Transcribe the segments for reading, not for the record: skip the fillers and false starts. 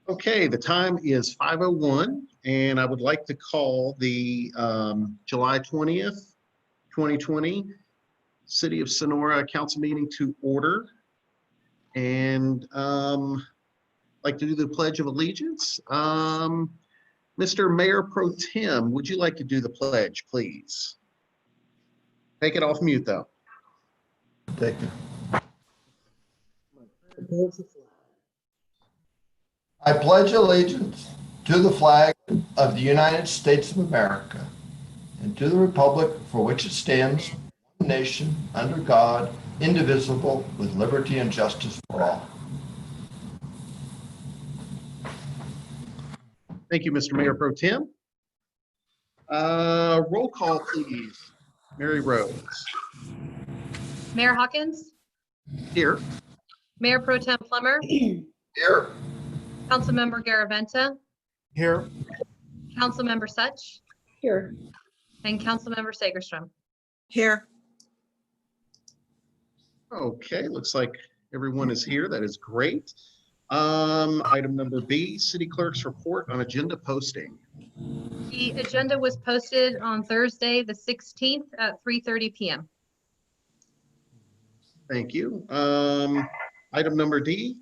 Okay, the time is 5:01, and I would like to call the July 20th, 2020 City of Sonora Council meeting to order. And like to do the Pledge of Allegiance. Mr. Mayor Pro Tem, would you like to do the pledge, please? Take it off mute, though. Thank you. I pledge allegiance to the flag of the United States of America and to the republic for which it stands, one nation, under God, indivisible, with liberty and justice for all. Thank you, Mr. Mayor Pro Tem. Roll call, please. Mary Rose. Mayor Hawkins, Here. Mayor Pro Tem Plummer, Here. Councilmember Garaventa, Here. Councilmember Such, Here. and Councilmember Sagerstrom. Here. Okay, looks like everyone is here. That is great. Item number B, City Clerk's report on agenda posting. The agenda was posted on Thursday, the 16th at 3:30 p.m. Thank you. Item number D,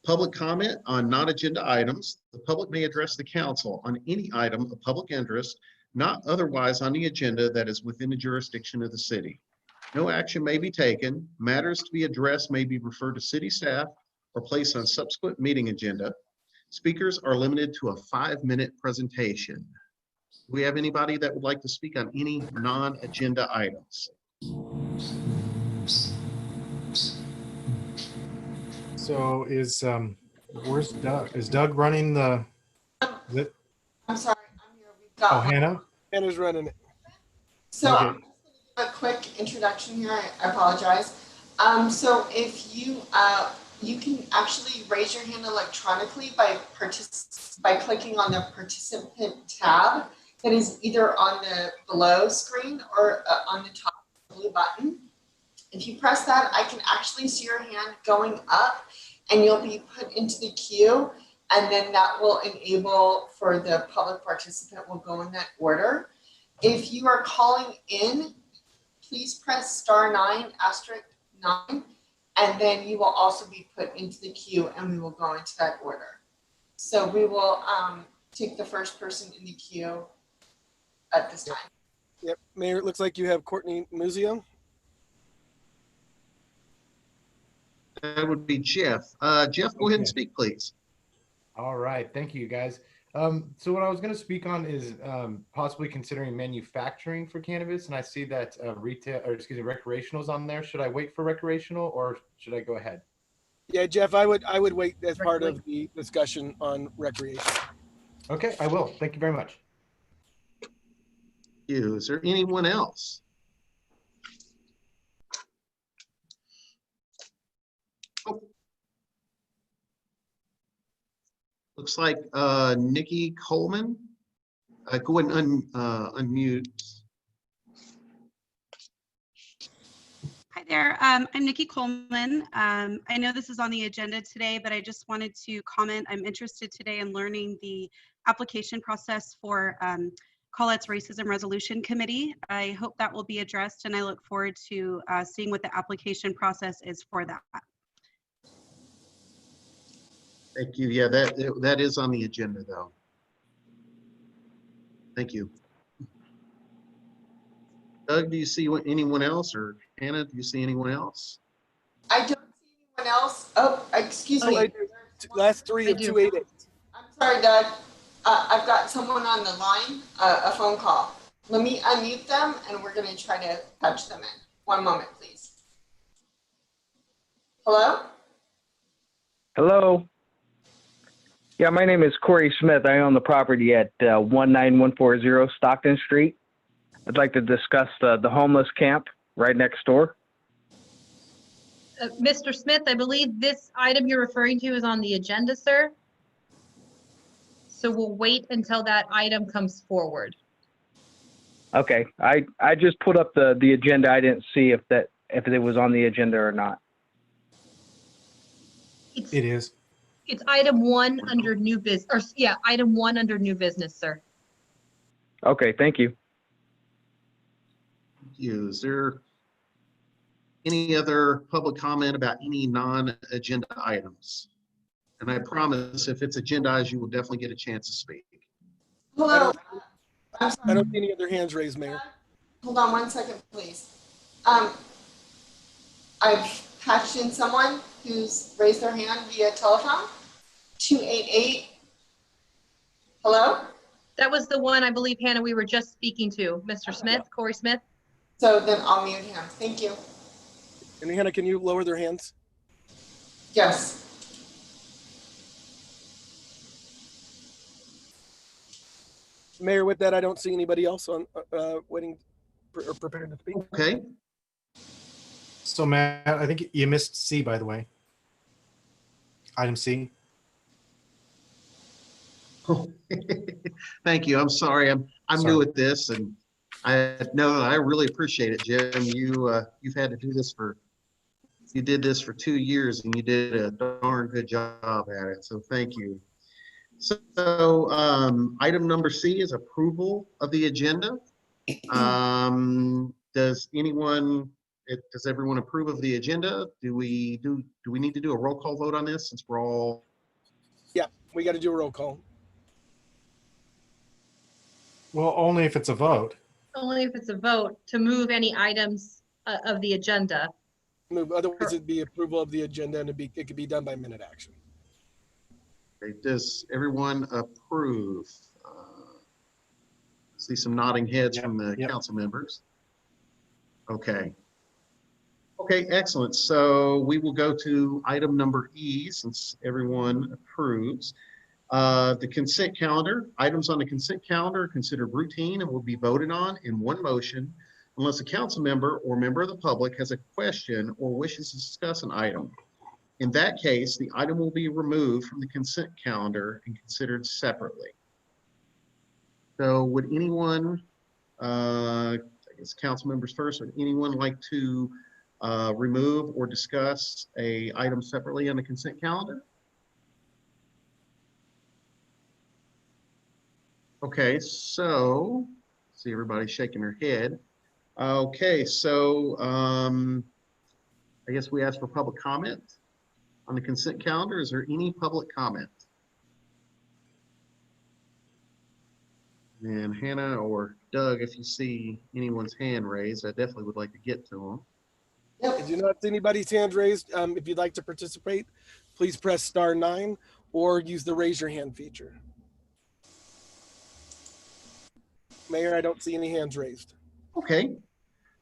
public comment on non-agenda items. The public may address the council on any item of public interest, not otherwise on the agenda that is within the jurisdiction of the city. No action may be taken. Matters to be addressed may be referred to city staff or placed on subsequent meeting agenda. Speakers are limited to a 5-minute presentation. Do we have anybody that would like to speak on any non-agenda items? So where's Doug? Is Doug running the? I'm sorry, I'm here. We've got Hannah. Hannah's running it. So Okay. I'm just gonna give a quick introduction here. I apologize. So if you you can actually raise your hand electronically by clicking on the participant tab that is either on the below screen or on the top blue button. If you press that, I can actually see your hand going up and you'll be put into the queue, and then that will enable for the public participant will go in that order. If you are calling in, please press *9*9, and then you will also be put into the queue and we will go into that order. So we will take the first person in the queue at this time. Yep. Mayor, it looks like you have Courtney Muzio. That would be Jeff. Jeff, go ahead and speak, please. All right. Thank you, guys. So what I was going to speak on is possibly considering manufacturing for cannabis, and I see that recreational is on there. Should I wait for recreational or should I go ahead? Yeah, Jeff, I would wait as part of the discussion on recreation. Okay, I will. Thank you very much. Thank you. Is there anyone else? Oh. Looks like Nikki Coleman. Go ahead and unmute. Hi there, I'm Nikki Coleman. I know this is on the agenda today, but I just wanted to comment. I'm interested today in learning the application process for Colette's Racism Resolution Committee. I hope that will be addressed, and I look forward to seeing what the application process is for that. Thank you. Yeah, that is on the agenda, though. Thank you. Doug, do you see anyone else, or Hannah, do you see anyone else? I don't see anyone else. Oh, excuse me. I do. Last three of 288. I'm sorry, Doug. I've got someone on the line, a phone call. Let me unmute them and we're going to try to patch them in. One moment, please. Hello? Hello. Yeah, my name is Corey Smith. I own the property at 19140 Stockton Street. I'd like to discuss the homeless camp right next door. Mr. Smith, I believe this item you're referring to is on the agenda, sir. So we'll wait until that item comes forward. Okay, I just put up the agenda. I didn't see if it was on the agenda or not. It is. It's item 1 under new business, or yeah, item 1 under new business, sir. Okay, thank you. Thank you. Is there any other public comment about any non-agenda items? And I promise if it's agendized, you will definitely get a chance to speak. Hello. I'm I sorry. don't see any other hands raised, Mayor. Hold on one second, please. I've patched in someone who's raised their hand via telephone. 288. Hello? That was the one, I believe, Hannah, we were just speaking to, Mr. Smith, Corey Smith. So then I'll mute him. Thank you. And Hannah, can you lower their hands? Yes. Mayor, with that, I don't see anybody else on waiting or prepared to speak. Okay. So Matt, I think you missed C, by the way. Item C. Thank you. I'm sorry. I'm Sorry. new at this, and I really appreciate it, Jim. You've had to do this you did this for 2 years, and you did a darn good job at it. So thank you. So item number C is approval of the agenda. Does everyone approve of the agenda? Do we need to do a roll call vote on this since we're all? Yeah, we got to do a roll call. Well, only if it's a vote. Only if it's a vote to move any items of the agenda. Move. Otherwise, it'd be approval of the agenda, and it could be done by minute action. Okay, does everyone approve? See some nodding heads from the council members. Okay. Okay, excellent. So we will go to item number E since everyone approves. The consent calendar. Items on the consent calendar are considered routine and will be voted on in one motion unless a council member or member of the public has a question or wishes to discuss an item. In that case, the item will be removed from the consent calendar and considered separately. So would anyone, I guess council members first, would anyone like to remove or discuss a item separately on the consent calendar? Okay, so see everybody shaking their head. Okay, so I guess we ask for public comment on the consent calendar. Is there any public comment? And Hannah or Doug, if you see anyone's hand raised, I definitely would like to get to them. I do not see anybody's hand raised. If you'd like to participate, please press *9 or use the raise your hand feature. Mayor, I don't see any hands raised. Okay.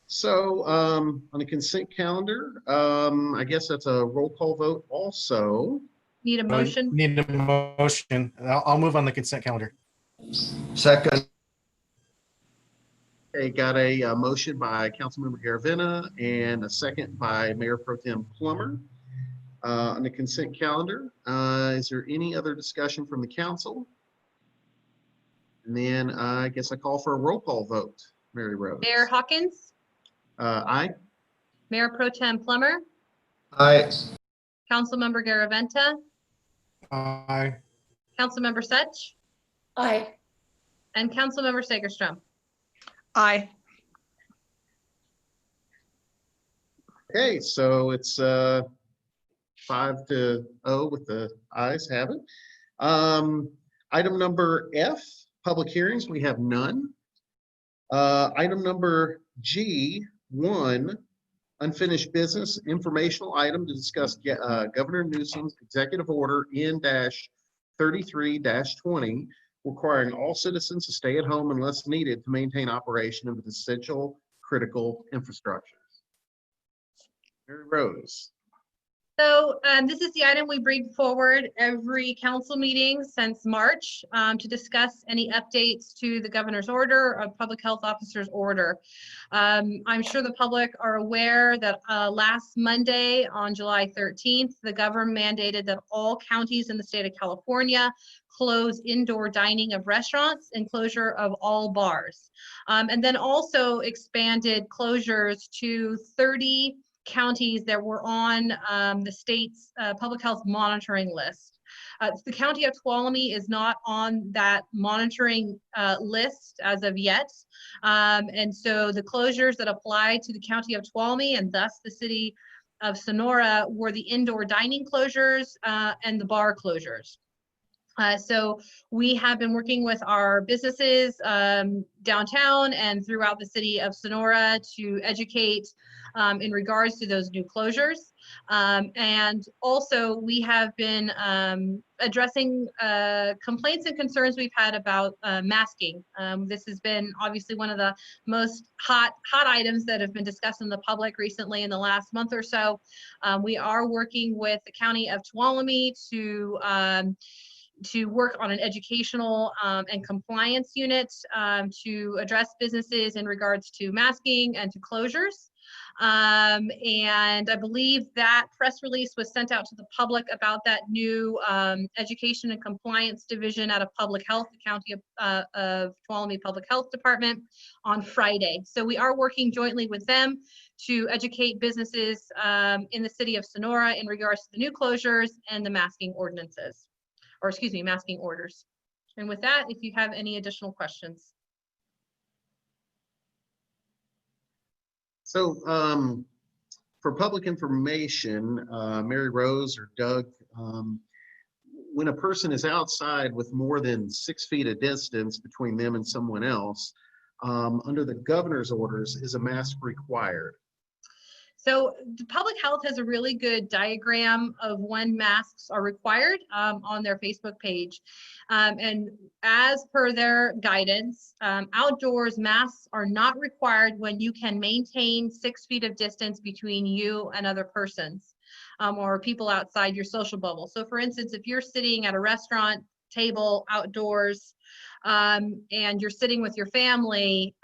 So on the consent calendar, I guess that's a roll call vote also. Need a motion? Need a motion. I'll move on the consent calendar. Second. Okay, got a motion by Councilmember Garaventa and a second by Mayor Pro Tem Plummer on the consent calendar. Is there any other discussion from the council? And then I guess I call for a roll call vote. Mary Rose. Mayor Hawkins, Aye. Mayor Pro Tem Plummer, Aye. Councilmember Garaventa, Aye. Councilmember Such, Aye. and Councilmember Sagerstrom. Aye. Okay, so it's 5-0 with the ayes have it. Item number F, public hearings, we have none. Item number G1, unfinished business, informational item to discuss Governor Newsom's executive order N-33-20, requiring all citizens to stay at home unless needed to maintain operation of essential critical infrastructures. Mary Rose. So this is the item we bring forward every council meeting since March to discuss any updates to the governor's order or public health officer's order. I'm sure the public are aware that last Monday on July 13th, the governor mandated that all counties in the state of California close indoor dining of restaurants and closure of all bars. And then also expanded closures to 30 counties that were on the state's public health monitoring list. The county of Tuolumne is not on that monitoring list as of yet. And so the closures that apply to the county of Tuolumne and thus the city of Sonora were the indoor dining closures and the bar closures. So we have been working with our businesses downtown and throughout the city of Sonora to educate in regards to those new closures. And also we have been addressing complaints and concerns we've had about masking. This has been obviously one of the most hot items that have been discussed in the public recently in the last month or so. We are working with the county of Tuolumne to work on an educational and compliance unit to address businesses in regards to masking and to closures. And I believe that press release was sent out to the public about that new education and compliance division out of public health, the county of Tuolumne Public Health Department on Friday. So we are working jointly with them to educate businesses in the city of Sonora in regards to the new closures and the masking ordinances. Or excuse me, masking orders. And with that, if you have any additional questions. So for public information, Mary Rose or Doug, when a person is outside with more than 6 feet of distance between them and someone else, under the governor's orders, is a mask required? So the public health has a really good diagram of when masks are required on their Facebook page. And as per their guidance, outdoors masks are not required when you can maintain 6 feet of distance between you and other persons or people outside your social bubble. So for instance, if you're sitting at a restaurant table outdoors and you're sitting with your family,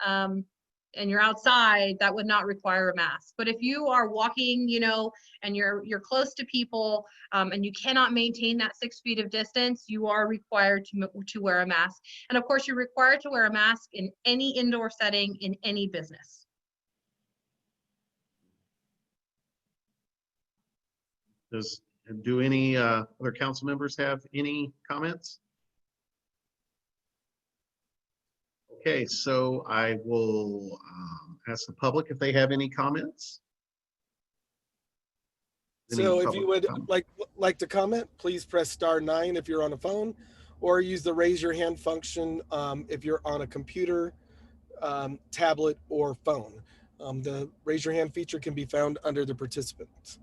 and you're outside, that would not require a mask. But if you are walking, you know, and you're close to people and you cannot maintain that 6 feet of distance, you are required to wear a mask. And of course, you're required to wear a mask in any indoor setting in any business. Do any other council members have any comments? Okay, so I will ask the public if they have any comments. So if you would like to comment, please press *9 if you're on a phone, or use the raise your hand function if you're on a computer, tablet, or phone. The raise your hand feature can be found under the participants.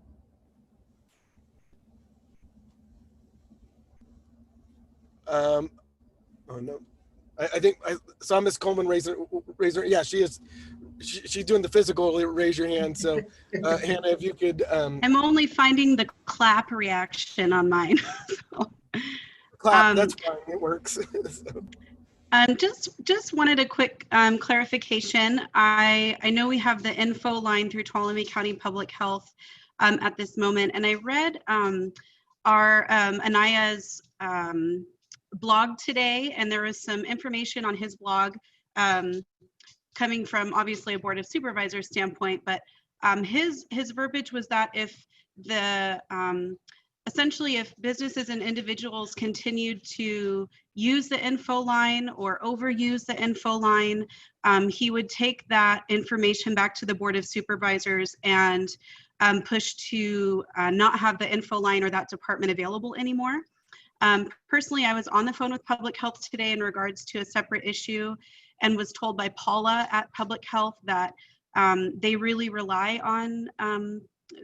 Oh no. I think I saw Miss Coleman raise her. Yeah, she is. She's doing the physical raise your hand. So, Hannah, if you could. I'm only finding the clap reaction on mine. So, clap. That's fine. It works. Just wanted a quick clarification. I know we have the info line through Tuolumne County Public Health at this moment, and I read our Anaya's blog today, and there was some information on his blog coming from obviously a Board of Supervisors standpoint, but his verbiage was that if the essentially if businesses and individuals continued to use the info line or overuse the info line, he would take that information back to the Board of Supervisors and push to not have the info line or that department available anymore. Personally, I was on the phone with Public Health today in regards to a separate issue and was told by Paula at Public Health that they really rely on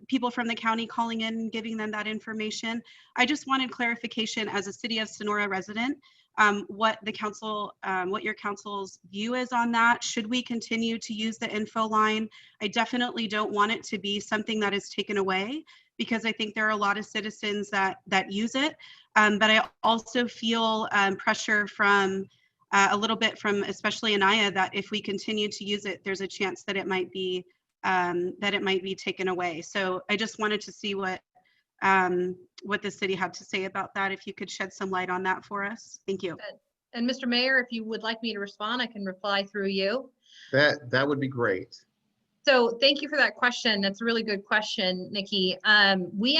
people from the county calling in and giving them that information. I just wanted clarification as a City of Sonora resident, what the council, what your council's view is on that. Should we continue to use the info line? I definitely don't want it to be something that is taken away, because I think there are a lot of citizens that use it. But I also feel pressure from a little bit from especially Anaya that if we continue to use it, there's a chance that it might be taken away. So I just wanted to see what the city had to say about that. If you could shed some light on that for us. Thank you. And Mr. Mayor, if you would like me to respond, I can reply through you. That would be great. So thank you for that question. That's a really good question, Nikki. We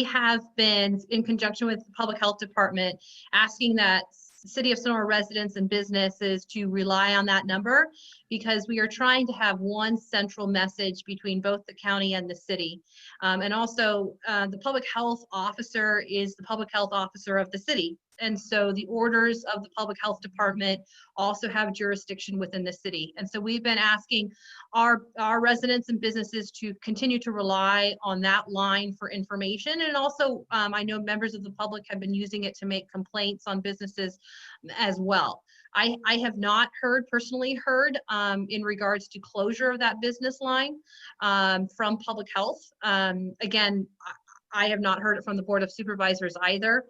have been in conjunction with the Public Health Department asking that City of Sonora residents and businesses to rely on that number, because we are trying to have one central message between both the county and the city. And also the public health officer is the public health officer of the city. And so the orders of the Public Health Department also have jurisdiction within the city. And so we've been asking our residents and businesses to continue to rely on that line for information. And also, I know members of the public have been using it to make complaints on businesses as well. I have not personally heard in regards to closure of that business line from public health. Again, I have not heard it from the Board of Supervisors either.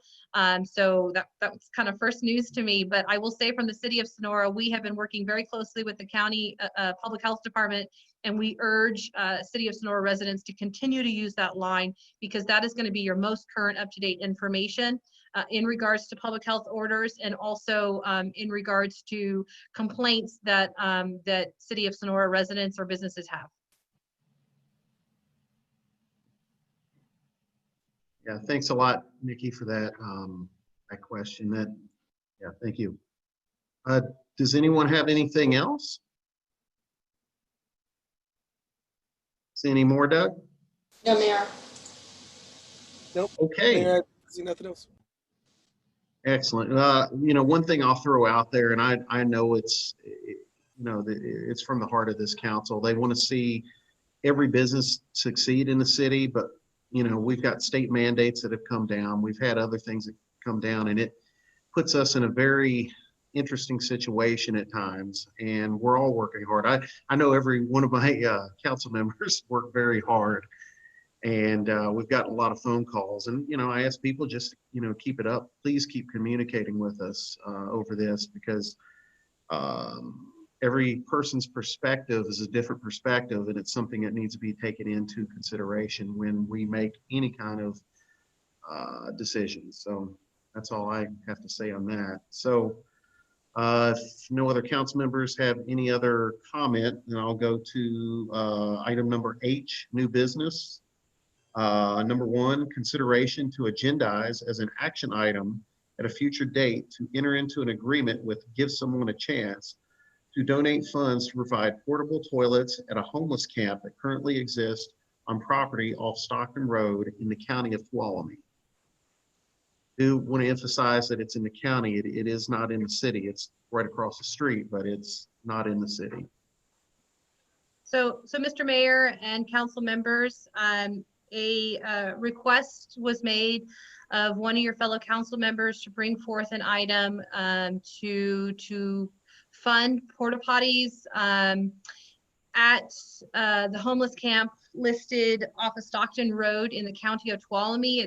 So that was kind of first news to me, but I will say from the City of Sonora, we have been working very closely with the County Public Health Department, and we urge City of Sonora residents to continue to use that line, because that is going to be your most current up-to-date information in regards to public health orders, and also in regards to complaints that that City of Sonora residents or businesses have. Yeah, thanks a lot, Nikki, for that that question. Yeah, thank you. Does anyone have anything else? See any more, Doug? No, Mayor. Nope. Okay. Mayor, I see nothing else. Excellent. You know, one thing I'll throw out there, and I know it's it's from the heart of this council. They want to see every business succeed in the city, but you know, we've got state mandates that have come down. We've had other things that come down, and it puts us in a very interesting situation at times, and we're all working hard. I know every one of my council members work very hard, and we've gotten a lot of phone calls, and you know, I ask people just, you know, keep it up. Please keep communicating with us over this, because every person's perspective is a different perspective, and it's something that needs to be taken into consideration when we make any kind of decisions. So that's all I have to say on that. So if no other council members have any other comment, then I'll go to item number H, new business. Number 1, consideration to agendize as an action item at a future date to enter into an agreement with Give Someone a Chance to donate funds to provide portable toilets at a homeless camp that currently exists on property off Stockton Road in the county of Tuolumne. I do want to emphasize that it's in the county. It is not in the city. It's right across the street, but it's not in the city. So Mr. Mayor and council members, a request was made of one of your fellow council members to bring forth an item to fund porta potties at the homeless camp listed off of Stockton Road in the county of Tuolumne.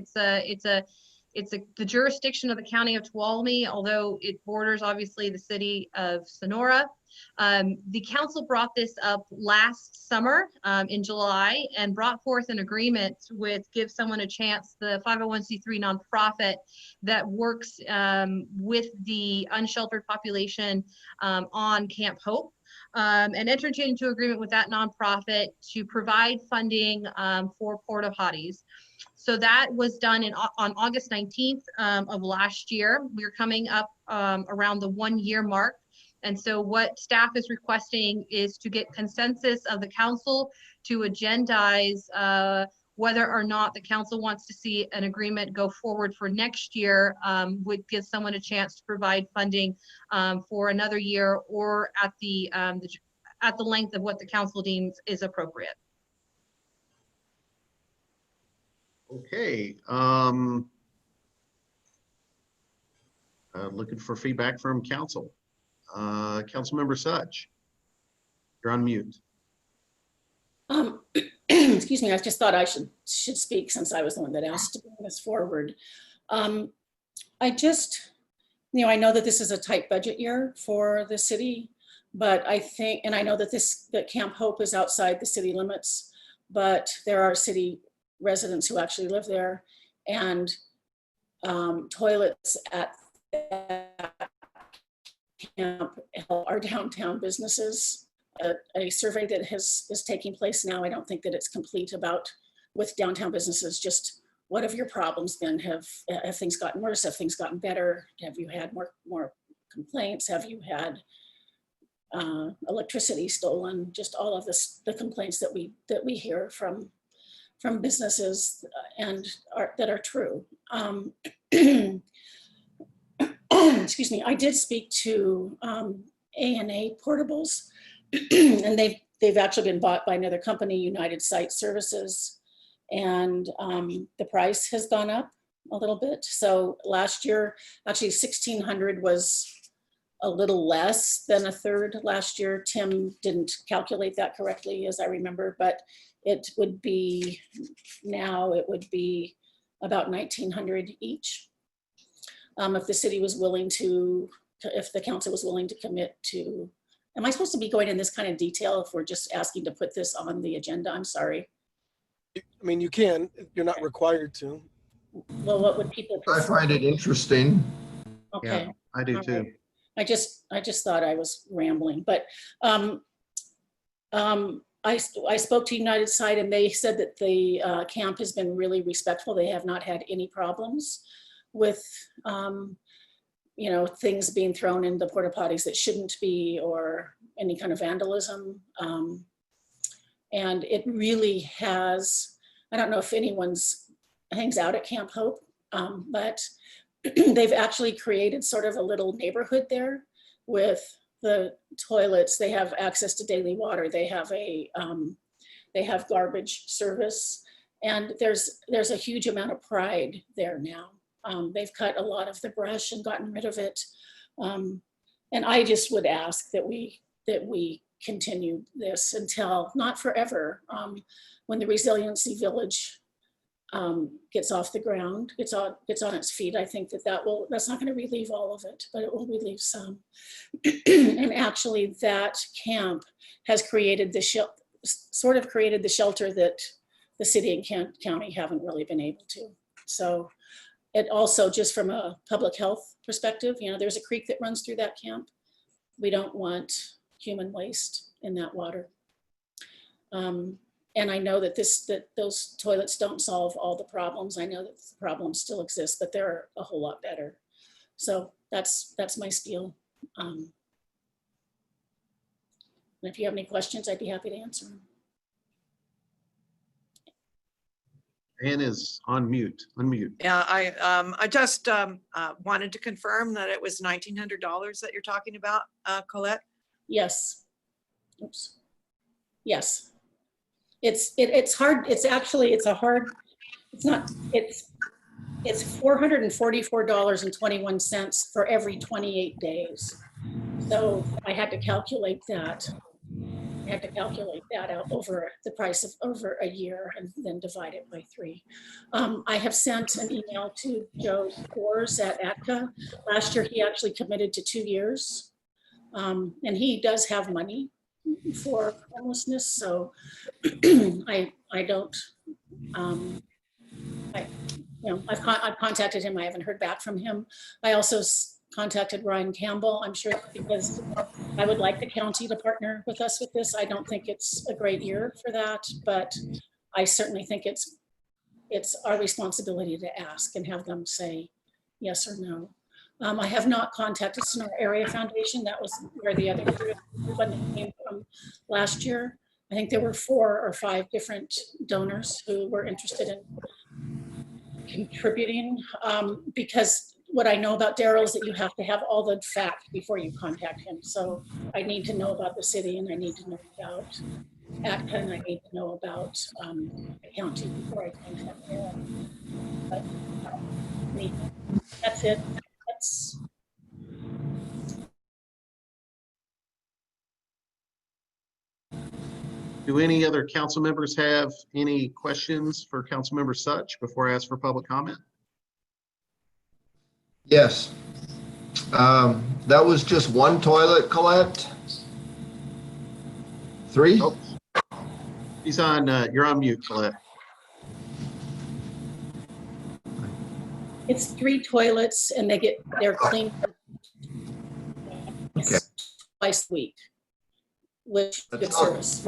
It's the jurisdiction of the county of Tuolumne, although it borders obviously the city of Sonora. The council brought this up last summer in July and brought forth an agreement with Give Someone a Chance, the 501c3 nonprofit that works with the unsheltered population on Camp Hope, and entered into agreement with that nonprofit to provide funding for porta potties. So that was done on August 19th of last year. We're coming up around the 1-year mark. And so what staff is requesting is to get consensus of the council to agendize whether or not the council wants to see an agreement go forward for next year, would give someone a chance to provide funding for another year, or at the length of what the council deems is appropriate. Okay. Looking for feedback from council. Councilmember Such, you're on mute. Excuse me, I just thought I should speak since I was the one that asked to bring this forward. I just, I know that this is a tight budget year for the city, but I think, and I know that that Camp Hope is outside the city limits, but there are city residents who actually live there, and toilets at camp help our downtown businesses a survey that is taking place now. I don't think that it's complete with downtown businesses. Just what have your problems been? Have things gotten worse? Have things gotten better? Have you had more complaints? Have you had electricity stolen? Just all of the complaints that we hear from businesses and that are true. Excuse me. I did speak to A&A Portables, and they've actually been bought by another company, United Site Services, and the price has gone up a little bit. So last year, actually 1,600 was a little less than a third last year. Tim didn't calculate that correctly, as I remember, but it would be about 1,900 each. If the city was willing to, if the council was willing to commit to, am I supposed to be going in this kind of detail if we're just asking to put this on the agenda? I'm sorry. I mean, you can, you're not required to. Well, what would people I prefer? find it interesting. Okay. Yeah, I do All too. right. I just thought I was rambling, but I spoke to United Site and they said that the camp has been really respectful. They have not had any problems with, things being thrown in the porta potties that shouldn't be, or any kind of vandalism. And it really has, I don't know if anyone's hangs out at Camp Hope, but they've actually created sort of a little neighborhood there with the toilets. They have access to daily water. They have they have garbage service, and there's a huge amount of pride there now. They've cut a lot of the brush and gotten rid of it. And I just would ask that we continue this until, not forever, when the Resiliency Village gets off the ground, gets on its feet. I think that's not going to relieve all of it, but it will relieve some. And actually that camp has created the shelter that the city and county haven't really been able to. So it also, just from a public health perspective, there's a creek that runs through that camp. We don't want human waste in that water. And I know that those toilets don't solve all the problems. I know that the problems still exist, but they're a whole lot better. So that's my spiel. And if you have any questions, I'd be happy to answer them. Ann is on mute, unmute. Yeah, I just wanted to confirm that it was $1,900 that you're talking about, Colette? Yes. Oops. Yes. It's hard. It's $444.21 for every 28 days. So I had to calculate that. Out over the price of over a year and then divide it by 3. I have sent an email to Joe Coors at ATCA. Last year, he actually committed to 2 years. And he does have money for homelessness. So I've contacted him. I haven't heard back from him. I also contacted Ryan Campbell, I'm sure, because I would like the county to partner with us with this. I don't think it's a great year for that, but I certainly think it's our responsibility to ask and have them say yes or no. I have not contacted Sonora Area Foundation. That was where the other funding came from last year. I think there were 4 or 5 different donors who were interested in contributing, because what I know about Daryl is that you have to have all the facts before you contact him. So I need to know about the city, and I need to know about ATCA, and I need to know about the county before I contact him. But that's it. Do any other council members have any questions for Councilmember Such before I ask for public comment? Yes. That was just one toilet, Colette? 3? Oh, he's on, you're on mute, Colette. It's 3 toilets, and they're cleaned Okay. twice a week. which is good That's all. service.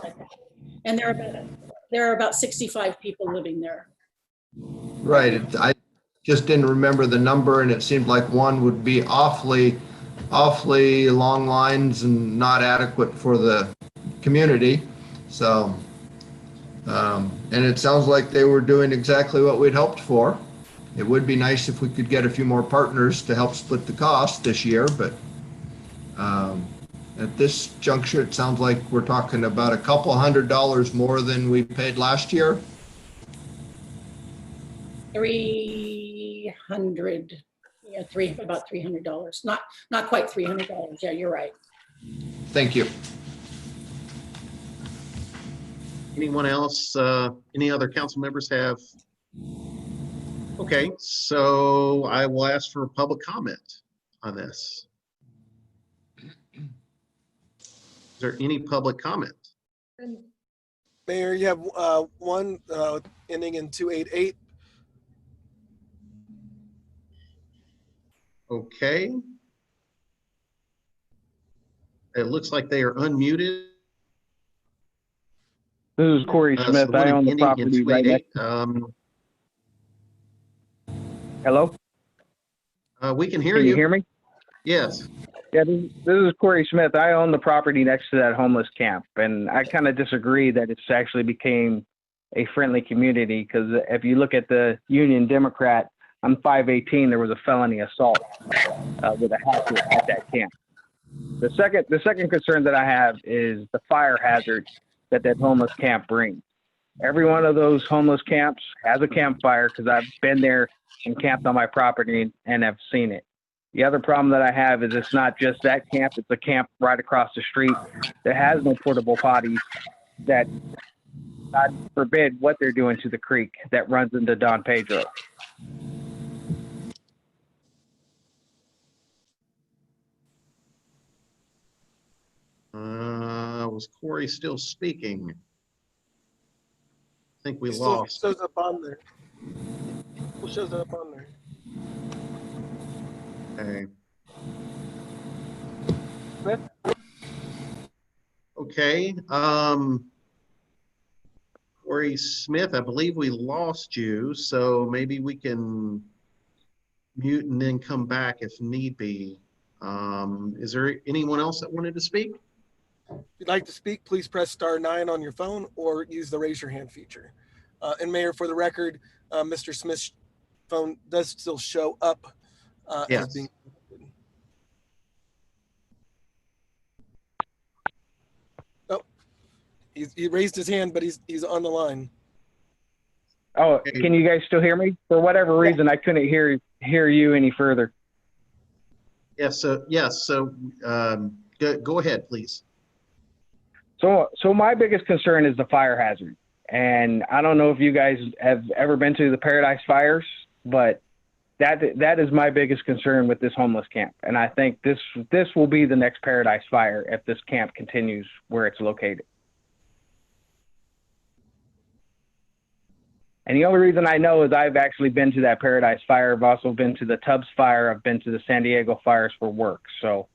And there are about 65 people living there. Right. I just didn't remember the number, and it seemed like one would be awfully long lines and not adequate for the community. So, and it sounds like they were doing exactly what we'd hoped for. It would be nice if we could get a few more partners to help split the cost this year, but at this juncture, it sounds like we're talking about a couple $100 more than we paid last year. 300, yeah, about $300. Not quite $300. Yeah, you're right. Thank you. Anyone else, any other council members have? Okay, so I will ask for public comment on this. Is there any public comment? Mayor, you have one ending in 288. Okay. It looks like they are unmuted. This is Corey So Smith. the I one own the ending in property right next. 288, Hello? we can hear Can you. you hear me? Yes. Yeah, this is Corey Smith. I own the property next to that homeless camp, and I kind of disagree that it's actually became a friendly community, because if you look at the Union Democrat on 518, there was a felony assault with a hatchet at that camp. The second concern that I have is the fire hazard that homeless camp brings. Every one of those homeless camps has a campfire, because I've been there and camped on my property and have seen it. The other problem that I have is it's not just that camp, it's a camp right across the street that has no portable potties, that, God forbid, what they're doing to the creek that runs into Don Pedro. Was Corey still speaking? I think we It still lost. shows up on there. What shows up on there? Okay. Smith? Okay. Corey Smith, I believe we lost you, so maybe we can mute and then come back if need be. Is there anyone else that wanted to speak? If you'd like to speak, please press *9 on your phone or use the raise your hand feature. And Mayor, for the record, Mr. Smith's phone does still show up Yes. as being. Oh, he raised his hand, but he's on the line. Oh, can you guys still hear me? For whatever reason, I couldn't hear you any further. Yes. So go ahead, please. So my biggest concern is the fire hazard. And I don't know if you guys have ever been to the Paradise Fires, but that is my biggest concern with this homeless camp. And I think this will be the next Paradise Fire if this camp continues where it's located. And the only reason I know is I've actually been to that Paradise Fire. I've also been to the Tubbs Fire. I've been to the San Diego Fires for work. So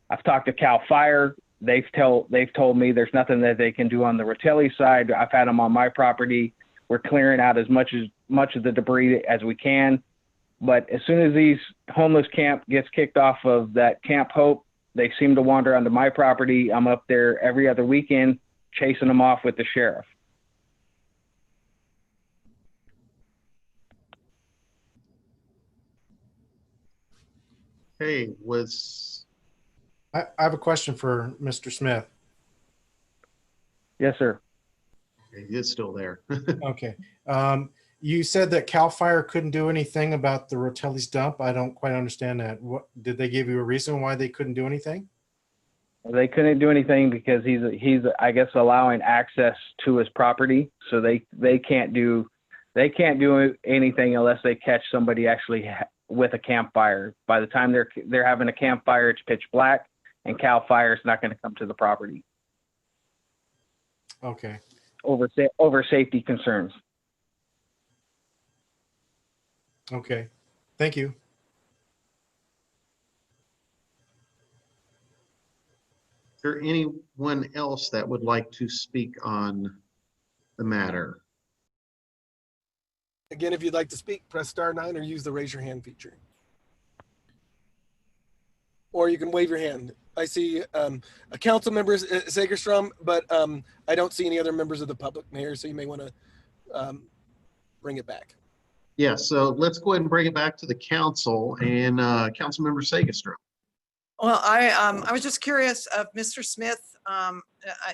I've talked to Cal Fire. They've told me there's nothing that they can do on the Rotelli side. I've had them on my property. We're clearing out as much of the debris as we can. But as soon as these homeless camp gets kicked off of that Camp Hope, they seem to wander onto my property. I'm up there every other weekend chasing them off with the sheriff. Hey, I have a question for Mr. Smith. Yes, sir. he is still there. Okay. You said that CAL FIRE couldn't do anything about the Rotelli's dump. I don't quite understand that. What did they give you a reason why they couldn't do anything? They couldn't do anything because he's I guess allowing access to his property, so they can't do anything unless they catch somebody actually with a campfire. By the time they're having a campfire, it's pitch black, and CAL FIRE is not going to come to the property. Okay. Over safety concerns. Okay. Thank you. Is there anyone else that would like to speak on the matter? Again, if you'd like to speak, press *9 or use the raise your hand feature. Or you can wave your hand. I see a council member, Sagerstrom, but I don't see any other members of the public, Mayor, so you may want to bring it back. Yeah, so let's go ahead and bring it back to the council and Councilmember Sagerstrom. Well, I was just curious of Mr. Smith,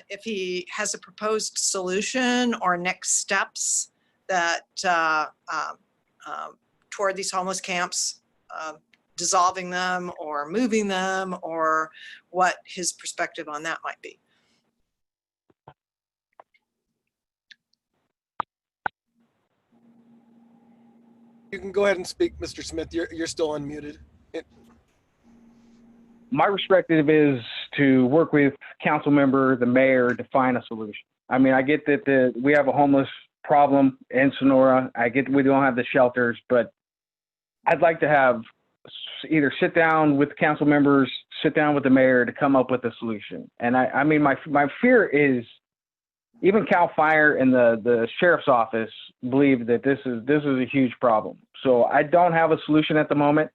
if he has a proposed solution or next steps that toward these homeless camps, dissolving them or moving them, or what his perspective on that might be. You can go ahead and speak, Mr. Smith. You're still unmuted. My perspective is to work with council member, the mayor, to find a solution. I mean, I get that we have a homeless problem in Sonora. I get we don't have the shelters, but I'd like to have either sit down with council members, sit down with the mayor to come up with a solution. And I mean, my fear is even CAL FIRE and the sheriff's office believe that this is a huge problem. So I don't have a solution at the moment.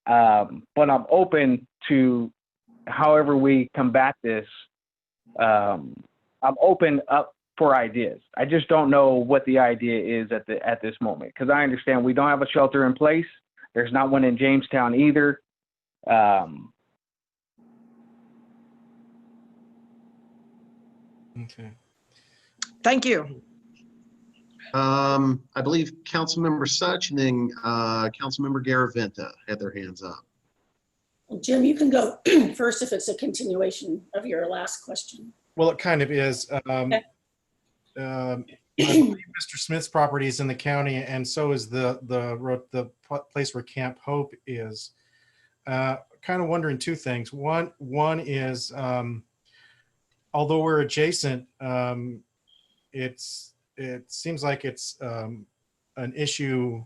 But I'm open to however we combat this. I'm open up for ideas. I just don't know what the idea is at this moment, because I understand we don't have a shelter in place. There's not one in Jamestown either. Okay. Thank you. I believe Councilmember Such and then Councilmember Garaventa had their hands up. Jim, you can go first if it's a continuation of your last question. Well, it kind of is. I believe Mr. Smith's property is in the county, and so is the place where Camp Hope is. Kind of wondering two things. One is, although we're adjacent, it seems like it's an issue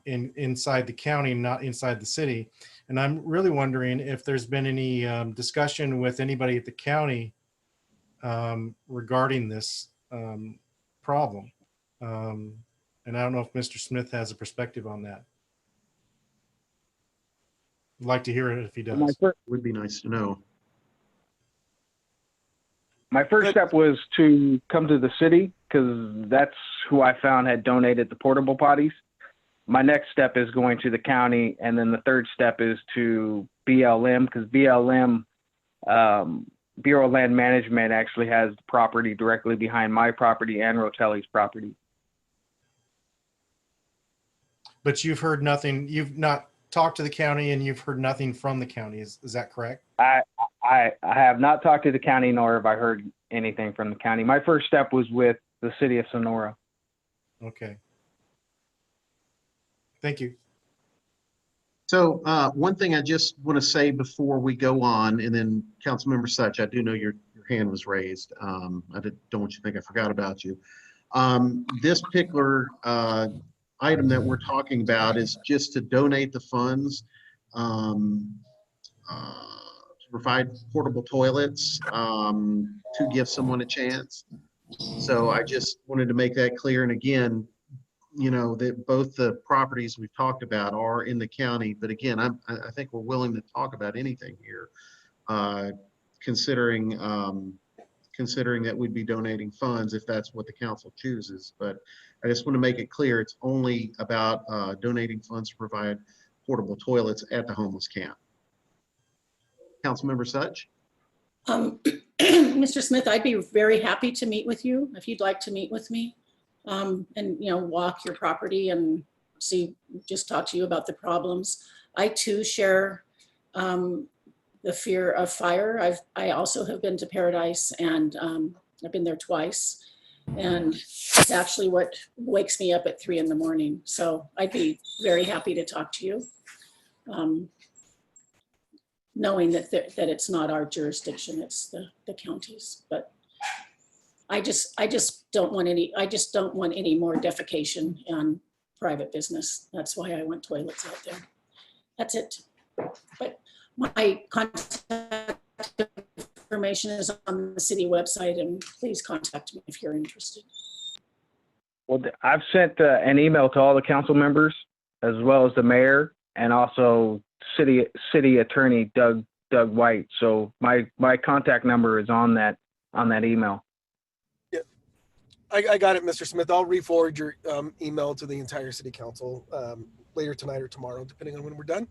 inside the county, not inside the city. And I'm really wondering if there's been any discussion with anybody at the county regarding this problem. And I don't know if Mr. Smith has a perspective on that. I'd like to hear it if he does. Would be nice to know. My first step was to come to the city, because that's who I found had donated the portable potties. My next step is going to the county, and then the third step is to BLM, because BLM, Bureau of Land Management, actually has the property directly behind my property and Rotelli's property. But you've heard nothing, you've not talked to the county, and you've heard nothing from the county. Is that correct? I have not talked to the county, nor have I heard anything from the county. My first step was with the city of Sonora. Okay. Thank you. So one thing I just want to say before we go on, and then Councilmember Such, I do know your hand was raised. I don't want you to think I forgot about you. This particular item that we're talking about is just to donate the funds to provide portable toilets to give someone a chance. So I just wanted to make that clear. And again, you know, that both the properties we've talked about are in the county, but again, I think we're willing to talk about anything here, considering that we'd be donating funds if that's what the council chooses. But I just want to make it clear, it's only about donating funds to provide portable toilets at the homeless camp. Councilmember Such? Mr. Smith, I'd be very happy to meet with you if you'd like to meet with me. And, you know, walk your property and just talk to you about the problems. I too share the fear of fire. I also have been to Paradise, and I've been there twice. And it's actually what wakes me up at 3 in the morning. So I'd be very happy to talk to you, knowing that it's not our jurisdiction, it's the county's. But I just don't want any more defecation on private business. That's why I want toilets out there. That's it. But my contact information is on the city website, and please contact me if you're interested. Well, I've sent an email to all the council members as well as the mayor and also city attorney Doug White. So my contact number is on that email. Yeah, I got it, Mr. Smith. I'll re-forward your email to the entire city council later tonight or tomorrow, depending on when we're done.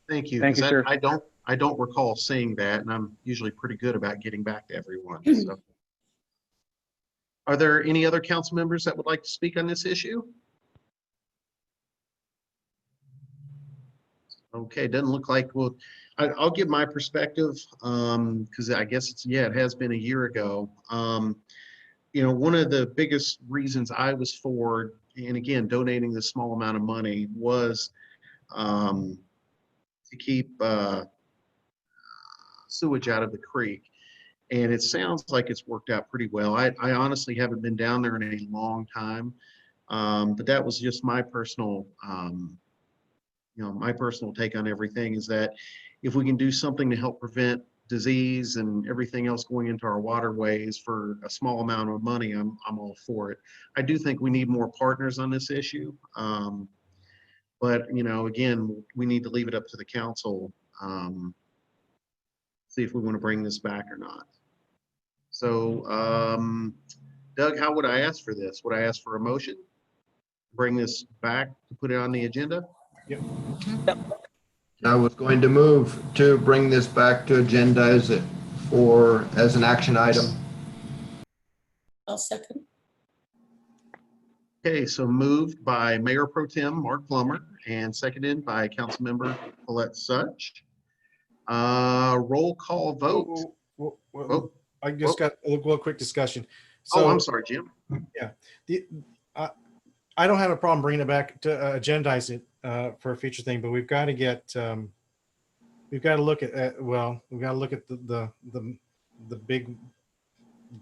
Thank you. Thank you, 'Cause sir. I don't recall seeing that, and I'm usually pretty good about getting back to everyone. So. Are there any other council members that would like to speak on this issue? Okay, doesn't look like, well, I'll give my perspective, because I guess it has been a year ago. You know, one of the biggest reasons I was for, and again, donating this small amount of money was to keep sewage out of the creek. And it sounds like it's worked out pretty well. I honestly haven't been down there in a long time, but that was just my personal, my personal take on everything is that if we can do something to help prevent disease and everything else going into our waterways for a small amount of money, I'm all for it. I do think we need more partners on this issue. But, again, we need to leave it up to the council, see if we want to bring this back or not. So, Doug, how would I ask for this? Would I ask for a motion? Bring this back to put it on the agenda? Yep. I was going to move to bring this back to agendize it as an action item. I'll second. Okay, so moved by Mayor Pro Tem Mark Plummer and seconded by Councilmember Colette Such. Roll call vote. Whoa. I just got a little quick discussion. So, I'm sorry, Jim. Yeah, I don't have a problem bringing it back to agendize it for a future thing, but we've got to get we've got to look at we've got to look at the big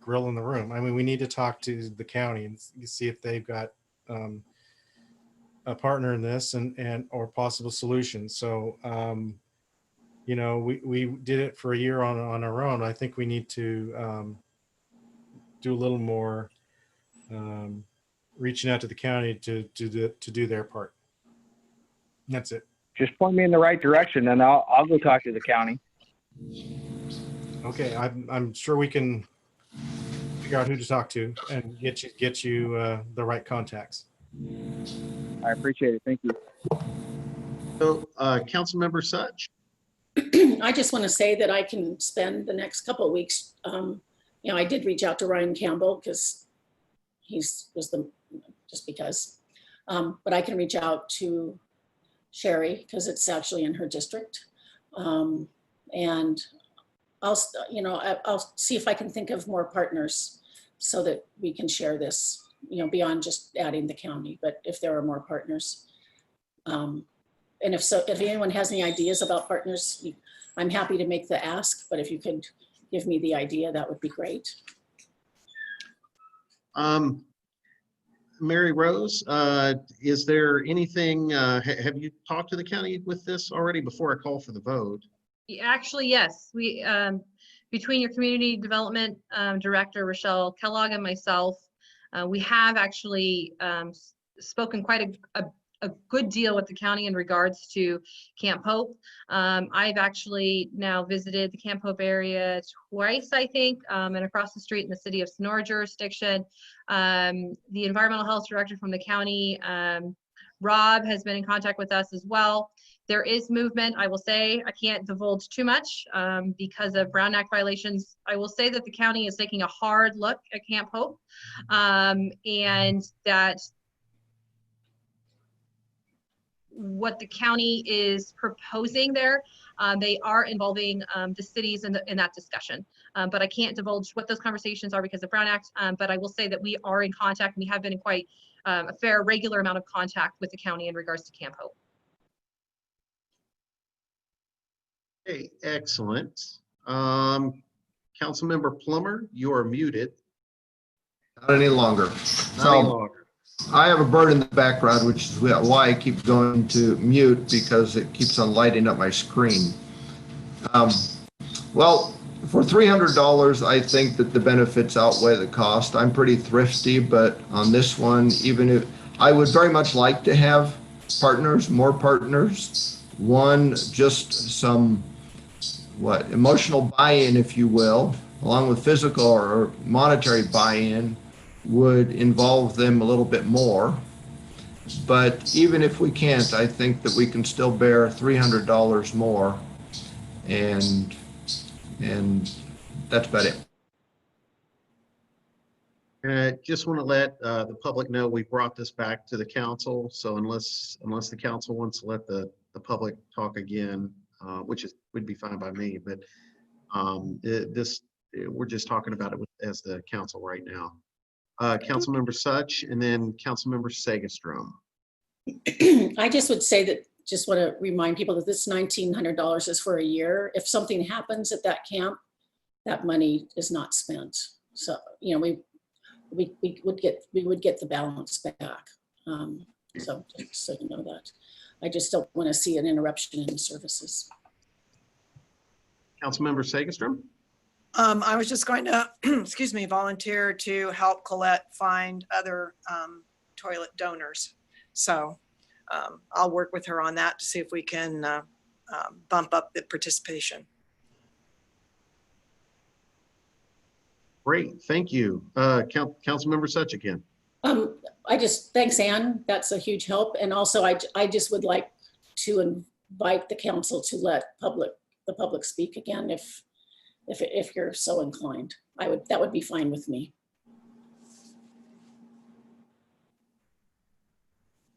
grill in the room. I mean, we need to talk to the county and see if they've got a partner in this and or possible solutions. So we did it for a year on our own. I think we need to do a little more reaching out to the county to do their part. That's it. Just point me in the right direction, and I'll go talk to the county. Okay, I'm sure we can figure out who to talk to and get you the right contacts. I appreciate it. Thank you. So, Councilmember Such. I just want to say that I can spend the next couple of weeks. I did reach out to Ryan Campbell because but I can reach out to Sherry because it's actually in her district. And I'll see if I can think of more partners so that we can share this, beyond just adding the county, but if there are more partners. And if anyone has any ideas about partners, I'm happy to make the ask, but if you could give me the idea, that would be great. Mary Rose, is there anything, have you talked to the county with this already before I call for the vote? Actually, yes. We, between your community development director, Rochelle Kellogg, and myself, we have actually spoken quite a good deal with the county in regards to Camp Hope. I've actually now visited the Camp Hope area twice, I think, and across the street in the city of Sonora jurisdiction. The environmental health director from the county, Rob, has been in contact with us as well. There is movement. I will say, I can't divulge too much because of Brown Act violations. I will say that the county is taking a hard look at Camp Hope, and that what the county is proposing there, they are involving the cities in that discussion. But I can't divulge what those conversations are because of Brown Act. But I will say that we are in contact, and we have been in quite a fair, regular amount of contact with the county in regards to Camp Hope. Okay, excellent. Councilmember Plummer, you are muted. Not any longer. Not any longer. I have a bird in the background, which is why I keep going to mute because it keeps on lighting up my screen. Well, for $300, I think that the benefits outweigh the cost. I'm pretty thrifty, but on this one, even if I would very much like to have partners, more partners, one, just some emotional buy-in, if you will, along with physical or monetary buy-in, would involve them a little bit more. But even if we can't, I think that we can still bear $300 more, and that's about it. Just want to let the public know we brought this back to the council. So unless the council wants to let the public talk again, which would be fine by me, but we're just talking about it as the council right now. Councilmember Such, and then Councilmember Sagestrom. I just would say that, just want to remind people that this $1,900 is for a year. If something happens at that camp, that money is not spent. So, you know, we would get the balance back. So just so you know that. I just don't want to see an interruption in the services. Councilmember Sagestrom. I was just going to, excuse me, volunteer to help Colette find other toilet donors. So I'll work with her on that to see if we can bump up the participation. Great, thank you. Councilmember Such again. Thanks, Ann. That's a huge help. And also, I just would like to invite the council to let the public speak again if you're so inclined. That would be fine with me.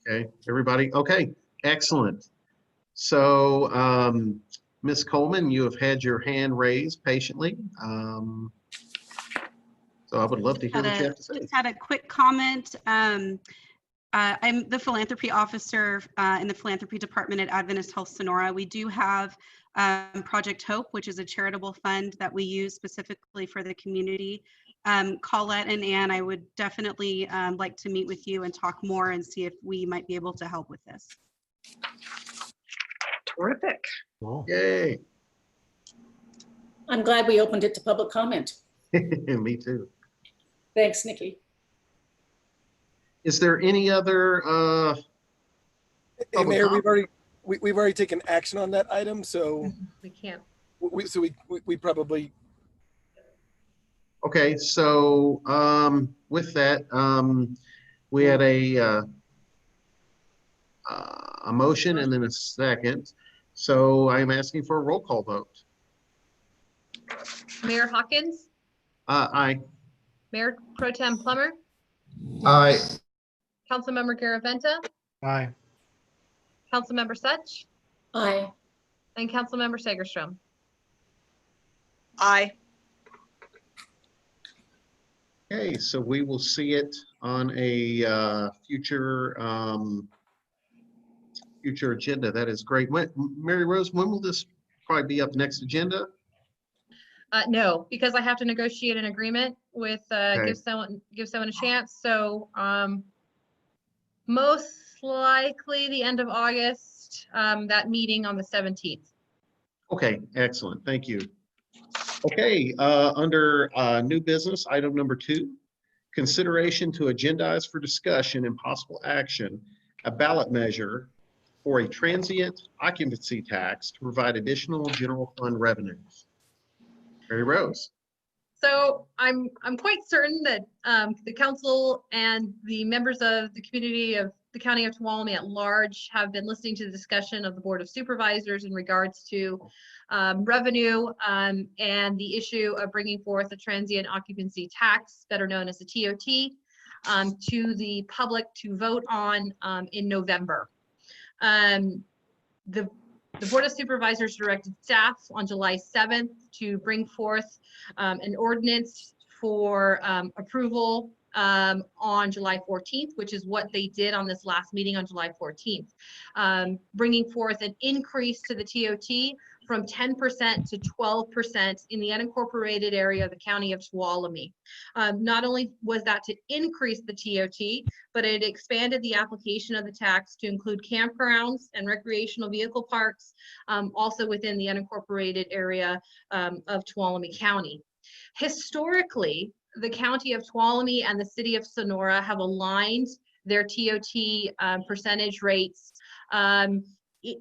Okay, everybody. Okay, excellent. So, Ms. Coleman, you have had your hand raised patiently. So I would love to hear what you have to say. Just had a quick comment. I'm the philanthropy officer in the philanthropy department at Adventist Health Sonora. We do have Project Hope, which is a charitable fund that we use specifically for the community. Colette and Ann, I would definitely like to meet with you and talk more and see if we might be able to help with this. Terrific. Yay. I'm glad we opened it to public comment. Me too. Thanks, Nikki. Is there any other? Hey, Mayor, we've already taken action on that item, so We can't. we probably. Okay, so with that, we had a motion and then a second. So I'm asking for a roll call vote. Mayor Hawkins, Aye. Mayor Pro Tem Plummer, Aye. Councilmember Garaventa, Aye. Councilmember Such, Aye. and Councilmember Sagestrom. Aye. Okay, so we will see it on a future agenda. That is great. Mary Rose, when will this probably be up next agenda? No, because I have to negotiate an agreement with Okay. give someone a chance. So most likely the end of August, that meeting on the 17th. Okay, excellent. Thank you. Okay, under new business, item number 2, consideration to agendize for discussion and possible action, a ballot measure for a transient occupancy tax to provide additional general fund revenues. Mary Rose. So I'm quite certain that the council and the members of the community of the County of Tuolumne at large have been listening to the discussion of the Board of Supervisors in regards to revenue and the issue of bringing forth a transient occupancy tax, better known as a TOT, to the public to vote on in November. The Board of Supervisors directed staff on July 7th to bring forth an ordinance for approval on July 14th, which is what they did on this last meeting on July 14th, bringing forth an increase to the TOT from 10% to 12% in the unincorporated area of the county of Tuolumne. Not only was that to increase the TOT, but it expanded the application of the tax to include campgrounds and recreational vehicle parks, also within the unincorporated area of Tuolumne County. Historically, the county of Tuolumne and the city of Sonora have aligned their TOT percentage rates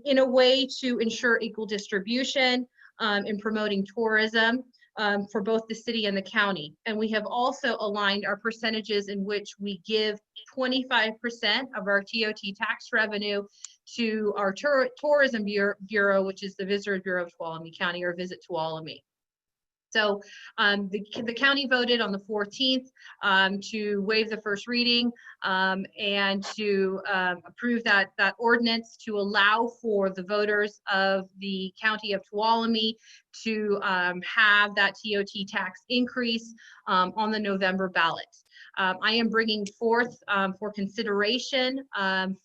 in a way to ensure equal distribution in promoting tourism for both the city and the county. And we have also aligned our percentages in which we give 25% of our TOT tax revenue to our tourism bureau, which is the Visitor Bureau of Tuolumne County, or Visit Tuolumne. So the county voted on the 14th to waive the first reading and to approve that ordinance to allow for the voters of the county of Tuolumne to have that TOT tax increase on the November ballot. I am bringing forth for consideration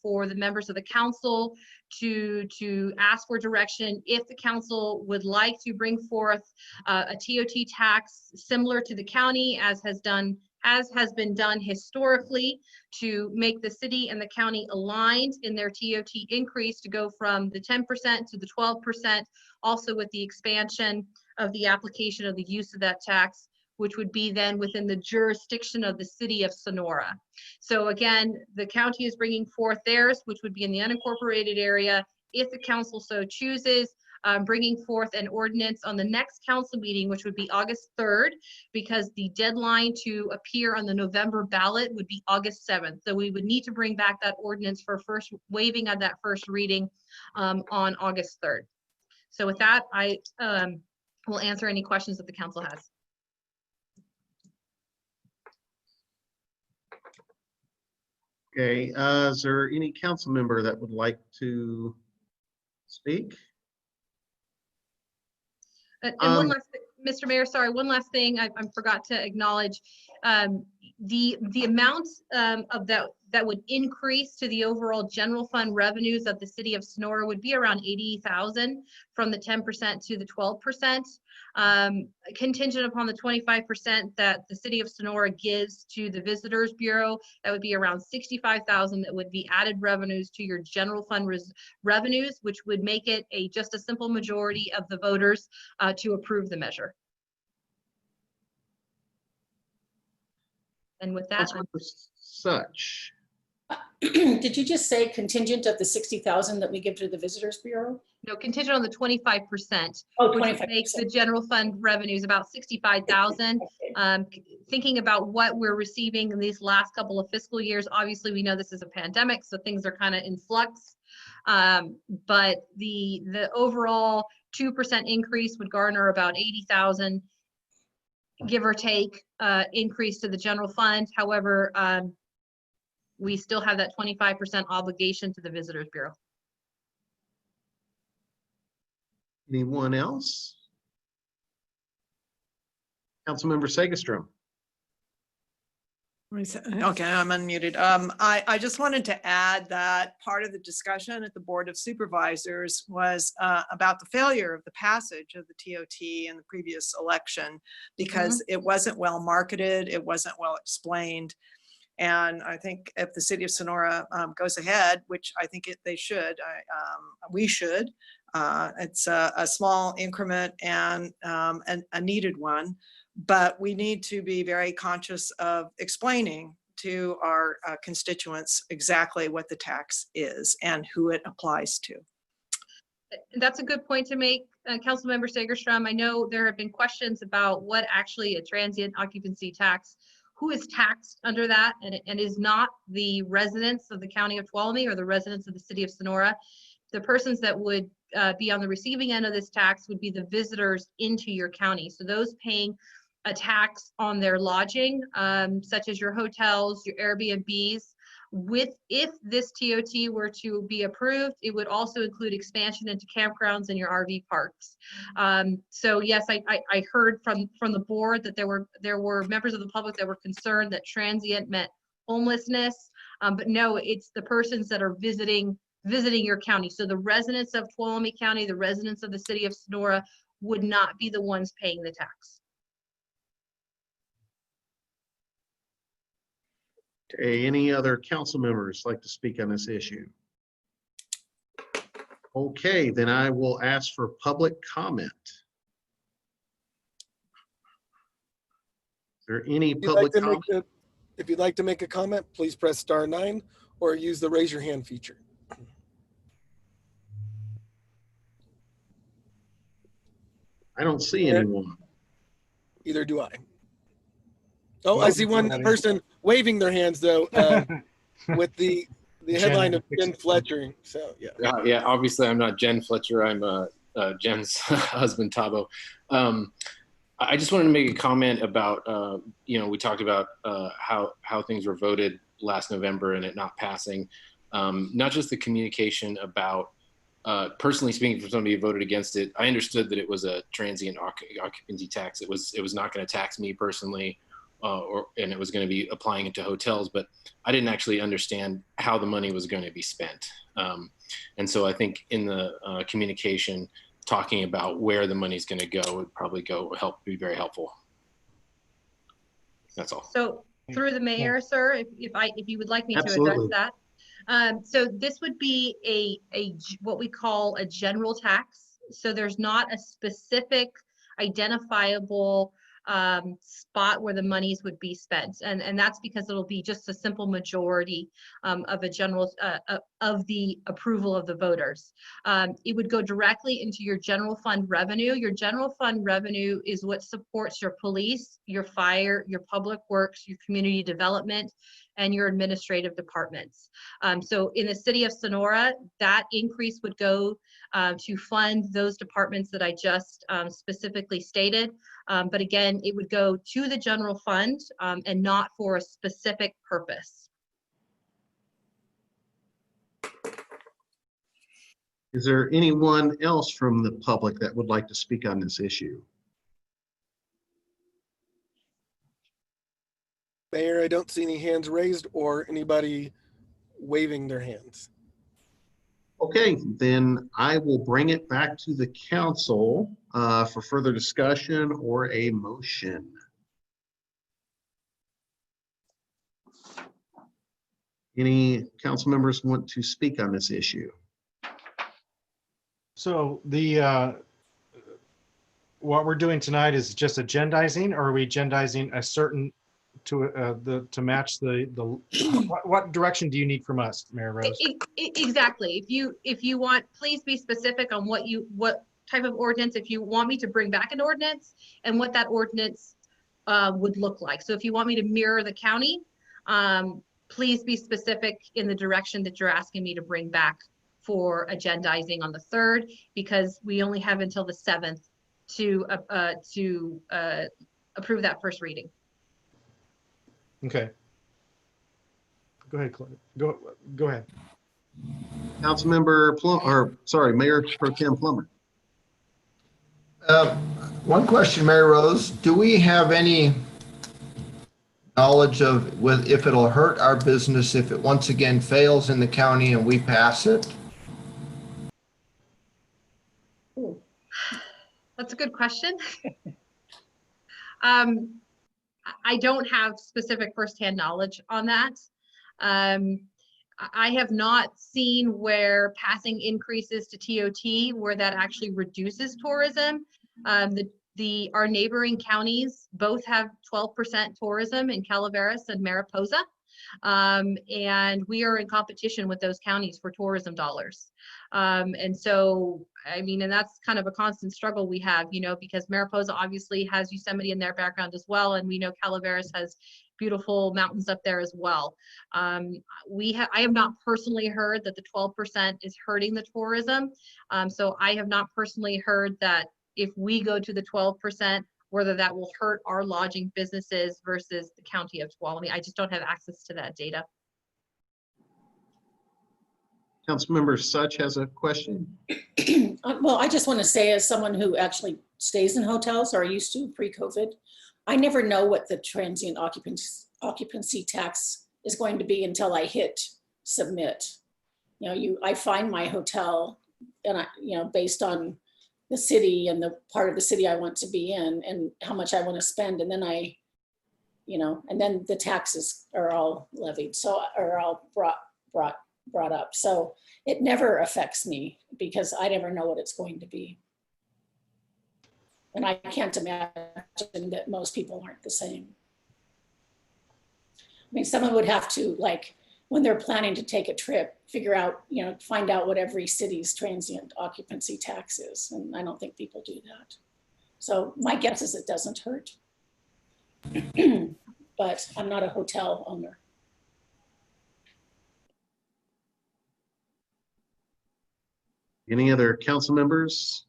for the members of the council to ask for direction if the council would like to bring forth a TOT tax similar to the county as has been done historically, to make the city and the county aligned in their TOT increase to go from the 10% to the 12%, also with the expansion of the application of the use of that tax, which would be then within the jurisdiction of the city of Sonora. So again, the county is bringing forth theirs, which would be in the unincorporated area, if the council so chooses, bringing forth an ordinance on the next council meeting, which would be August 3rd, because the deadline to appear on the November ballot would be August 7th. So we would need to bring back that ordinance for first waiving of that first reading on August 3rd. So with that, I will answer any questions that the council has. Okay, is there any council member that would like to speak? And one last thing, Mr. Mayor, sorry, one last thing I forgot to acknowledge. The amount of that would increase to the overall general fund revenues of the city of Sonora would be around 80,000 from the 10% to the 12%. Contingent upon the 25% that the city of Sonora gives to the Visitors Bureau, that would be around 65,000 that would be added revenues to your general fund revenues, which would make it just a simple majority of the voters to approve the measure. And with that, Such. Did you just say contingent of the 60,000 that we give to the Visitors Bureau? no, contingent on the 25%, Oh, which 25%. makes the general fund revenues about 65,000. Thinking about what we're receiving in these last couple of fiscal years, obviously we know this is a pandemic, so things are kind of in flux. But the overall 2% increase would garner about 80,000, give or take, increase to the general fund. However, we still have that 25% obligation to the Visitors Bureau. Anyone else? Councilmember Segerstrom. Okay, I'm unmuted. I just wanted to add that part of the discussion at the Board of Supervisors was about the failure of the passage of the TOT in the previous election, because it wasn't well marketed, it wasn't well explained. And I think if the city of Sonora goes ahead, which I think they should, we should, it's a small increment and a needed one, but we need to be very conscious of explaining to our constituents exactly what the tax is and who it applies to. That's a good point to make, Councilmember Segerstrom. I know there have been questions about what actually a transient occupancy tax, who is taxed under that, and is not the residents of the county of Tuolumne or the residents of the city of Sonora. The persons that would be on the receiving end of this tax would be the visitors into your county. So those paying a tax on their lodging, such as your hotels, your Airbnbs, If this TOT were to be approved, it would also include expansion into campgrounds and your RV parks. So yes, I heard from the board that there were members of the public that were concerned that transient meant homelessness, but no, it's the persons that are visiting your county. So the residents of Tuolumne County, the residents of the city of Sonora would not be the ones paying the tax. Okay, any other council members like to speak on this issue? Okay, then I will ask for public comment. Is there any public comment? If you'd like to make a comment, please press *9 or use the raise your hand feature. I don't see anyone. Either do I. Oh, I see one person waving their hands though, with the headline of Jen Fletcher. So yeah. Yeah. Obviously, I'm not Jen Fletcher. I'm Jen's husband, Tabo. I just wanted to make a comment about we talked about how things were voted last November and it not passing. Not just the communication about. Personally speaking, for somebody who voted against it, I understood that it was a transient occupancy tax. It was not going to tax me personally, and it was going to be applying it to hotels. But I didn't actually understand how the money was going to be spent. And so I think in the communication, talking about where the money is going to go would probably be very helpful. That's all. So through the mayor, sir, if you would like me Absolutely. to address that. So this would be what we call a general tax. So there's not a specific identifiable spot where the monies would be spent. And that's because it'll be just a simple majority of a general of the approval of the voters. It would go directly into your general fund revenue. Your general fund revenue is what supports your police, your fire, your public works, your community development, and your administrative departments. So in the city of Sonora, that increase would go to fund those departments that I just specifically stated. But again, it would go to the general fund and not for a specific purpose. Is there anyone else from the public that would like to speak on this issue? Mayor, I don't see any hands raised or anybody waving their hands. Okay, then I will bring it back to the council for further discussion or a motion. Any council members want to speak on this issue? So what we're doing tonight is just agendizing, or are we agendizing a certain to match what direction do you need from us, Mayor Rose? Exactly. If you want, please be specific on what type of ordinance, if you want me to bring back an ordinance and what that ordinance would look like. So if you want me to mirror the county, please be specific in the direction that you're asking me to bring back for agendizing on the 3rd, because we only have until the 7th to approve that first reading. Okay. Go ahead, Claudia. Go ahead. Councilmember Mayor Pro Tem Plummer. One question, Mary Rose. Do we have any knowledge of if it'll hurt our business if it once again fails in the county and we pass it? Ooh, that's a good question. I don't have specific firsthand knowledge on that. I have not seen where passing increases to TOT where that actually reduces tourism. Our neighboring counties both have 12% tourism in Calaveras and Mariposa. And we are in competition with those counties for tourism dollars. And so, I mean, and that's kind of a constant struggle we have, because Mariposa obviously has Yosemite in their background as well. And we know Calaveras has beautiful mountains up there as well. I have not personally heard that the 12% is hurting the tourism. So I have not personally heard that if we go to the 12%, whether that will hurt our lodging businesses versus the county of Tuolumne. I just don't have access to that data. Councilmember Such has a question. Well, I just want to say, as someone who actually stays in hotels, or used to pre-COVID, I never know what the transient occupancy tax is going to be until I hit submit. I find my hotel, and based on the city and the part of the city I want to be in and how much I want to spend, and then and then the taxes are all levied, are all brought up. So it never affects me because I never know what it's going to be. And I can't imagine that most people aren't the same. I mean, someone would have to, like, when they're planning to take a trip, figure out, find out what every city's transient occupancy tax is. And I don't think people do that. So my guess is it doesn't hurt. But I'm not a hotel owner. Any other council members?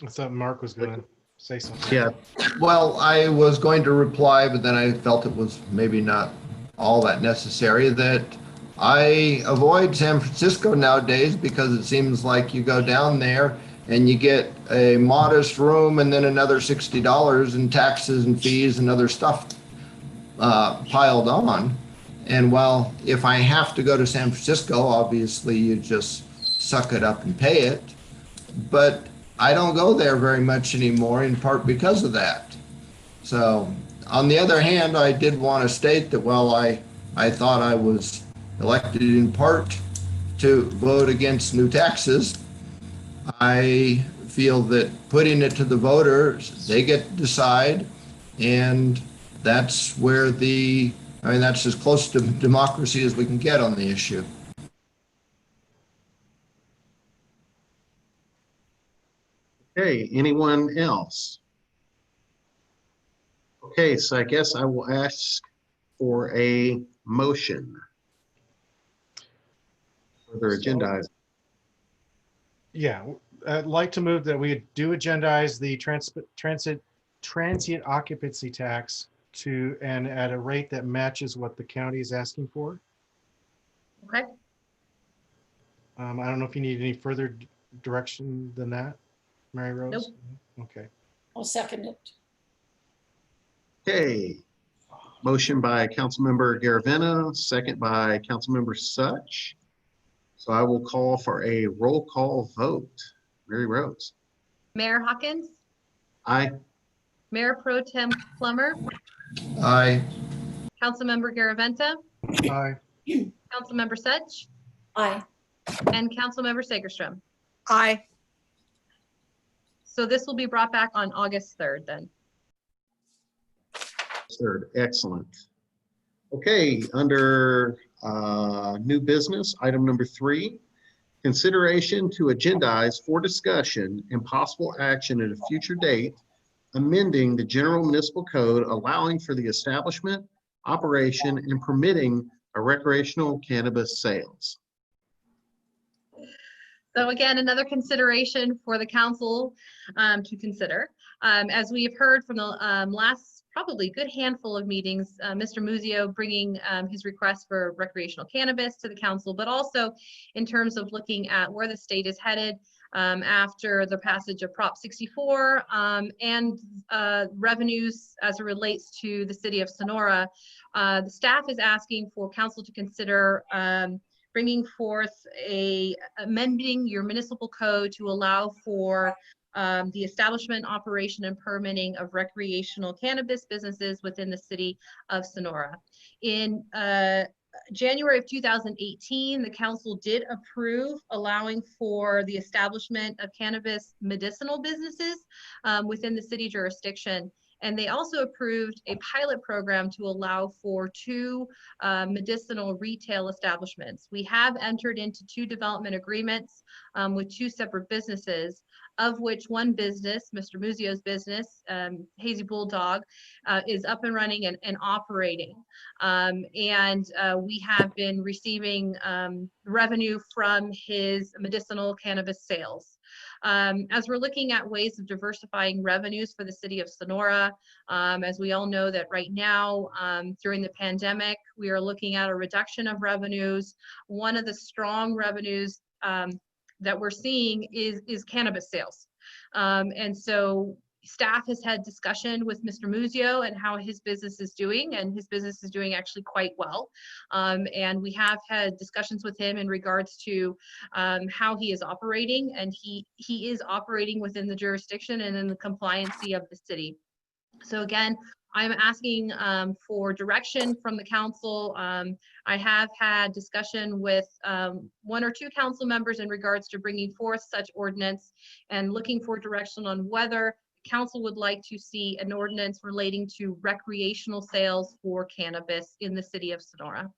I thought Mark was going to say something. Yeah. Well, I was going to reply, but then I felt it was maybe not all that necessary, that I avoid San Francisco nowadays because it seems like you go down there and you get a modest room and then another $60 in taxes and fees and other stuff piled on. And well, if I have to go to San Francisco, obviously you just suck it up and pay it. But I don't go there very much anymore, in part because of that. So on the other hand, I did want to state that, well, I thought I was elected in part to vote against new taxes. I feel that putting it to the voters, they get to decide, and that's where that's as close to democracy as we can get on the issue. Okay, anyone else? Okay, so I guess I will ask for a motion. Further agendize. Yeah, I'd like to move that we do agendize the transient occupancy tax and at a rate that matches what the county is asking for. Okay. I don't know if you need any further direction than that, Mary Rose? Nope. Okay. I'll second it. Okay, motion by Councilmember Garaventa, second by Councilmember Such. So I will call for a roll call vote. Mary Rose. Mayor Hawkins, Aye. Mayor Pro Tem Plummer, Aye. Councilmember Garaventa, Aye. Councilmember Such, Aye. and Councilmember Segerstrom. Aye. So this will be brought back on August 3rd then. Third, excellent. Okay, under new business, item number 3, consideration to agendize for discussion and possible action at a future date, amending the general municipal code allowing for the establishment, operation, and permitting of recreational cannabis sales. So again, another consideration for the council to consider. As we have heard from the last probably good handful of meetings, Mr. Muzio bringing his request for recreational cannabis to the council, but also in terms of looking at where the state is headed after the passage of Prop 64 and revenues as it relates to the city of Sonora. The staff is asking for council to consider bringing forth amending your municipal code to allow for the establishment, operation, and permitting of recreational cannabis businesses within the city of Sonora. In January of 2018, the council did approve allowing for the establishment of cannabis medicinal businesses within the city jurisdiction. And they also approved a pilot program to allow for 2 medicinal retail establishments. We have entered into 2 development agreements with 2 separate businesses, of which one business, Mr. Muzio's business, Hazy Bulldog, is up and running and operating. We have been receiving revenue from his medicinal cannabis sales. As we're looking at ways of diversifying revenues for the city of Sonora, as we all know that right now, during the pandemic, we are looking at a reduction of revenues. One of the strong revenues that we're seeing is cannabis sales. And so staff has had discussion with Mr. Muzio and how his business is doing, and his business is doing actually quite well. And we have had discussions with him in regards to how he is operating, and he is operating within the jurisdiction and in the compliancy of the city. So again, I'm asking for direction from the council. I have had discussion with 1 or 2 council members in regards to bringing forth such ordinance and looking for direction on whether council would like to see an ordinance relating to recreational sales for cannabis in the city of Sonora.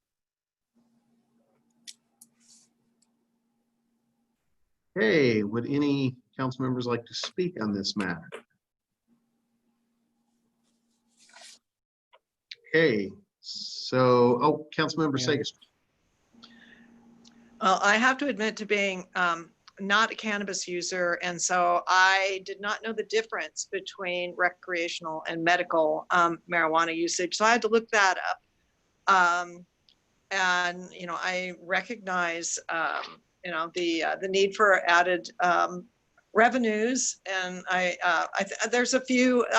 Hey, would any council members like to speak on this matter? Okay, so, Councilmember Sagas. Well, I have to admit to being not a cannabis user, and so I did not know the difference between recreational and medical marijuana usage. So I had to look that up. And I recognize the need for added revenues, and I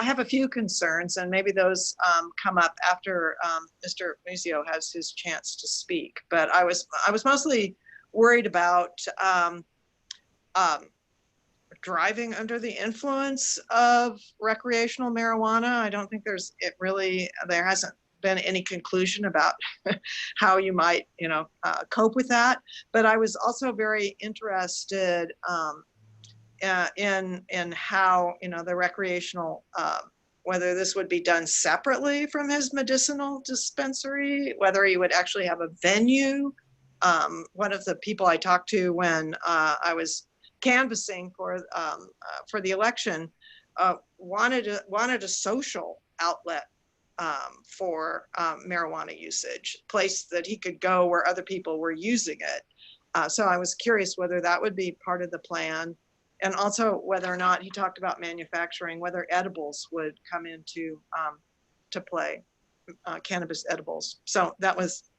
have a few concerns, and maybe those come up after Mr. Muzio has his chance to speak. But I was mostly worried about driving under the influence of recreational marijuana. I don't think there hasn't been any conclusion about how you might cope with that. But I was also very interested in how the recreational, whether this would be done separately from his medicinal dispensary, whether he would actually have a venue. One of the people I talked to when I was canvassing for the election wanted a social outlet for marijuana usage, place that he could go where other people were using it. So I was curious whether that would be part of the plan, and also whether or not, he talked about manufacturing, whether edibles would come into to play, cannabis edibles. So that was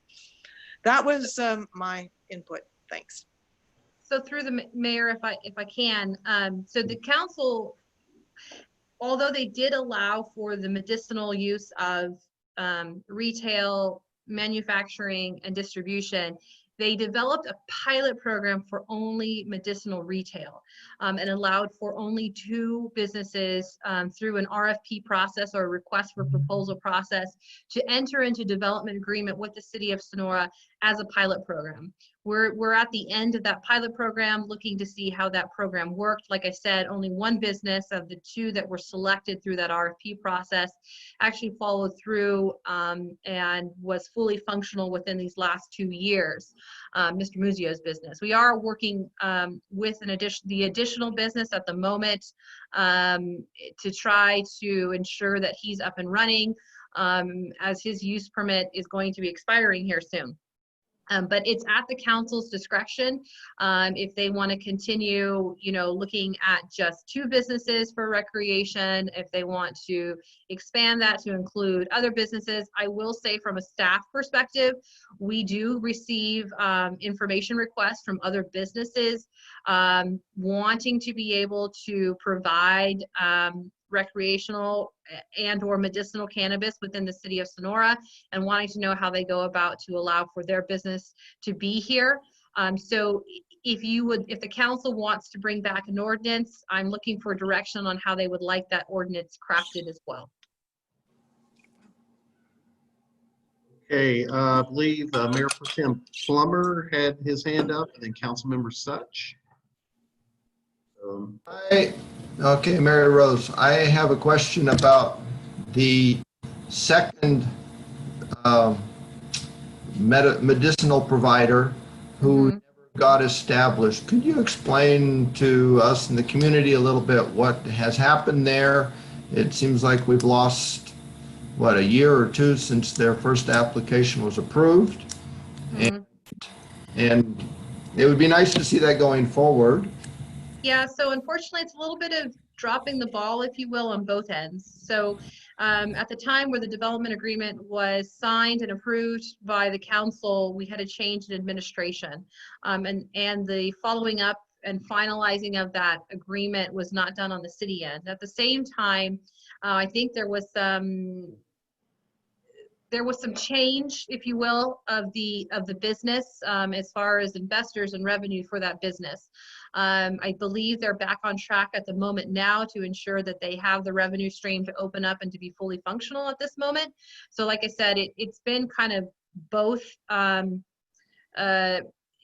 my input. Thanks. So through the mayor, if I can, so the council, although they did allow for the medicinal use of retail, manufacturing, and distribution, they developed a pilot program for only medicinal retail and allowed for only 2 businesses through an RFP process or a request for proposal process to enter into development agreement with the city of Sonora as a pilot program. We're at the end of that pilot program, looking to see how that program worked. Like I said, only 1 business of the 2 that were selected through that RFP process actually followed through and was fully functional within these last 2 years, Mr. Muzio's business. We are working with the additional business at the moment to try to ensure that he's up and running as his use permit is going to be expiring here soon. But it's at the council's discretion if they want to continue, looking at just 2 businesses for recreation, if they want to expand that to include other businesses. I will say, from a staff perspective, we do receive information requests from other businesses wanting to be able to provide recreational and or medicinal cannabis within the city of Sonora, and wanting to know how they go about to allow for their business to be here. So if the council wants to bring back an ordinance, I'm looking for direction on how they would like that ordinance crafted as well. Okay, I believe Mayor Pro Tem Plummer had his hand up, and then Councilmember Such. Okay, Mary Rose, I have a question about the second medicinal provider who never got established. Could you explain to us in the community a little bit what has happened there? It seems like we've lost, what, a year or 2 since their first application was approved. And it would be nice to see that going forward. Yeah, so unfortunately, it's a little bit of dropping the ball, if you will, on both ends. So at the time where the development agreement was signed and approved by the council, we had a change in administration. And the following up and finalizing of that agreement was not done on the city end. At the same time, I think there was some change, if you will, of the business as far as investors and revenue for that business. I believe they're back on track at the moment now to ensure that they have the revenue stream to open up and to be fully functional at this moment. So like I said, it's been kind of both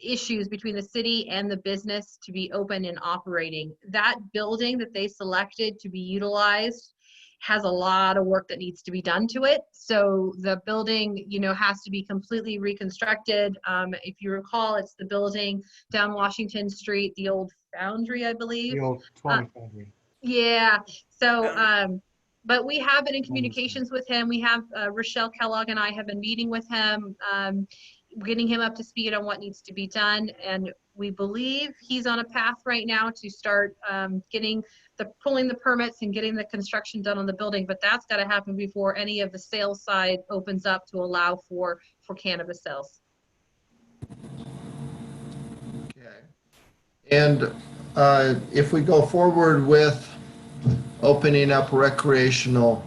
issues between the city and the business to be open and operating. That building that they selected to be utilized has a lot of work that needs to be done to it. So the building, you know, has to be completely reconstructed. If you recall, it's the building down Washington Street, the old foundry, I believe. The old plumbing foundry. Yeah. So, but we have been in communications with him. We have Rochelle Kellogg and I have been meeting with him, getting him up to speed on what needs to be done. And we believe he's on a path right now to start pulling the permits and getting the construction done on the building. But that's got to happen before any of the sales side opens up to allow for cannabis sales. Okay. And if we go forward with opening up recreational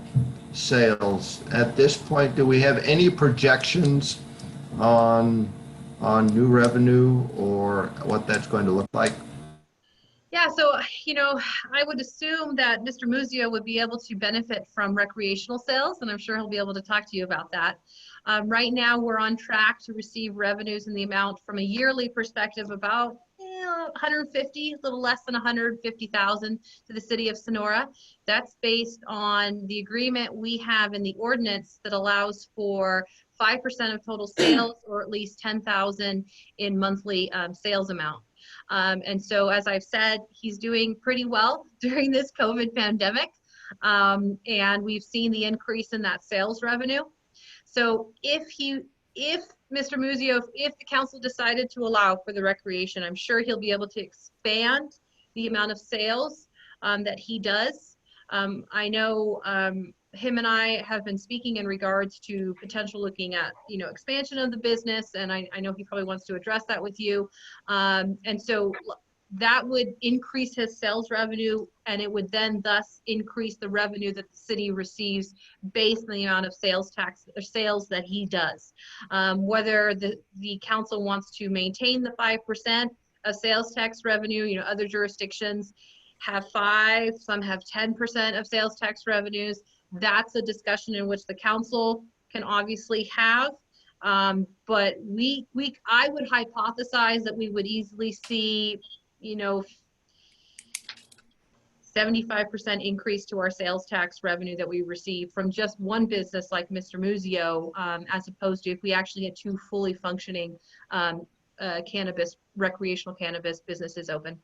sales, at this point, do we have any projections on new revenue or what that's going to look like? Yeah, so, you know, I would assume that Mr. Muzio would be able to benefit from recreational sales, and I'm sure he'll be able to talk to you about that. Right now, we're on track to receive revenues in the amount from a yearly perspective about 150, a little less than 150,000 to the city of Sonora. That's based on the agreement we have in the ordinance that allows for 5% of total sales or at least 10,000 in monthly sales amount. And so, as I've said, he's doing pretty well during this COVID pandemic. And we've seen the increase in that sales revenue. So if Mr. Muzio, if the council decided to allow for the recreation, I'm sure he'll be able to expand the amount of sales that he does. I know him and I have been speaking in regards to potential looking at, you know, expansion of the business, and I know he probably wants to address that with you. And so that would increase his sales revenue, and it would then thus increase the revenue that the city receives based on the amount of sales tax or sales that he does. Whether the council wants to maintain the 5% of sales tax revenue, you know, other jurisdictions have 5, some have 10% of sales tax revenues. That's a discussion in which the council can obviously have. But I would hypothesize that we would easily see, you know, 75% increase to our sales tax revenue that we receive from just one business like Mr. Muzio, as opposed to if we actually had 2 fully functioning recreational cannabis businesses open.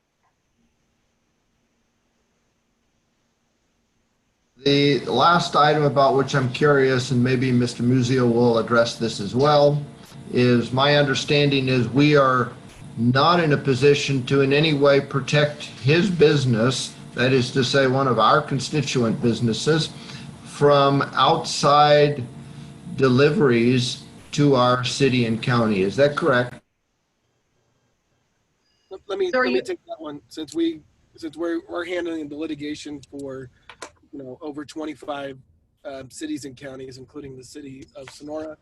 The last item about which I'm curious, and maybe Mr. Muzio will address this as well, is my understanding is we are not in a position to in any way protect his business, that is to say one of our constituent businesses, from outside deliveries to our city and county. Is that correct? Let me take that one, since we're handling the litigation for, you know, over 25 cities and counties, including the city of Sonora.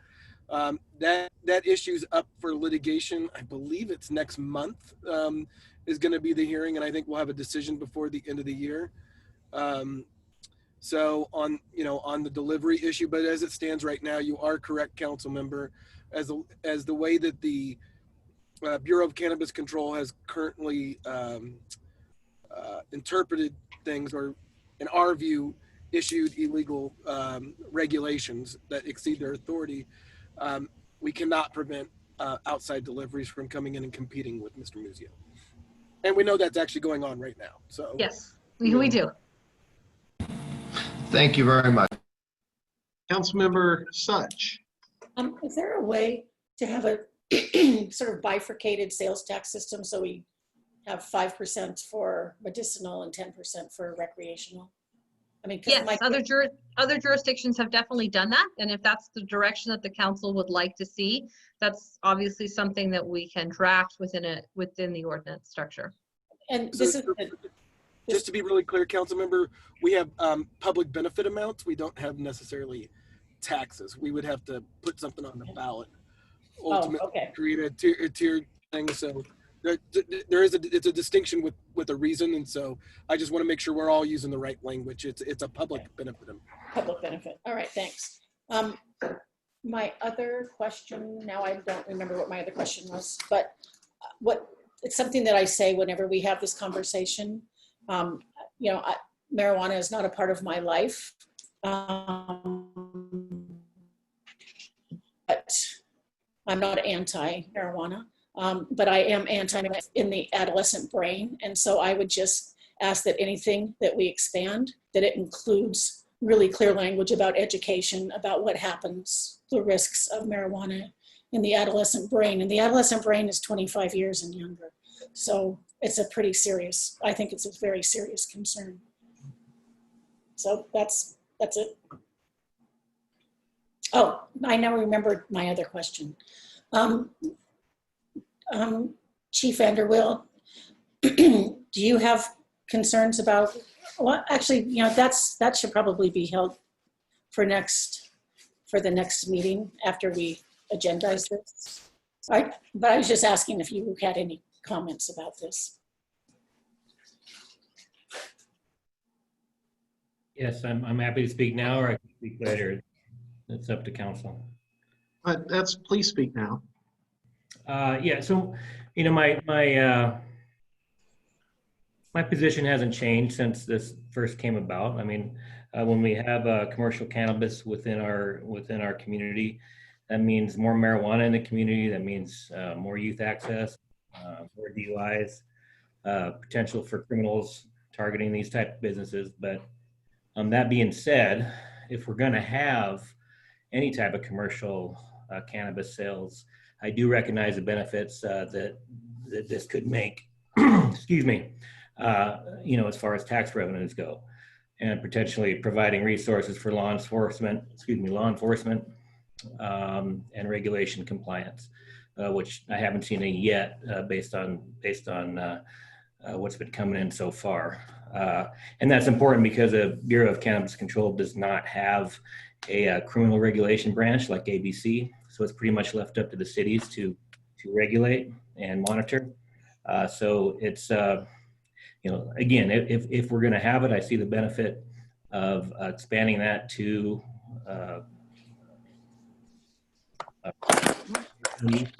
That issue's up for litigation. I believe it's next month is going to be the hearing, and I think we'll have a decision before the end of the year. So on the delivery issue, but as it stands right now, you are correct, council member, as the way that the Bureau of Cannabis Control has currently interpreted things, or in our view, issued illegal regulations that exceed their authority. We cannot prevent outside deliveries from coming in and competing with Mr. Muzio. And we know that's actually going on right now. So yes, we do. Thank you very much. Councilmember Such. Is there a way to have a sort of bifurcated sales tax system so we have 5% for medicinal and 10% for recreational? I mean, 'cause Yes, other jurisdictions have definitely done that. And if that's the direction that the council would like to see, that's obviously something that we can draft within the ordinance structure. And So, this is, just to be really clear, council member, we have public benefit amounts. We don't have necessarily taxes. We would have to put something on the ballot. Ultimately, okay. create a tier thing. So it's a distinction with a reason, and so I just want to make sure we're all using the right language. It's a public benefit. Public benefit. All right, thanks. My other question, now I don't remember what my other question was, but it's something that I say whenever we have this conversation. You know, marijuana is not a part of my life, but I'm not anti-marijuana. But I am anti in the adolescent brain. And so I would just ask that anything that we expand, that it includes really clear language about education, about what happens, the risks of marijuana in the adolescent brain. And the adolescent brain is 25 years and younger. So it's a pretty serious, I think it's a very serious concern. So that's it. Oh, I now remembered my other question. Chief Vanderwill, do you have concerns about, well, actually, you know, that should probably be held for the next meeting after we agendize this. But I was just asking if you had any comments about this. Yes, I'm happy to speak now, or I can speak later. It's up to council. Please speak now. Yeah, so, you know, my position hasn't changed since this first came about. I mean, when we have commercial cannabis within our community, that means more marijuana in the community. That means more youth access, more DUIs, potential for criminals targeting these type of businesses. But that being said, if we're going to have any type of commercial cannabis sales, I do recognize the benefits that this could make, excuse me, you know, as far as tax revenues go, and potentially providing resources for law enforcement, and regulation compliance, which I haven't seen any yet, based on what's been coming in so far. And that's important because the Bureau of Cannabis Control does not have a criminal regulation branch like ABC. So it's pretty much left up to the cities to regulate and monitor. So it's, you know, again, if we're going to have it, I see the benefit of expanding that to cannabis.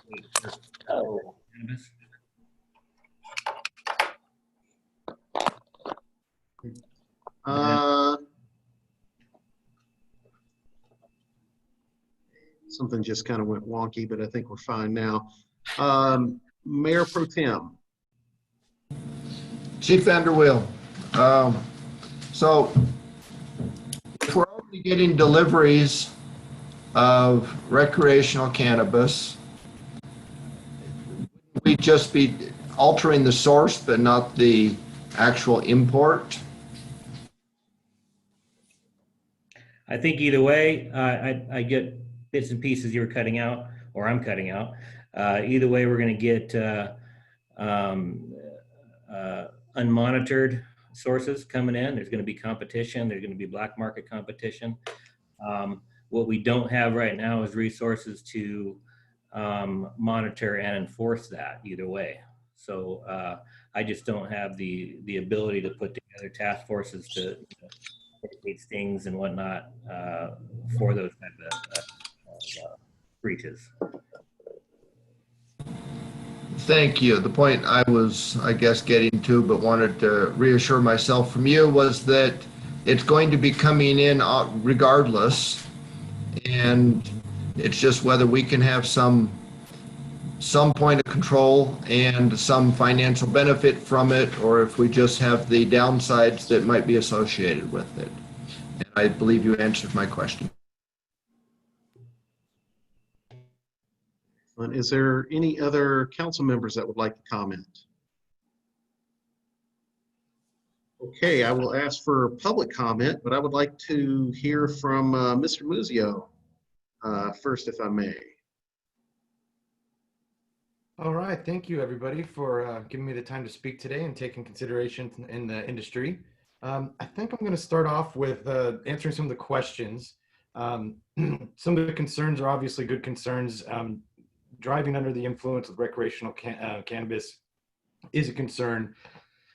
Something just kind of went wonky, but I think we're fine now. Mayor Pro Tem. Chief Vanderwill, so if we're already getting deliveries of recreational cannabis, wouldn't we just be altering the source but not the actual import? I think either way, I get bits and pieces you're cutting out, or I'm cutting out. Either way, we're going to get unmonitored sources coming in. There's going to be competition. There's going to be black market competition. What we don't have right now is resources to monitor and enforce that either way. So I just don't have the ability to put together task forces to mitigate stings and whatnot for those type of breaches. Thank you. The point I was, I guess, getting to, but wanted to reassure myself from you, was that it's going to be coming in regardless, and it's just whether we can have some point of control and some financial benefit from it, or if we just have the downsides that might be associated with it. And I believe you answered my question. Is there any other council members that would like to comment? Okay, I will ask for public comment, but I would like to hear from Mr. Muzio first, if I may. All right, thank you everybody for giving me the time to speak today and taking consideration in the industry. I think I'm going to start off with answering some of the questions. Some of the concerns are obviously good concerns. Driving under the influence of recreational cannabis is a concern.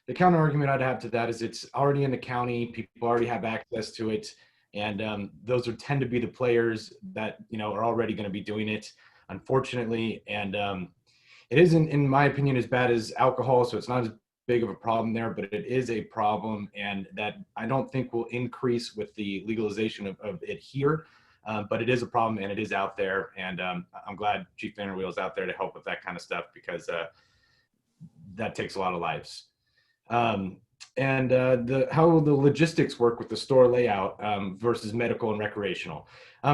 The counter argument I'd have to that is it's already in the county, people already have access to it, and those would tend to be the players that are already going to be doing it, unfortunately. And it isn't, in my opinion, as bad as alcohol, so it's not as big of a problem there, but it is a problem, and that I don't think will increase with the legalization of it here. But it is a problem, and it is out there, and I'm glad Chief Vanderweel is out there to help with that kind of stuff, because that takes a lot of lives. And how the logistics work with the store layout versus medical and recreational.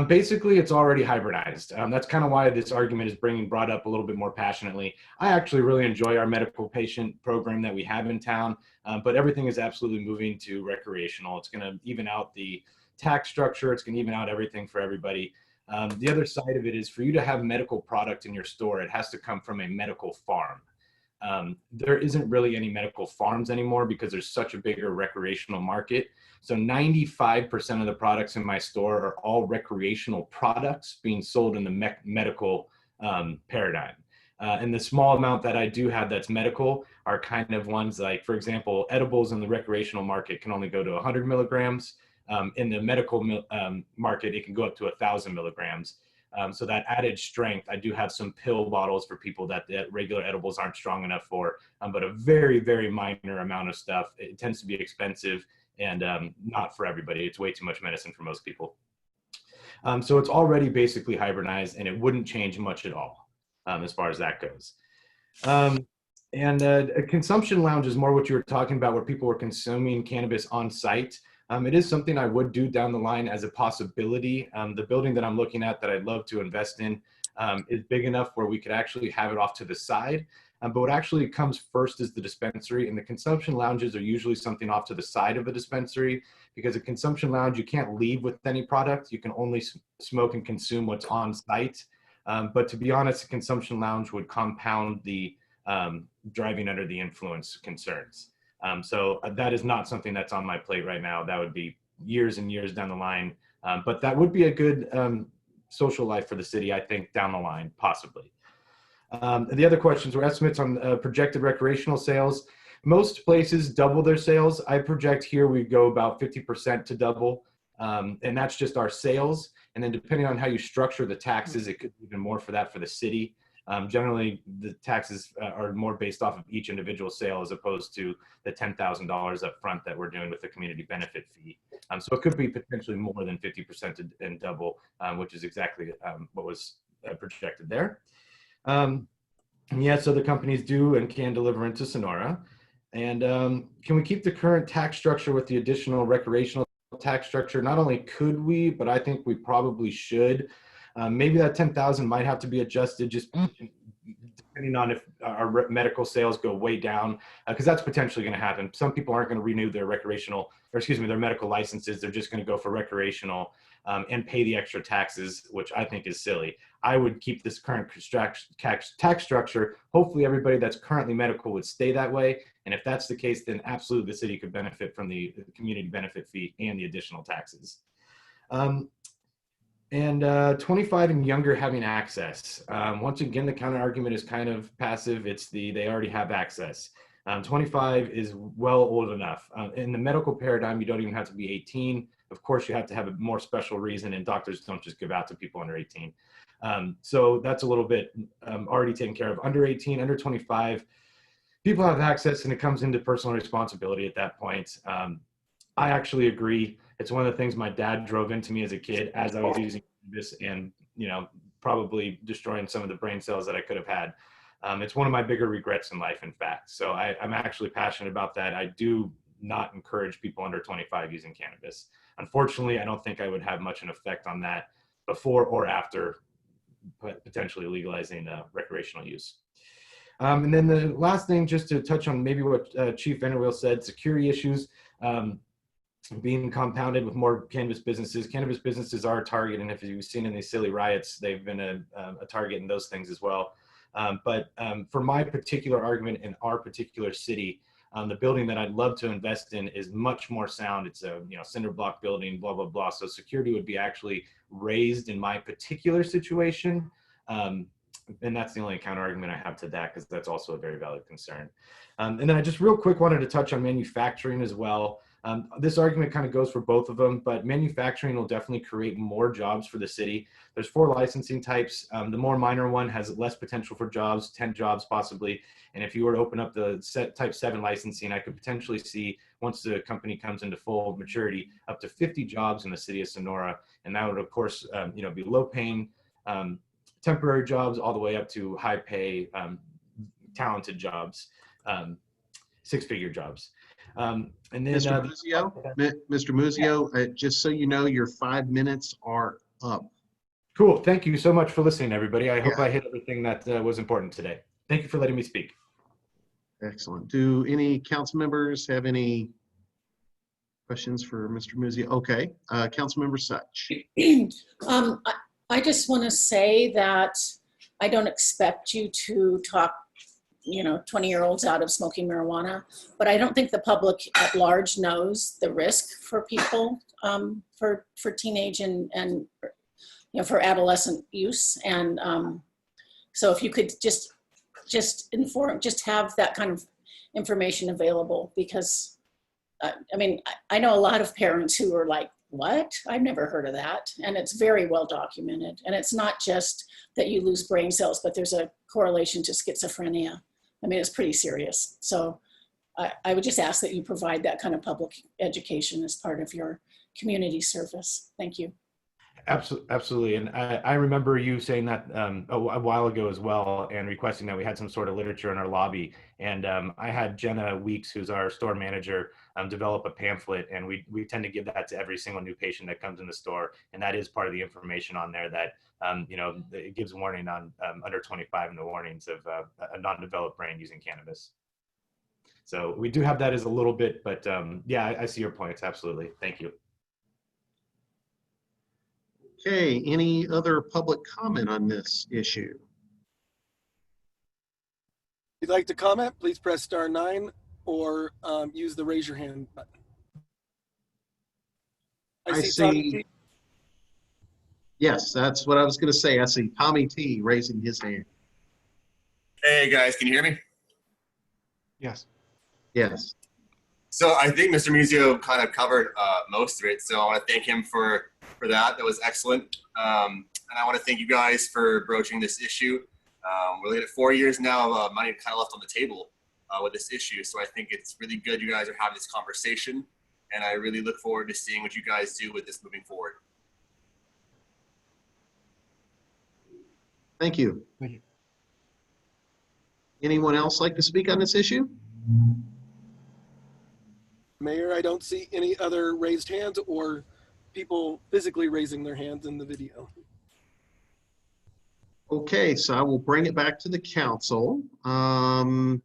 Basically, it's already hybridized. That's kind of why this argument is brought up a little bit more passionately. I actually really enjoy our medical patient program that we have in town, but everything is absolutely moving to recreational. It's going to even out the tax structure. It's going to even out everything for everybody. The other side of it is, for you to have medical product in your store, it has to come from a medical farm. There isn't really any medical farms anymore because there's such a bigger recreational market. So 95% of the products in my store are all recreational products being sold in the medical paradigm. And the small amount that I do have that's medical are kind of ones like, for example, edibles in the recreational market can only go to 100 milligrams. In the medical market, it can go up to 1,000 milligrams. So that added strength, I do have some pill bottles for people that regular edibles aren't strong enough for, but a very, very minor amount of stuff. It tends to be expensive and not for everybody. It's way too much medicine for most people. So it's already basically hybridized, and it wouldn't change much at all as far as that goes. And a consumption lounge is more what you were talking about, where people were consuming cannabis on site. It is something I would do down the line as a possibility. The building that I'm looking at that I'd love to invest in is big enough where we could actually have it off to the side. But what actually comes first is the dispensary, and the consumption lounges are usually something off to the side of a dispensary, because a consumption lounge, you can't leave with any product. You can only smoke and consume what's on site. But to be honest, a consumption lounge would compound the driving under the influence concerns. So that is not something that's on my plate right now. That would be years and years down the line. But that would be a good social life for the city, I think, down the line, possibly. The other questions were estimates on projected recreational sales. Most places double their sales. I project here we go about 50% to double. And that's just our sales. And then depending on how you structure the taxes, it could be even more for that for the city. Generally, the taxes are more based off of each individual sale as opposed to the $10,000 up front that we're doing with the community benefit fee. So it could be potentially more than 50% and double, which is exactly what was projected there. Yeah, so the companies do and can deliver into Sonora. And can we keep the current tax structure with the additional recreational tax structure? Not only could we, but I think we probably should. Maybe that 10,000 might have to be adjusted, just depending on if our medical sales go way down, because that's potentially going to happen. Some people aren't going to renew their their medical licenses. They're just going to go for recreational and pay the extra taxes, which I think is silly. I would keep this current tax structure. Hopefully everybody that's currently medical would stay that way. And if that's the case, then absolutely the city could benefit from the community benefit fee and the additional taxes. And 25 and younger having access. Once again, the counter argument is kind of passive. It's they already have access. 25 is well old enough. In the medical paradigm, you don't even have to be 18. Of course, you have to have a more special reason, and doctors don't just give out to people under 18. So that's a little bit already taken care of. Under 18, under 25, people have access, and it comes into personal responsibility at that point. I actually agree. It's one of the things my dad drove into me as a kid as I was using this, and probably destroying some of the brain cells that I could have had. It's one of my bigger regrets in life, in fact. So I'm actually passionate about that. I do not encourage people under 25 using cannabis. Unfortunately, I don't think I would have much an effect on that before or after potentially legalizing recreational use. And then the last thing, just to touch on maybe what Chief Vanderweel said, security issues. being compounded with more cannabis businesses. Cannabis businesses are a target, and if you've seen in these silly riots, they've been a target in those things as well. But for my particular argument in our particular city, the building that I'd love to invest in is much more sound. It's a cinder block building, blah blah blah. So security would be actually raised in my particular situation, and that's the only counter argument I have to that, because that's also a very valid concern. And then I just real quick wanted to touch on manufacturing as well. This argument kind of goes for both of them, but manufacturing will definitely create more jobs for the city. There's 4 licensing types. The more minor one has less potential for jobs, 10 jobs possibly. And if you were to open up the type 7 licensing, I could potentially see, once the company comes into full maturity, up to 50 jobs in the city of Sonora. And that would, of course, be low paying, temporary jobs all the way up to high pay, talented jobs, 6-figure jobs. And then Mr. Muzio, just so you know, your 5 minutes are up. Cool. Thank you so much for listening, everybody. I hope I hit everything that was important today. Thank you for letting me speak. Excellent. Do any council members have any questions for Mr. Muzio? Okay, Councilmember Such. I just want to say that I don't expect you to talk 20-year-olds out of smoking marijuana, but I don't think the public at large knows the risk for people, for teenage and for adolescent use. And so if you could just have that kind of information available, because I know a lot of parents who are like, what? I've never heard of that. And it's very well documented. And it's not just that you lose brain cells, but there's a correlation to schizophrenia. It's pretty serious. So I would just ask that you provide that kind of public education as part of your community service. Thank you. Absolutely. And I remember you saying that a while ago as well, and requesting that we had some sort of literature in our lobby. And I had Jenna Weeks, who's our store manager, develop a pamphlet, and we tend to give that to every single new patient that comes in the store. And that is part of the information on there that, it gives warning on under 25 in the warnings of a non-developed brain using cannabis. So we do have that as a little bit, but yeah, I see your points. Absolutely. Thank you. Okay, any other public comment on this issue? If you'd like to comment, please press *9 or use the raise your hand button. I see. Yes, that's what I was going to say. I see Tommy T raising his hand. Hey guys, can you hear me? Yes. Yes. So I think Mr. Muzio kind of covered most of it. So I want to thank him for that. That was excellent. And I want to thank you guys for broaching this issue. We're looking at 4 years now of money kind of left on the table with this issue. So I think it's really good you guys are having this conversation. And I really look forward to seeing what you guys do with this moving forward. Thank you. Thank you. Anyone else like to speak on this issue? Mayor, I don't see any other raised hands or people physically raising their hands in the video. Okay, so I will bring it back to the council. I'll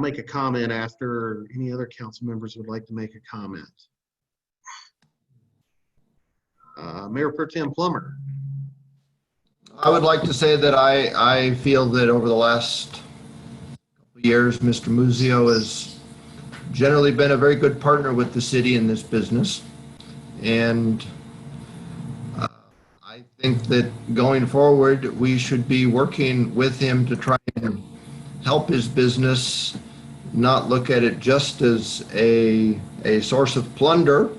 make a comment after any other council members would like to make a comment. Mayor Pro Tem Plummer. I would like to say that I feel that over the last couple of years, Mr. Muzio has generally been a very good partner with the city in this business. And I think that going forward, we should be working with him to try and help his business, not look at it just as a source of plunder.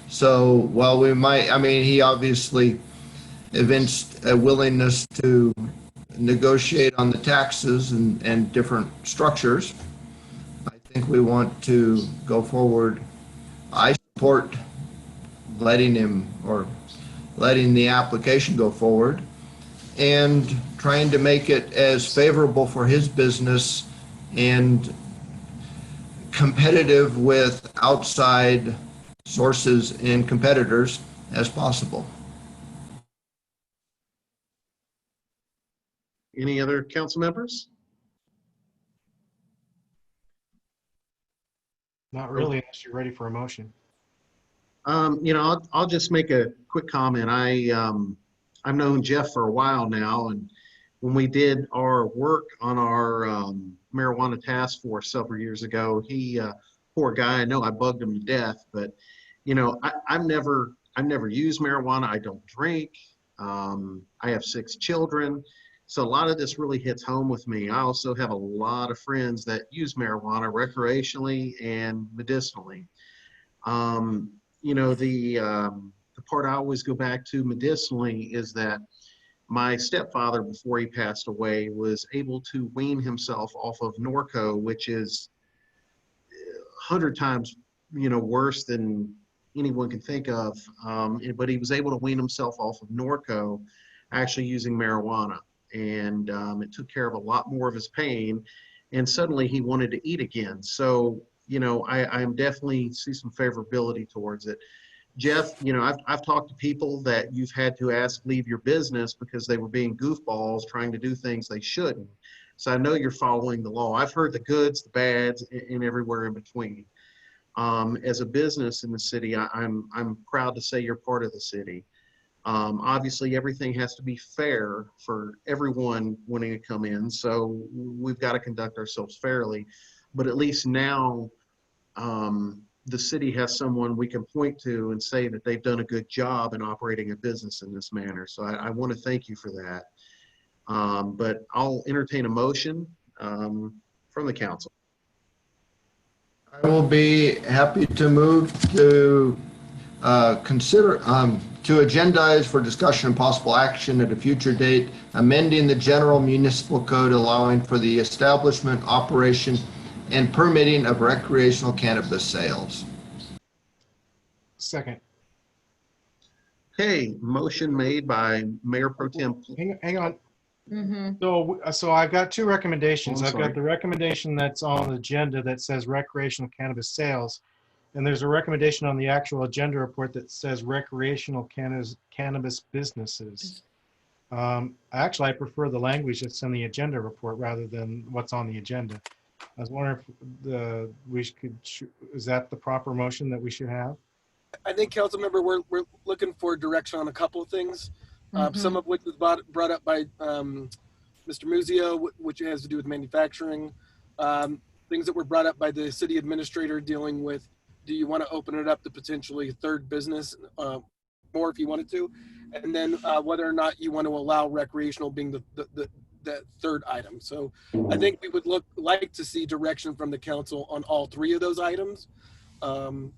So while we might, he obviously evinced a willingness to negotiate on the taxes and different structures. I think we want to go forward. I support letting the application go forward and trying to make it as favorable for his business and competitive with outside sources and competitors as possible. Any other council members? Not really, unless you're ready for a motion. I'll just make a quick comment. I've known Jeff for a while now, and when we did our work on our marijuana task force several years ago, he, poor guy, I know I bugged him to death, but I've never used marijuana. I don't drink. I have 6 children. So a lot of this really hits home with me. I also have a lot of friends that use marijuana recreationally and medicinally. The part I always go back to medicinally is that my stepfather, before he passed away, was able to wean himself off of Norco, which is 100 times, worse than anyone can think of. But he was able to wean himself off of Norco, actually using marijuana. And it took care of a lot more of his pain. And suddenly he wanted to eat again. So, I'm definitely see some favorability towards it. Jeff, I've talked to people that you've had to ask leave your business because they were being goofballs trying to do things they shouldn't. So I know you're following the law. I've heard the goods, the bads, and everywhere in between. As a business in the city, I'm proud to say you're part of the city. Obviously, everything has to be fair for everyone wanting to come in. So we've got to conduct ourselves fairly. But at least now, the city has someone we can point to and say that they've done a good job in operating a business in this manner. So I want to thank you for that. But I'll entertain a motion from the council. I will be happy to move to consider to agendize for discussion and possible action at a future date, amending the general municipal code allowing for the establishment, operation, and permitting of recreational cannabis sales. Second. Okay, motion made by Mayor Pro Tem. Hang on. Mm-hmm. So I've got 2 recommendations. Oh, I've sorry. got the recommendation that's on the agenda that says recreational cannabis sales. And there's a recommendation on the actual agenda report that says recreational cannabis businesses. Actually, I prefer the language that's in the agenda report rather than what's on the agenda. I was wondering if is that the proper motion that we should have? I think, council member, we're looking for direction on a couple of things, some of which was brought up by Mr. Muzio, which has to do with manufacturing, things that were brought up by the city administrator dealing with, do you want to open it up to potentially a third business, more if you wanted to, and then whether or not you want to allow recreational being the third item. So I think we would like to see direction from the council on all 3 of those items. And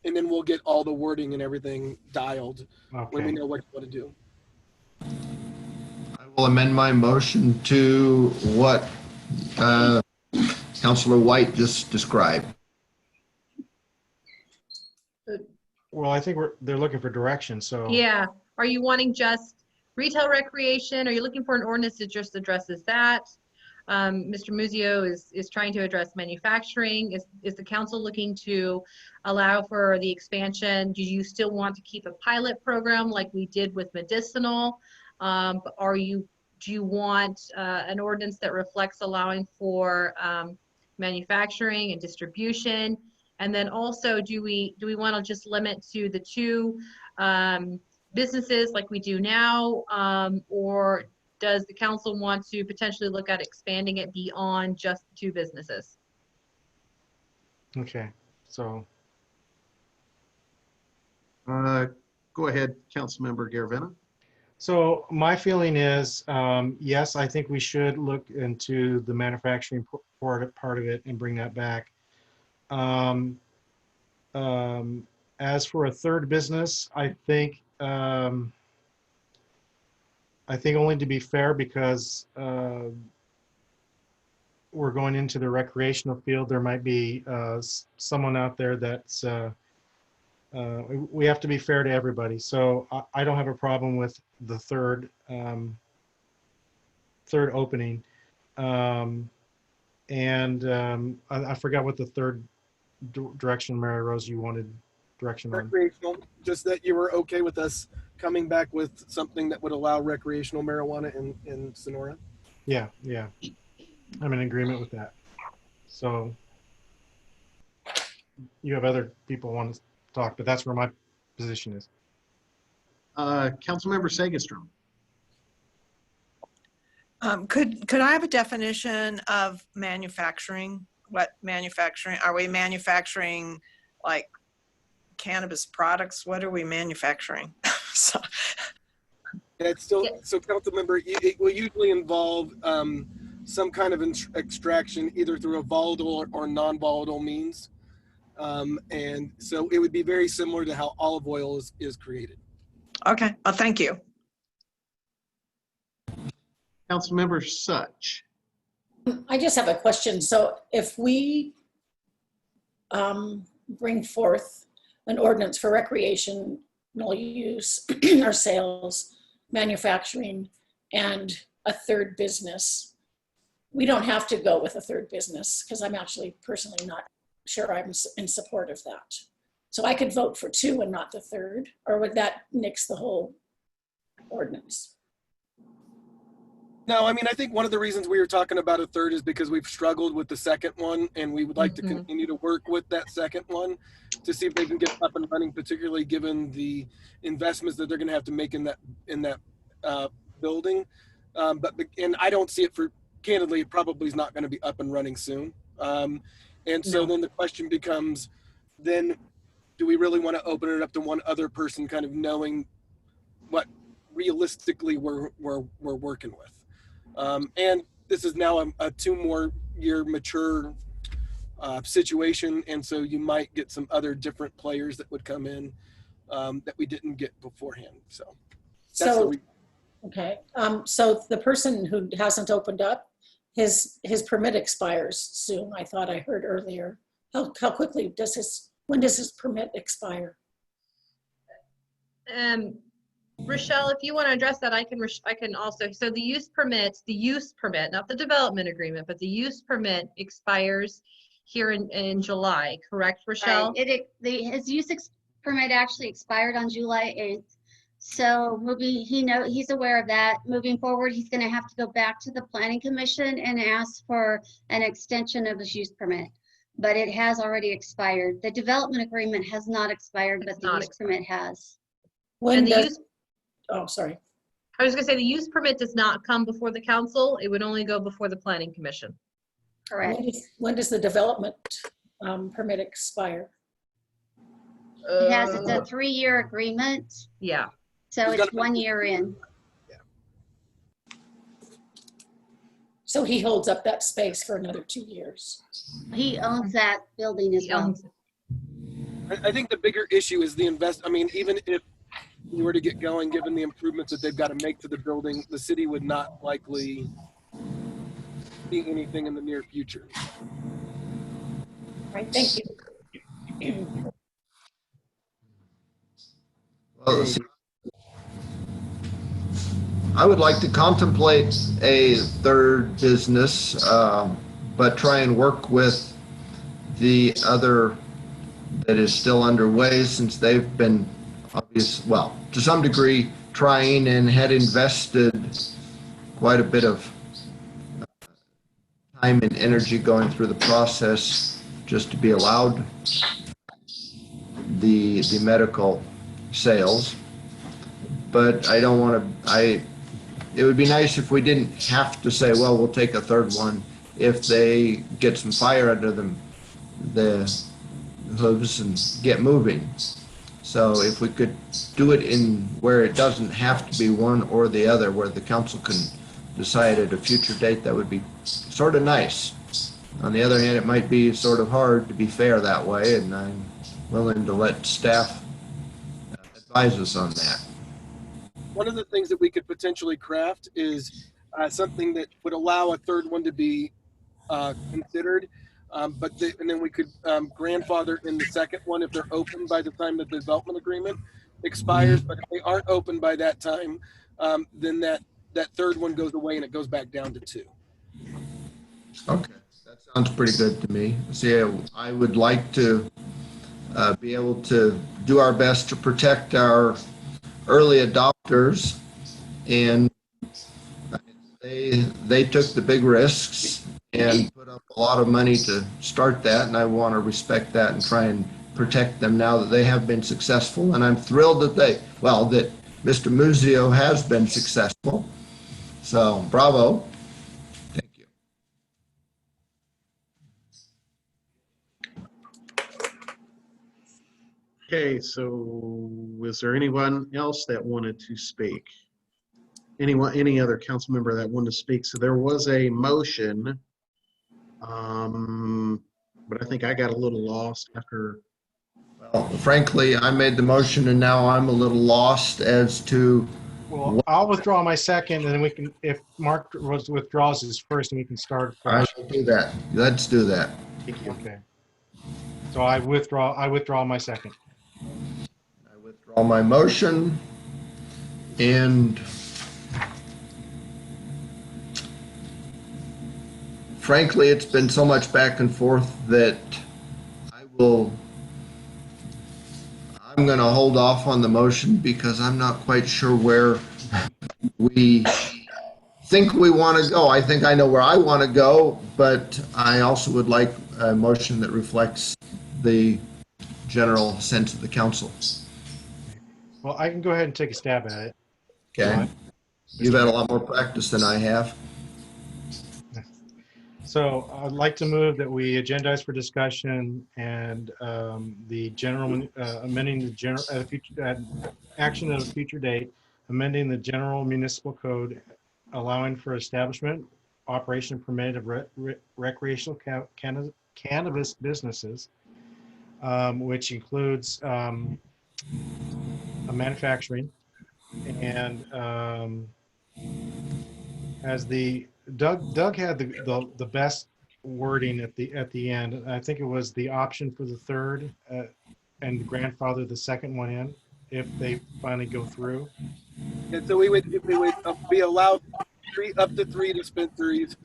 then we'll get all the wording and everything dialed when we know what you want to do. I will amend my motion to what Councilor White just described. Well, I think they're looking for direction, so. Yeah. Are you wanting just retail recreation? Are you looking for an ordinance that just addresses that? Mr. Muzio is trying to address manufacturing. Is the council looking to allow for the expansion? Do you still want to keep a pilot program like we did with medicinal? Do you want an ordinance that reflects allowing for manufacturing and distribution? And then also, do we want to just limit to the 2 businesses like we do now, or does the council want to potentially look at expanding it beyond just 2 businesses? Okay, so. Go ahead, Councilmember Garaventa. So my feeling is, yes, I think we should look into the manufacturing part of it and bring that back. As for a third business, I think only to be fair, because we're going into the recreational field, there might be someone out there that's, we have to be fair to everybody. So I don't have a problem with the third opening. I forgot what the third direction, Mary Rose, you wanted direction on. Recreational, just that you were okay with us coming back with something that would allow recreational marijuana in Sonora? Yeah, I'm in agreement with that. So you have other people want to talk, but that's where my position is. Councilmember Sagestrom. Could I have a definition of manufacturing? What manufacturing, are we manufacturing like cannabis products? What are we manufacturing? So, And it's still, so council member, it will usually involve some kind of extraction either through a volatile or non-volatile means. And so it would be very similar to how olive oil is created. okay, well, thank you. Councilmember Such. I just have a question. So if we bring forth an ordinance for recreational use or sales, manufacturing, and a third business, we don't have to go with a third business because I'm actually personally not sure I'm in support of that. So I could vote for 2 and not the third, or would that nix the whole ordinance? No, I mean, I think one of the reasons we were talking about a third is because we've struggled with the second one, and we would like to continue to work with that second one to see if they can get up and running, particularly given the investments that they're going to have to make in that building. And I don't see it for, candidly, it probably is not going to be up and running soon. And so then the question becomes, then do we really want to open it up to one other person, kind of knowing what realistically we're working with? And this is now a 2 more year mature situation. And so you might get some other different players that would come in that we didn't get beforehand. So that's okay. So the person who hasn't opened up, his permit expires soon. I thought I heard earlier. How quickly when does his permit expire? Rochelle, if you want to address that, I can also. So the use permit, not the development agreement, but the use permit expires here in July, correct, Rochelle? Right. His use permit actually expired on July 8th. So he's aware of that. Moving forward, he's going to have to go back to the Planning Commission and ask for an extension of his use permit. But it has already expired. The development agreement has not expired, but the use permit has. Oh, sorry. I was going to say the use permit does not come before the council. It would only go before the Planning Commission. Correct. When does the development permit expire? It has, it's a 3-year agreement. Yeah. So it's 1 year in. So he holds up that space for another 2 years. He owns that building as well. I think the bigger issue is the I mean, even if we were to get going, given the improvements that they've got to make to the building, the city would not likely see anything in the near future. All right, thank you. Well, I would like to contemplate a third business, but try and work with the other that is still underway, since they've been to some degree trying and had invested quite a bit of time and energy going through the process just to be allowed the medical sales. But I don't want to, it would be nice if we didn't have to say, well, we'll take a third one if they get some fire under them, the hooves, and get moving. So if we could do it in where it doesn't have to be one or the other, where the council can decide at a future date, that would be sort of nice. On the other hand, it might be sort of hard to be fair that way, and I'm willing to let staff advise us on that. One of the things that we could potentially craft is something that would allow a third one to be considered. And then we could grandfather in the second one if they're open by the time that the development agreement expires. But if they aren't open by that time, then that third one goes away and it goes back down to 2. Okay, that sounds pretty good to me. See, I would like to be able to do our best to protect our early adopters, and they took the big risks, and put up a lot of money to start that, and I want to respect that and try and protect them now that they have been successful. And I'm thrilled that that Mr. Muzio has been successful. So bravo. Thank you. Okay, so is there anyone else that wanted to speak? Any other council member that wanted to speak? So there was a motion, but I think I got a little lost after. Well, frankly, I made the motion and now I'm a little lost as to. Well, I'll withdraw my second, and then we can, if Mark withdraws his first, and we can start I fresh. will do that. Let's do that. Thank you. Okay. So I withdraw my second. I withdraw my motion, and frankly, it's been so much back and forth that I'm going to hold off on the motion because I'm not quite sure where we think we want to go. I think I know where I want to go, but I also would like a motion that reflects the general sense of the council. Well, I can go ahead and take a stab at it. Okay. You've had a lot more practice than I have. So I'd like to move that we agendize for discussion and the general, amending the general, action at a future date, amending the general municipal code, allowing for establishment, operation permitted of recreational cannabis businesses, which includes a manufacturing, and as the Doug had the best wording at the end. I think it was the option for the third and grandfather the second one in if they finally go through. And so we would be allowed up to 3 dispensaries,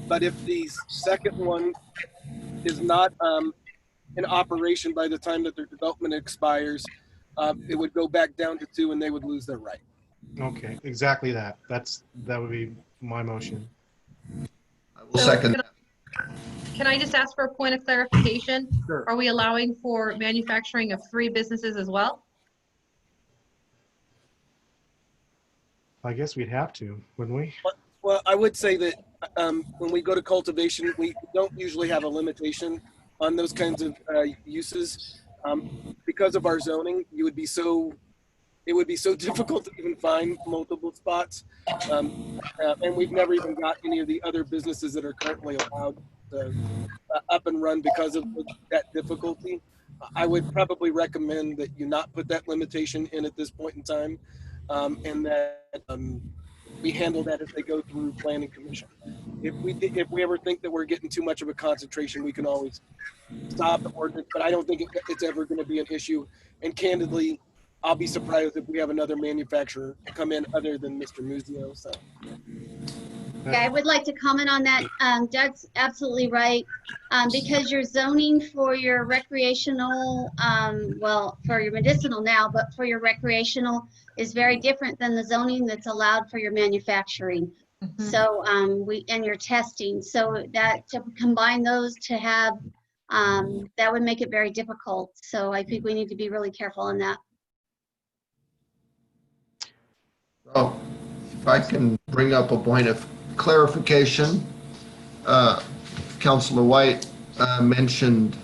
but if the second one is not in operation by the time that their development expires, it would go back down to 2 and they would lose their right. Okay, exactly that. That would be my motion. I will second. Can I just ask for a point of clarification? Sure. Are we allowing for manufacturing of 3 businesses as well? I guess we'd have to, wouldn't we? Well, I would say that when we go to cultivation, we don't usually have a limitation on those kinds of uses. Because of our zoning, it would be so difficult to even find multiple spots. And we've never even got any of the other businesses that are currently allowed to up and run because of that difficulty. I would probably recommend that you not put that limitation in at this point in time, and that we handle that as they go through planning commission. If we ever think that we're getting too much of a concentration, we can always stop the ordinance, but I don't think it's ever going to be an issue. And candidly, I'll be surprised if we have another manufacturer come in other than Mr. Muzio. So. Yeah, I would like to comment on that. Doug's absolutely right. Because you're zoning for your recreational, well, for your medicinal now, but for your recreational is very different than the zoning that's allowed for your manufacturing. So and your testing. So that to combine those to have, that would make it very difficult. So I think we need to be really careful on that. Oh, if I can bring up a point of clarification, Councilor White mentioned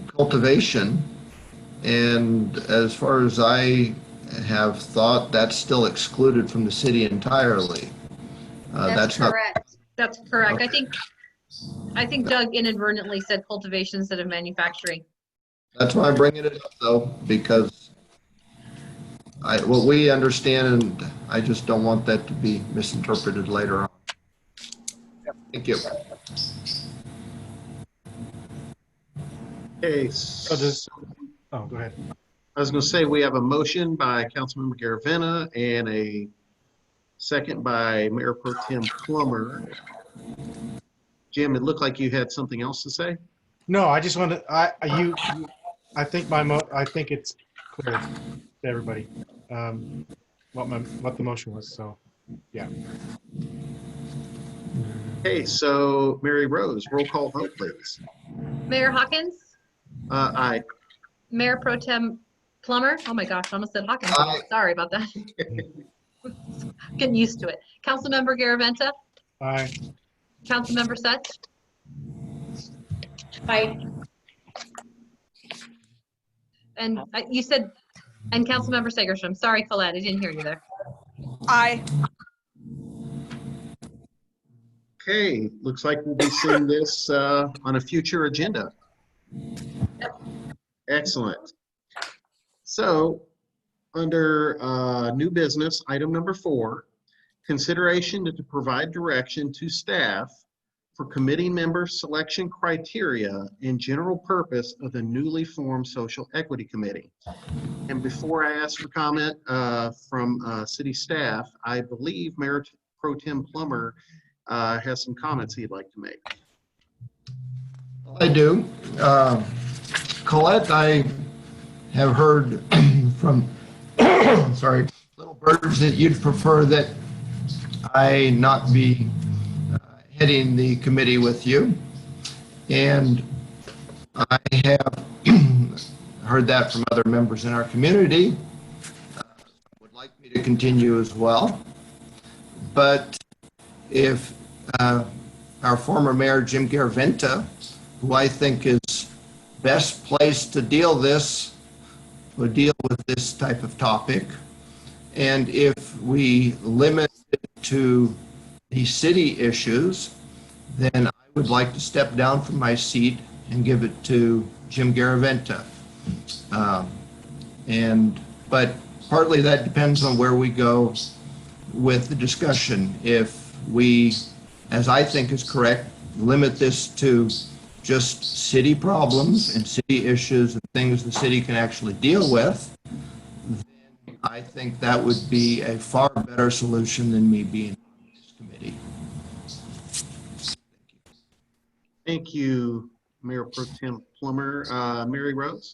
cultivation, and as far as I have thought, that's still excluded from the city entirely. That's correct. That's correct. Okay. I think Doug inadvertently said cultivation instead of manufacturing. That's why I'm bringing it up, though, because what we understand, and I just don't want that to be misinterpreted later on. Thank you. Okay. Oh, go ahead. I was going to say we have a motion by Councilmember Garaventa and a second by Mayor Pro Tem Plummer. Jim, it looked like you had something else to say. No, I just wanted I think it's clear to everybody what the motion was. So, yeah. Okay, so Mary Rose, roll call vote, please. Mayor Hawkins, Aye. Mayor Pro Tem Plummer. Oh my gosh, I almost said Hawkins. Aye. Sorry about that. Getting used to it. Councilmember Garaventa, Aye. Councilmember Such, Aye. and you said, and Councilmember Segerstrom. Sorry, Colette, I didn't hear you there. Aye. Okay, looks like we'll be seeing this on a future agenda. Excellent. So under new business, item number 4, consideration to provide direction to staff for committee member selection criteria and general purpose of the newly formed Social Equity Committee. And before I ask for comment from city staff, I believe Mayor Pro Tem Plummer has some comments he'd like to make. I do. Colette, I have heard from, sorry, Little Birds that you'd prefer that I not be heading the committee with you. And I have heard that from other members in our community. Would like me to continue as well. But if our former mayor, Jim Garaventa, who I think is best placed to deal with this type of topic, and if we limit it to the city issues, then I would like to step down from my seat and give it to Jim Garaventa. But partly that depends on where we go with the discussion. If we, as I think is correct, limit this to just city problems and city issues and things the city can actually deal with, then I think that would be a far better solution than me being on this committee. Thank you, Mayor Pro Tem Plummer. Mary Rose?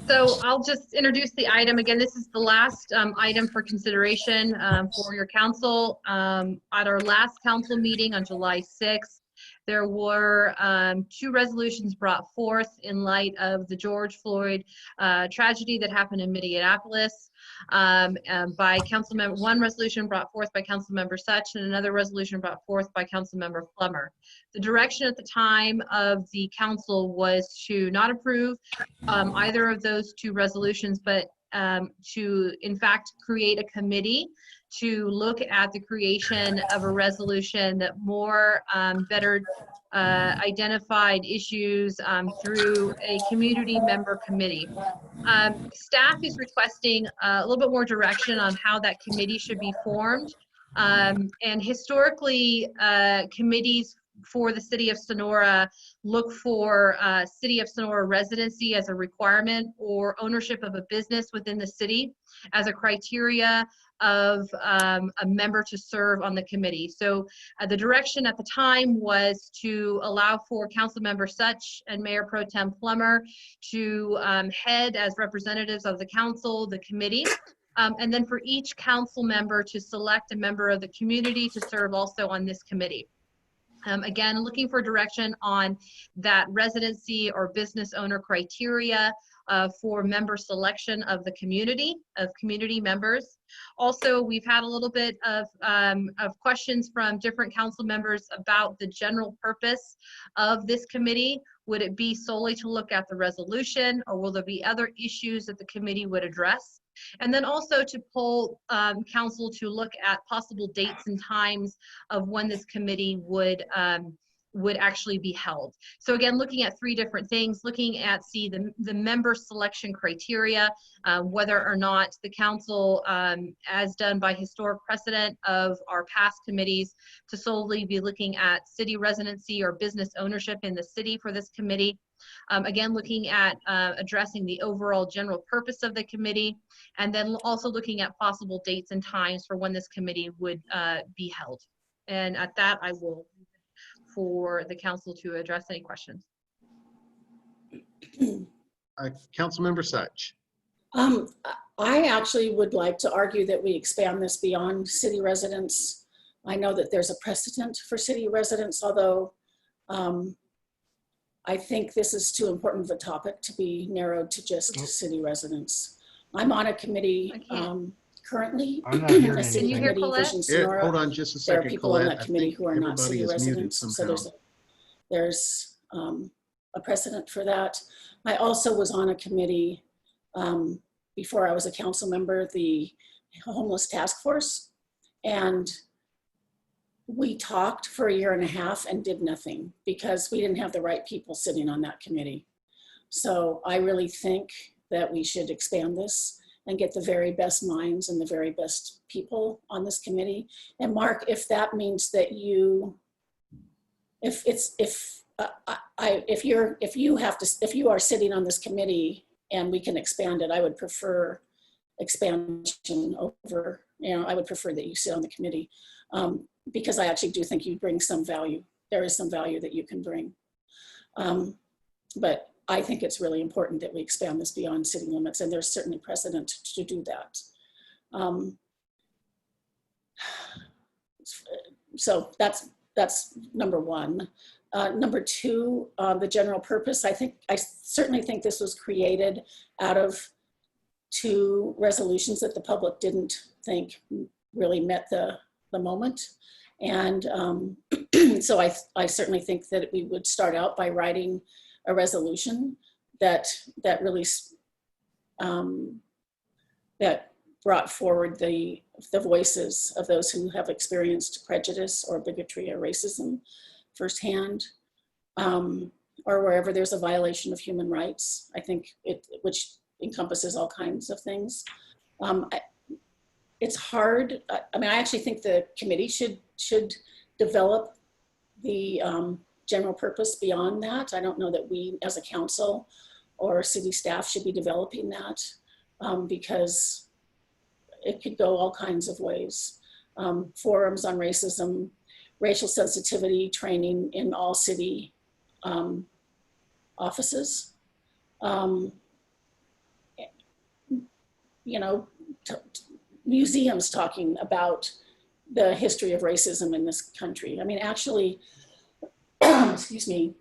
So I'll just introduce the item. Again, this is the last item for consideration for your council. At our last council meeting on July 6th, there were 2 resolutions brought forth in light of the George Floyd tragedy that happened in Minneapolis by Councilmember. One resolution brought forth by Councilmember Such and another resolution brought forth by Councilmember Plummer. The direction at the time of the council was to not approve either of those 2 resolutions, but to in fact create a committee to look at the creation of a resolution that more better identified issues through a community member committee. Staff is requesting a little bit more direction on how that committee should be formed. And historically, committees for the city of Sonora look for city of Sonora residency as a requirement or ownership of a business within the city as a criteria of a member to serve on the committee. So the direction at the time was to allow for Councilmember Such and Mayor Pro Tem Plummer to head as representatives of the council, the committee. And then for each council member to select a member of the community to serve also on this committee. Again, looking for direction on that residency or business owner criteria for member selection of the community, of community members. Also, we've had a little bit of questions from different council members about the general purpose of this committee. Would it be solely to look at the resolution, or will there be other issues that the committee would address? And then also to poll council to look at possible dates and times of when this committee would actually be held. So again, looking at 3 different things, looking at the member selection criteria, whether or not the council, as done by historic precedent of our past committees, to solely be looking at city residency or business ownership in the city for this committee. Again, looking at addressing the overall general purpose of the committee, and then also looking at possible dates and times for when this committee would be held. And at that, I will for the council to address any questions. Councilmember Such. I actually would like to argue that we expand this beyond city residents I know that there's a precedent for city residents, although I think this is too important of a topic to be narrowed to just city residents. I'm on a committee currently. I'm not hearing a city anything. committee, Vision Here, Sonora. hold on just a There are second, people on Colette. that I committee think who are not everybody city is muted residents. So somehow. there's a precedent for that. I also was on a committee before I was a council member, the homeless task force. And we talked for 1.5 years and did nothing because we didn't have the right people sitting on that committee. So I really think that we should expand this and get the very best minds and the very best people on this committee. And Mark, if that means that you, if you are sitting on this committee and we can expand it, I would prefer expansion over, I would prefer that you sit on the committee because I actually do think you bring some value. There is some value that you can bring. But I think it's really important that we expand this beyond city limits, and there's certainly precedent to do that. So that's number one. Number two, the general purpose. I certainly think this was created out of 2 resolutions that the public didn't think really met the moment. And so I certainly think that we would start out by writing a resolution that really that brought forward the voices of those who have experienced prejudice or bigotry or racism firsthand, or wherever there's a violation of human rights. I think which encompasses all kinds of things. It's hard. I mean, I actually think the committee should develop the general purpose beyond that. I don't know that we as a council or city staff should be developing that because it could go all kinds of ways. Forums on racism, racial sensitivity training in all city offices. Museums talking about the history of racism in this country. I mean, actually, excuse me,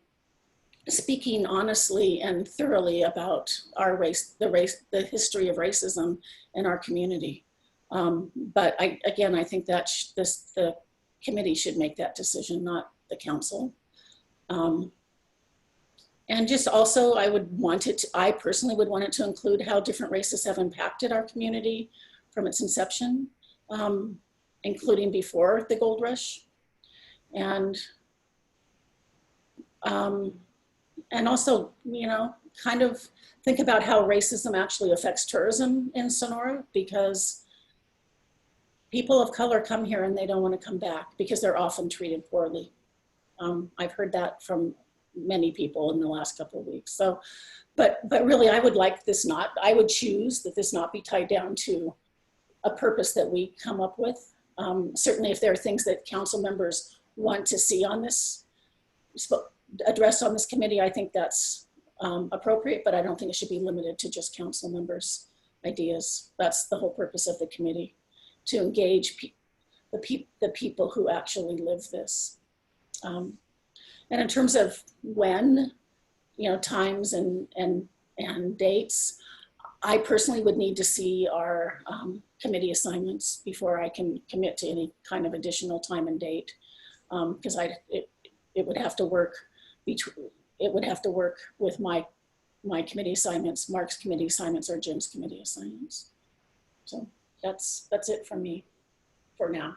speaking honestly and thoroughly about our the history of racism in our community. But I think that the committee should make that decision, not the council. And just also, I personally would want it to include how different races have impacted our community from its inception, including before the gold rush. And also, kind of think about how racism actually affects tourism in Sonora, because people of color come here and they don't want to come back because they're often treated poorly. I've heard that from many people in the last couple of weeks. So, but really, I would choose that this not be tied down to a purpose that we come up with. Certainly if there are things that council members want to see on this, addressed on this committee, I think that's appropriate, but I don't think it should be limited to just council members' ideas. That's the whole purpose of the committee, to engage the people who actually live this. And in terms of when, times and dates, I personally would need to see our committee assignments before I can commit to any kind of additional time and date, because it would have to work with my committee assignments, Mark's committee assignments, or Jim's committee assignments. So that's it from me for now.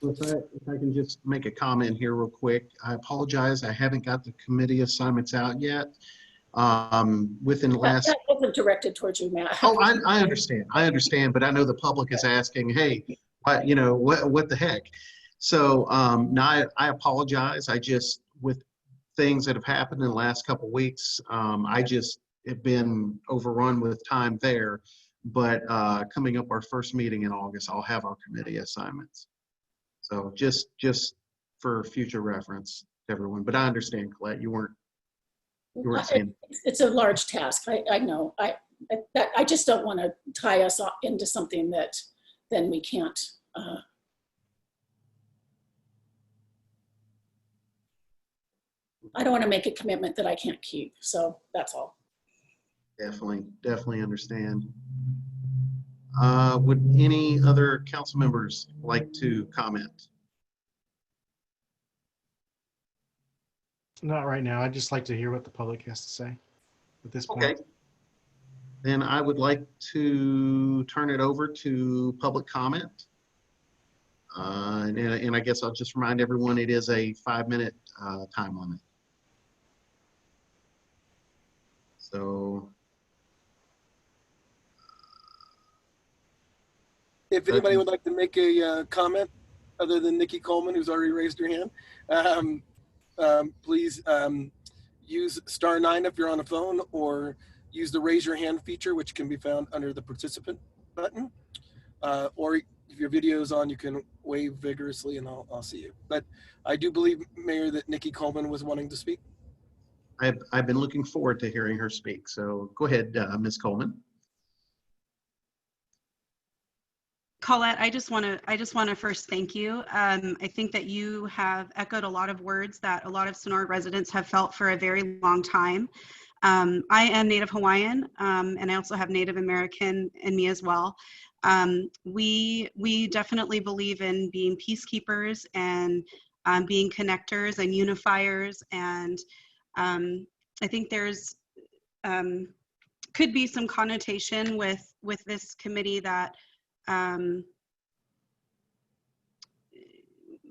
If I can just make a comment here real quick. I apologize. I haven't got the committee assignments out yet. Within the last. That wasn't directed towards you, Matt. Oh, I understand, but I know the public is asking, hey, what the heck? So now I apologize. With things that have happened in the last couple of weeks, I just have been overrun with time there. But coming up our first meeting in August, I'll have our committee assignments. So just for future reference to everyone. But I understand, Colette, you weren't saying. It's a large task. I know. I just don't want to tie us into something that then we can't I don't want to make a commitment that I can't keep. So that's all. Definitely understand. Would any other council members like to comment? Not right now. I'd just like to hear what the public has to say at this point. Okay. Then I would like to turn it over to public comment. And I guess I'll just remind everyone it is a 5-minute time limit. So. If anybody would like to make a comment other than Nikki Coleman, who's already raised her hand, please use *9 if you're on a phone, or use the raise your hand feature, which can be found under the participant button. Or if your video is on, you can wave vigorously and I'll see you. But I do believe, Mayor, that Nikki Coleman was wanting to speak. I've been looking forward to hearing her speak. So go ahead, Ms. Coleman. Colette, I just want to first thank you. I think that you have echoed a lot of words that a lot of Sonora residents have felt for a very long time. I am Native Hawaiian, and I also have Native American in me as well. We definitely believe in being peacekeepers and being connectors and unifiers. And I think there's could be some connotation with this committee that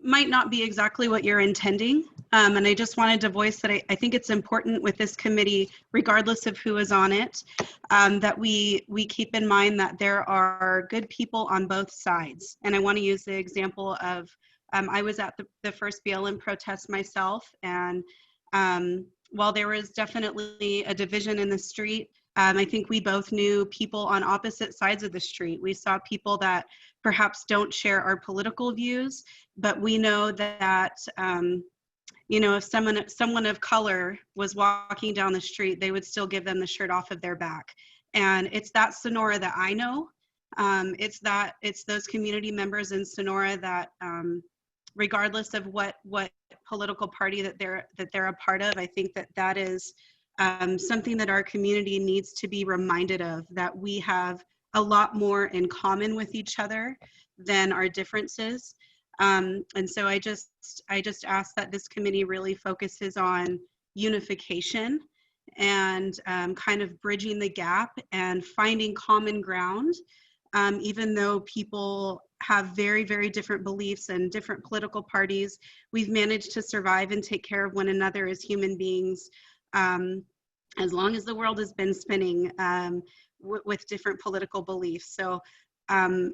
might not be exactly what you're intending. And I just wanted to voice that I think it's important with this committee, regardless of who is on it, that we keep in mind that there are good people on both sides. And I want to use the example of, I was at the first BLM protest myself, and while there was definitely a division in the street, I think we both knew people on opposite sides of the street. We saw people that perhaps don't share our political views, but we know that, you know, if someone of color was walking down the street, they would still give them the shirt off of their back. And it's that Sonora that I know. It's those community members in Sonora that, regardless of what political party that they're a part of, I think that is something that our community needs to be reminded of, that we have a lot more in common with each other than our differences. And so I just ask that this committee really focuses on unification and kind of bridging the gap and finding common ground, even though people have very, very different beliefs and different political parties. We've managed to survive and take care of one another as human beings as long as the world has been spinning with different political beliefs. So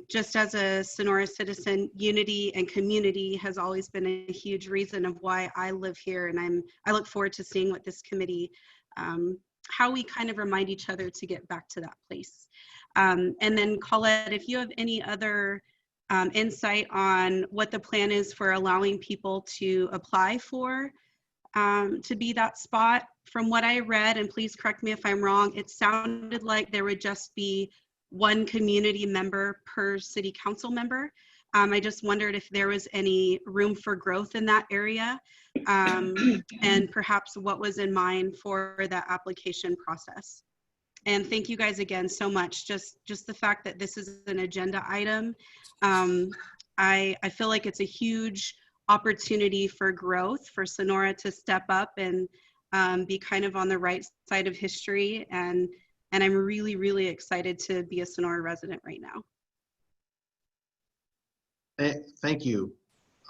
just as a Sonora citizen, unity and community has always been a huge reason of why I live here. And I look forward to seeing what this committee, how we kind of remind each other to get back to that place. And then Colette, if you have any other insight on what the plan is for allowing people to apply for to be that spot. From what I read, and please correct me if I'm wrong, it sounded like there would just be one community member per city council member. I just wondered if there was any room for growth in that area, and perhaps what was in mind for that application process. And thank you guys again so much. Just the fact that this is an agenda item, I feel like it's a huge opportunity for growth for Sonora to step up and be kind of on the right side of history. And I'm really, really excited to be a Sonora resident right now. Thank you.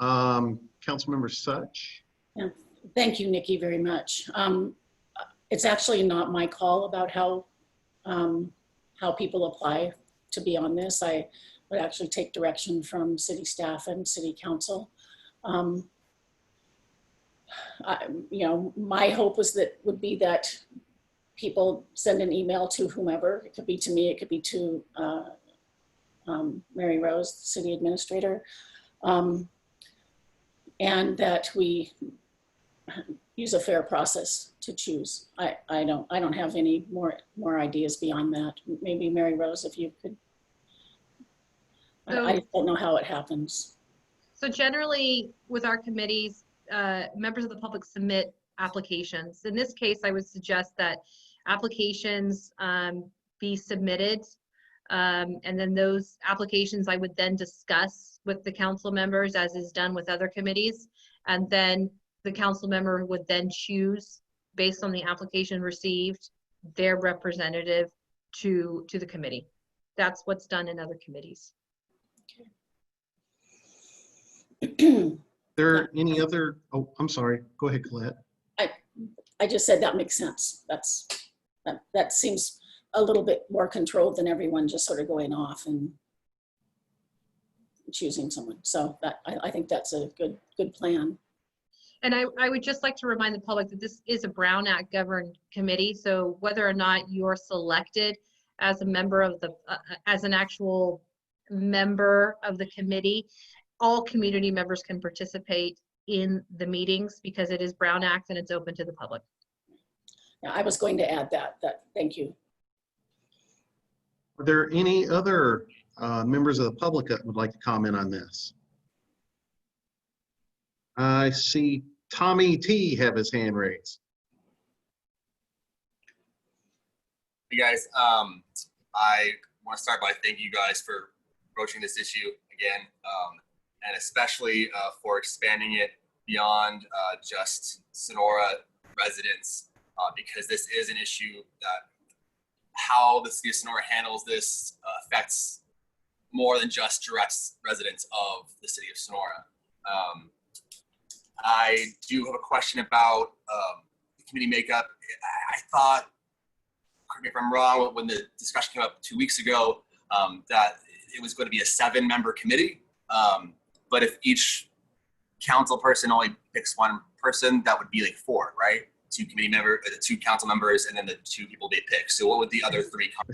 Councilmember Such. Yeah, thank you, Nikki, very much. It's actually not my call about how people apply to be on this. I would actually take direction from city staff and city council. You know, my hope would be that people send an email to whomever. It could be to me, it could be to Mary Rose, the city administrator, and that we use a fair process to choose. I don't have any more ideas beyond that. Maybe Mary Rose, if you could. I don't know how it happens. So generally with our committees, members of the public submit applications. In this case, I would suggest that applications be submitted. And then those applications I would then discuss with the council members, as is done with other committees. And then the council member would then choose, based on the application received, their representative to the committee. That's what's done in other committees. There any other, oh, I'm sorry. Go ahead, Colette. I just said that makes sense. That seems a little bit more controlled than everyone just sort of going off and choosing someone. So that I think that's a good plan. And I would just like to remind the public that this is a Brown Act governed committee. So whether or not you're selected as a member of the, as an actual member of the committee, all community members can participate in the meetings because it is Brown Act and it's open to the public. Yeah, I was going to add that thank you. Are there any other members of the public that would like to comment on this? I see Tommy T have his hand raised. Hey guys, I want to start by thanking you guys for broaching this issue again, and especially for expanding it beyond just Sonora residents, because this is an issue that how the city of Sonora handles this affects more than just direct residents of the city of Sonora. I do have a question about the committee makeup. I thought, correct me if I'm wrong, when the discussion came up 2 weeks ago, that it was going to be a 7-member committee. But if each council person only picks one person, that would be like 4, right? 2 committee members, 2 council members, and then the 2 people they pick. So what would the other 3 come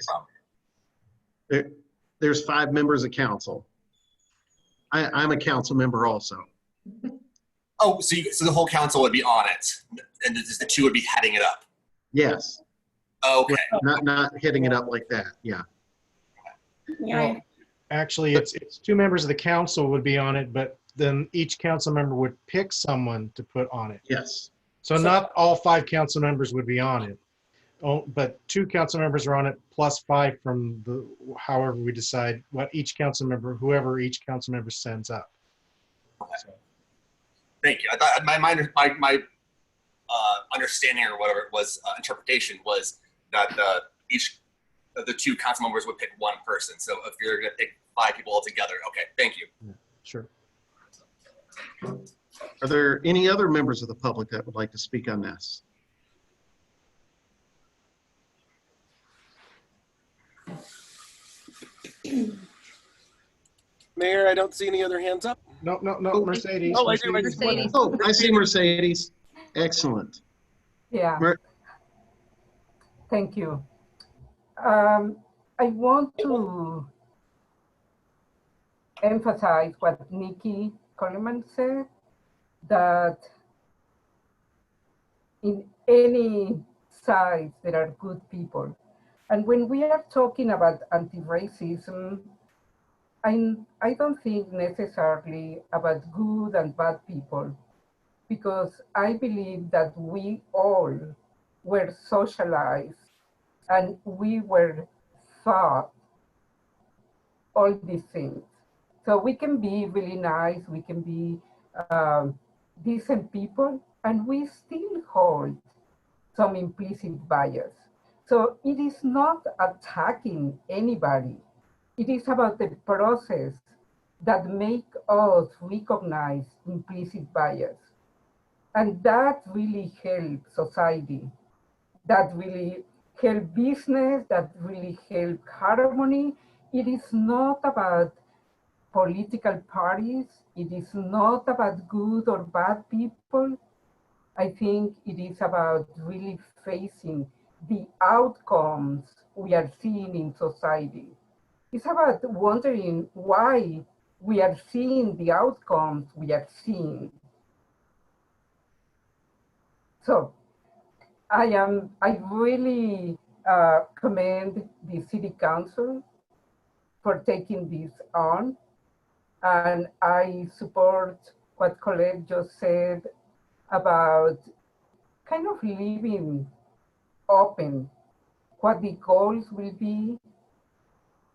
from? There's 5 members of council. I'm a council member also. Oh, so the whole council would be on it, and just the 2 would be heading it up. Yes. Okay. Not hitting it up like that. Yeah. Well, actually, it's 2 members of the council would be on it, but then each council member would pick someone to put on it. Yes. So not all 5 council members would be on it. Oh, but 2 council members are on it plus 5 from the, however we decide what each council member, whoever each council member sends up. So. Thank you. I thought my understanding or whatever it was, interpretation was that each of the 2 council members would pick 1 person. So if you're going to pick 5 people altogether, okay, thank you. Yeah, sure. Are there any other members of the public that would like to speak on this? Mayor, I don't see any other hands up. No, Mercedes. Oh, I do. Mercedes. Oh, I see Mercedes. Excellent. Yeah. Thank you. I want to emphasize what Nikki Coleman said, that in any side there are good people. And when we are talking about anti-racism, I don't think necessarily about good and bad people, because I believe that we all were socialized and we were taught all these things. So we can be really nice, we can be decent people, and we still hold some implicit bias. So it is not attacking anybody. It is about the process that make us recognize implicit bias. And that really helps society. That really help business, that really help harmony. It is not about political parties. It is not about good or bad people. I think it is about really facing the outcomes we are seeing in society. It's about wondering why we are seeing the outcomes we are seeing. So I really commend the City Council for taking this on. And I support what Colette just said about kind of leaving open what the goals will be,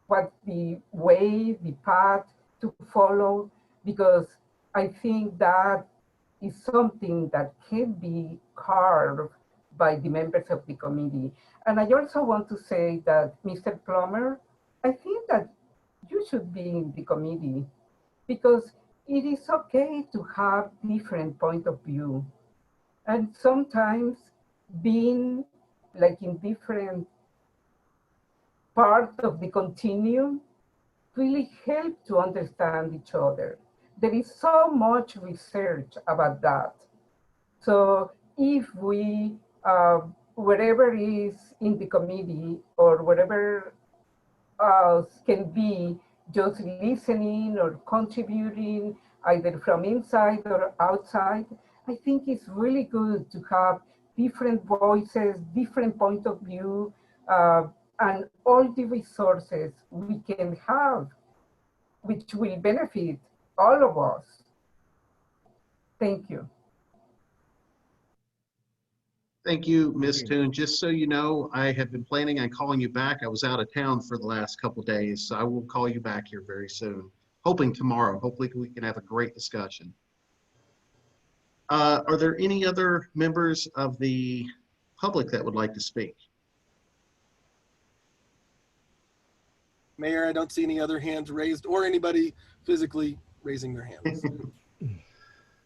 what the way, the path to follow, because I think that is something that can be carved by the members of the committee. And I also want to say that, Mr. Plummer, I think that you should be in the committee because it is okay to have different point of view. And sometimes being like in different part of the continuum really help to understand each other. There is so much research about that. So if we, whatever is in the committee or whatever else can be just listening or contributing either from inside or outside, I think it's really good to have different voices, different point of view, and all the resources we can have, which will benefit all of us. Thank you. Thank you, Ms. Toon. Just so you know, I have been planning on calling you back. I was out of town for the last couple of days, so I will call you back here very soon. Hoping tomorrow. Hopefully we can have a great discussion. Are there any other members of the public that would like to speak? Mayor, I don't see any other hands raised or anybody physically raising their hands.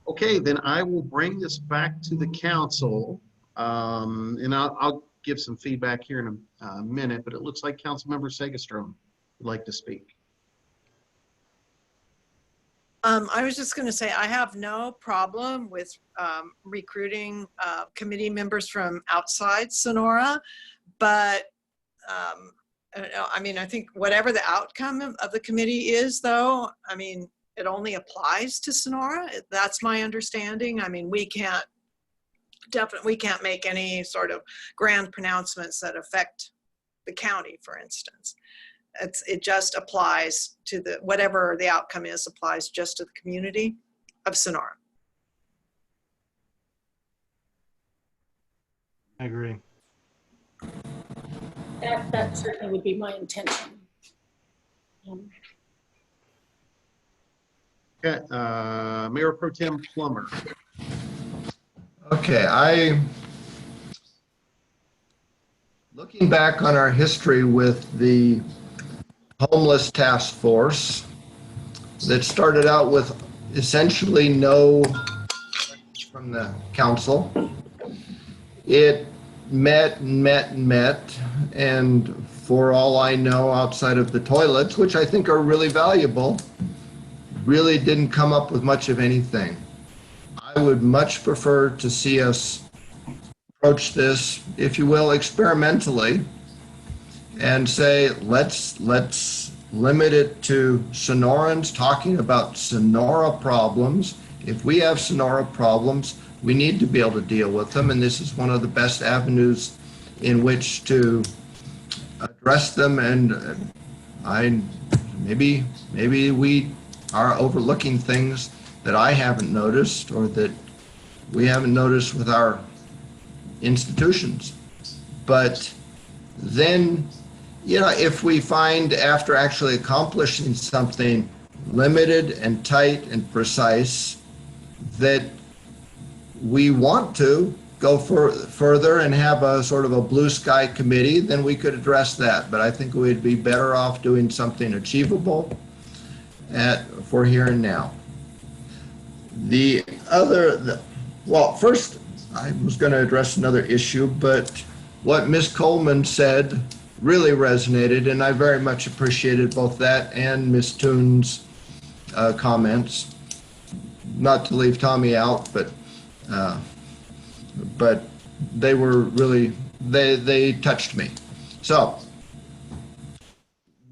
Okay, then I will bring this back to the council. And I'll give some feedback here in a minute, but it looks like Councilmember Segestrom would like to speak. I was just going to say, I have no problem with recruiting committee members from outside Sonora, but I mean, I think whatever the outcome of the committee is, though, I mean, it only applies to Sonora. That's my understanding. I mean, we can't make any sort of grand pronouncements that affect the county, for instance. It just applies to whatever the outcome is, applies just to the community of Sonora. I agree. That certainly would be my intention. Okay, Mayor Pro Tem Plummer. Okay, looking back on our history with the homeless task force that started out with essentially no from the council. It met and met and met, and for all I know, outside of the toilets, which I think are really valuable, really didn't come up with much of anything. I would much prefer to see us approach this, if you will, experimentally, and say, let's limit it to Sonorans talking about Sonora problems. If we have Sonora problems, we need to be able to deal with them, and this is one of the best avenues in which to address them. And maybe we are overlooking things that I haven't noticed or that we haven't noticed with our institutions. But then, you know, if we find after actually accomplishing something limited and tight and precise that we want to go further and have a sort of a blue sky committee, then we could address that. But I think we'd be better off doing something achievable for here and now. Well, first I was going to address another issue, but what Ms. Coleman said really resonated, and I very much appreciated both that and Ms. Toon's comments. Not to leave Tommy out, but they were really, they touched me. So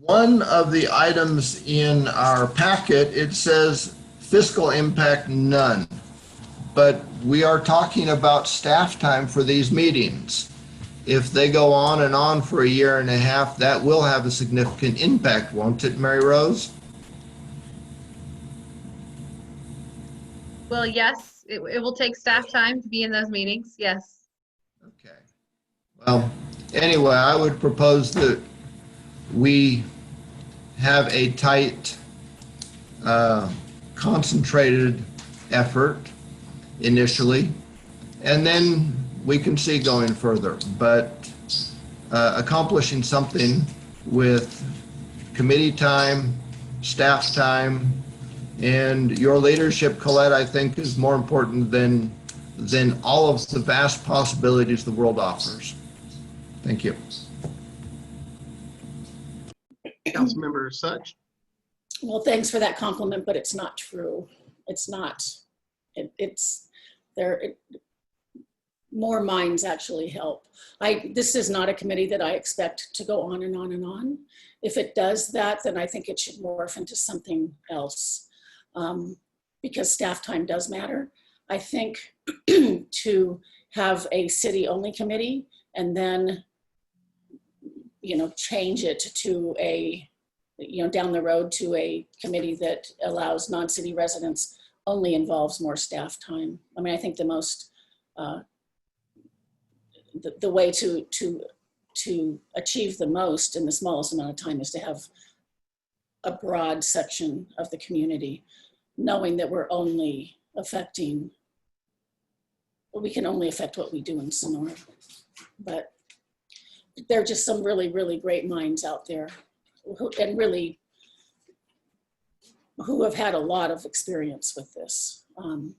one of the items in our packet, it says fiscal impact none, but we are talking about staff time for these meetings. If they go on and on for a year and a half, that will have a significant impact, won't it, Mary Rose? Well, yes, it will take staff time to be in those meetings. Yes. Well, anyway, I would propose that we have a tight, concentrated effort initially, and then we can see going further. But accomplishing something with committee time, staff time, and your leadership, Colette, I think is more important than all of the vast possibilities the world offers. Thank you. Councilmember Such. Well, thanks for that compliment, but it's not true. It's not. It's there. More minds actually help. This is not a committee that I expect to go on and on and on. If it does that, then I think it should morph into something else, because staff time does matter. I think to have a city-only committee and then, change it to a, down the road to a committee that allows non-city residents only involves more staff time. I mean, I think the most, the way to achieve the most in the smallest amount of time is to have a broad section of the community, knowing that we're only affecting, we can only affect what we do in Sonora. But there are just some really, really great minds out there who have had a lot of experience with this. And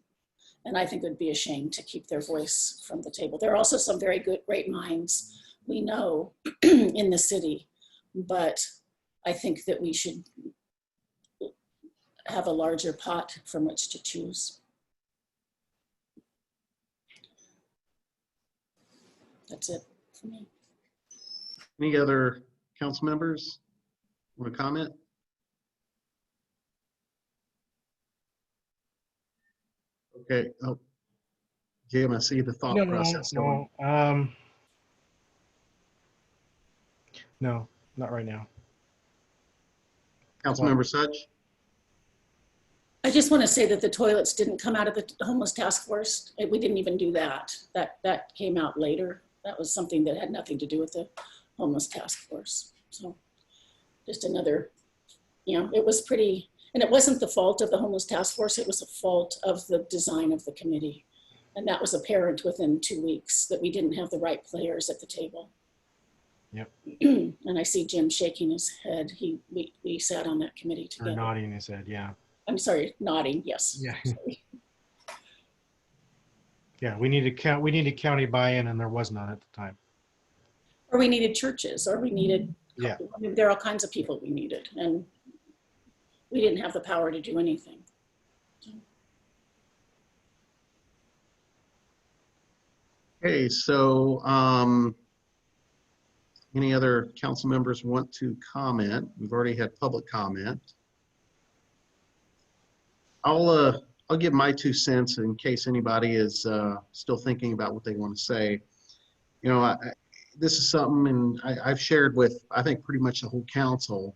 I think it would be a shame to keep their voice from the table. There are also some very great minds we know in the city, but I think that we should have a larger pot from which to choose. That's it for me. Any other council members want to comment? Okay. Oh, Jim, I see the thought process going. No, not right now. Councilmember Such. I just want to say that the toilets didn't come out of the homeless task force. We didn't even do that. That came out later. That was something that had nothing to do with the homeless task force. So just another, it was pretty, and it wasn't the fault of the homeless task force. It was a fault of the design of the committee. And that was apparent within 2 weeks that we didn't have the right players at the table. Yep. And I see Jim shaking his head. We sat on that committee together. Or nodding his head, yeah. I'm sorry, nodding, yes. Yeah. Yeah, we needed county buy-in, and there was none at the time. Or we needed churches, or we needed, yeah. I mean, there are all kinds of people we needed, and we didn't have the power to do anything. Okay, so any other council members want to comment? We've already had public comment. I'll give my 2 cents in case anybody is still thinking about what they want to say. This is something, and I've shared with, I think, pretty much the whole council,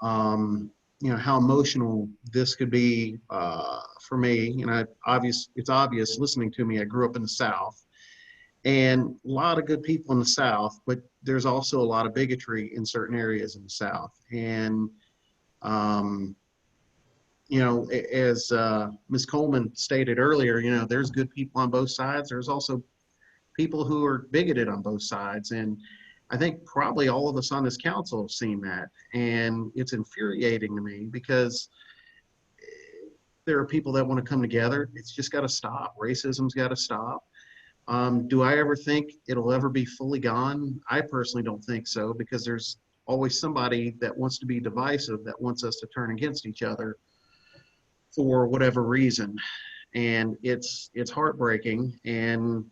how emotional this could be for me. It's obvious listening to me. I grew up in the South, and a lot of good people in the South, but there's also a lot of bigotry in certain areas in the South. And as Ms. Coleman stated earlier, there's good people on both sides. There's also people who are bigoted on both sides. And I think probably all of us on this council have seen that. And it's infuriating to me because there are people that want to come together. It's just got to stop. Racism's got to stop. Do I ever think it'll ever be fully gone? I personally don't think so, because there's always somebody that wants to be divisive, that wants us to turn against each other for whatever reason. And it's heartbreaking. And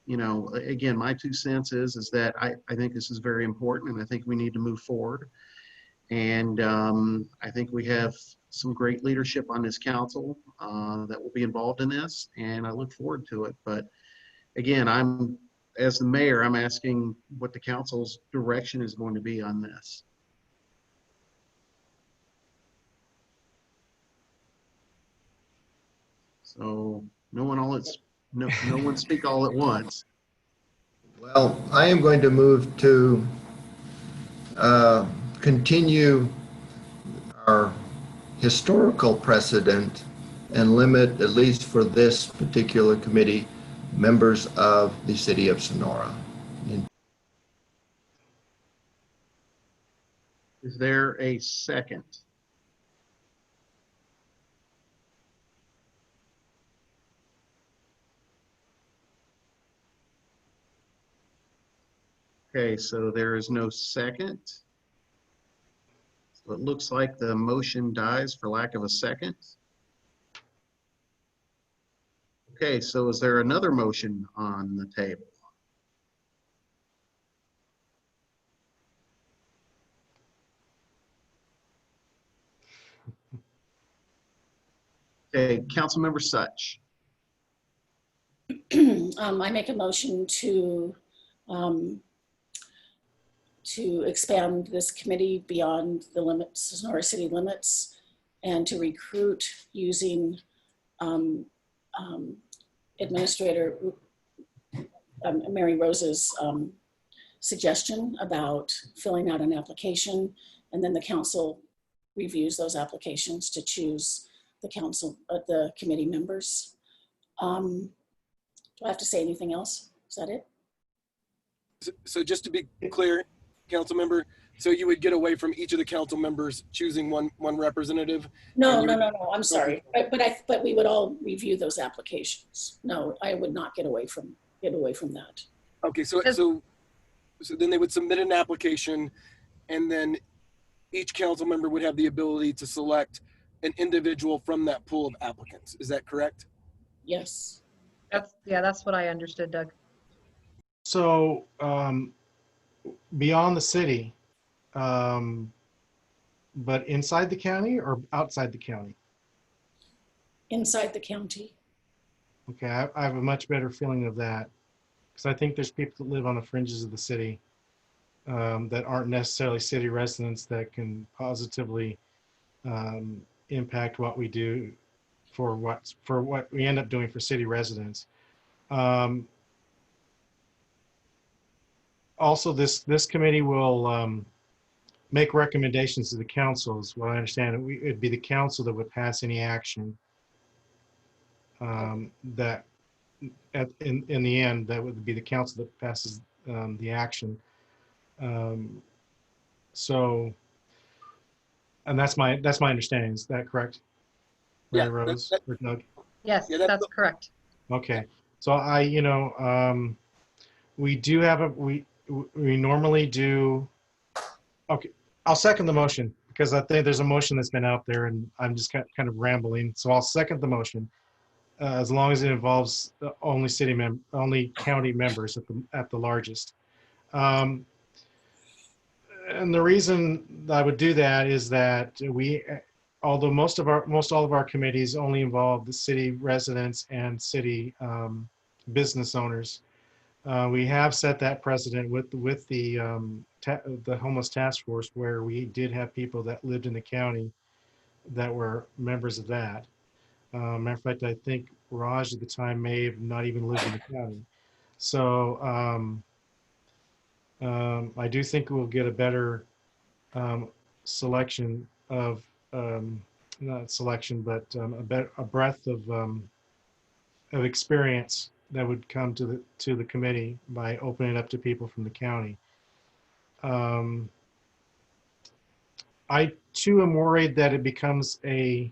again, my 2 cents is that I think this is very important, and I think we need to move forward. And I think we have some great leadership on this council that will be involved in this, and I look forward to it. But again, as the mayor, I'm asking what the council's direction is going to be on this. So no one speak all at once. Well, I am going to move to continue our historical precedent and limit, at least for this particular committee, members of the city of Sonora. Is there a second? Okay, so there is no second. So it looks like the motion dies for lack of a second. Okay, so is there another motion on the table? Okay, Councilmember Such. I make a motion to expand this committee beyond the limits, Sonora city limits, and to recruit using Administrator Mary Rose's suggestion about filling out an application, and then the council reviews those applications to choose the committee members. Do I have to say anything else? Is that it? So just to be clear, council member, so you would get away from each of the council members choosing one representative? No, I'm sorry. But we would all review those applications. No, I would not get away from that. Okay, so then they would submit an application, and then each council member would have the ability to select an individual from that pool of applicants. Is that correct? Yes. That's what I understood, Doug. So beyond the city, but inside the county or outside the county? Inside the county. Okay, I have a much better feeling of that, because I think there's people that live on the fringes of the city that aren't necessarily city residents that can positively impact what we do for what we end up doing for city residents. Also, this committee will make recommendations to the council, is what I understand. It'd be the council that would pass any action that in the end, that would be the council that passes the action. So, and that's my understanding. Is that correct? Mary Rose or Doug? Yes, that's correct. Okay, so we do have we normally do. Okay, I'll second the motion, because I think there's a motion that's been out there and I'm just kind of rambling. So I'll second the motion as long as it involves only county members at the largest. And the reason I would do that is that although most all of our committees only involve the city residents and city business owners, we have set that precedent with the homeless task force, where we did have people that lived in the county that were members of that. Matter of fact, I think Raj at the time may have not even lived in the county. So I do think we'll get a better selection of, not selection, but a breadth of experience that would come to the committee by opening it up to people from the county. I too am worried that it becomes a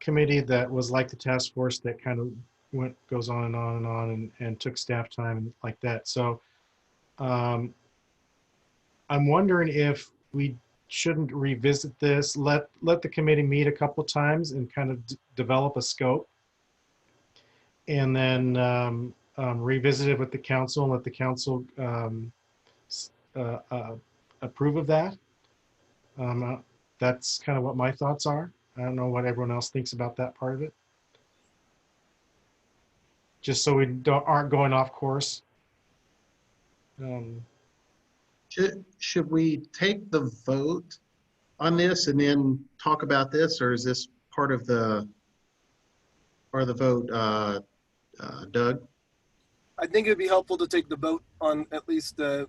committee that was like the task force that kind of goes on and on and on and took staff time like that. So I'm wondering if we shouldn't revisit this, let the committee meet a couple times and kind of develop a scope, and then revisit it with the council and let the council approve of that. That's kind of what my thoughts are. I don't know what everyone else thinks about that part of it. Just so we aren't going off course. Should we take the vote on this and then talk about this, or is this part of the vote, Doug? I think it'd be helpful to take the vote on at least the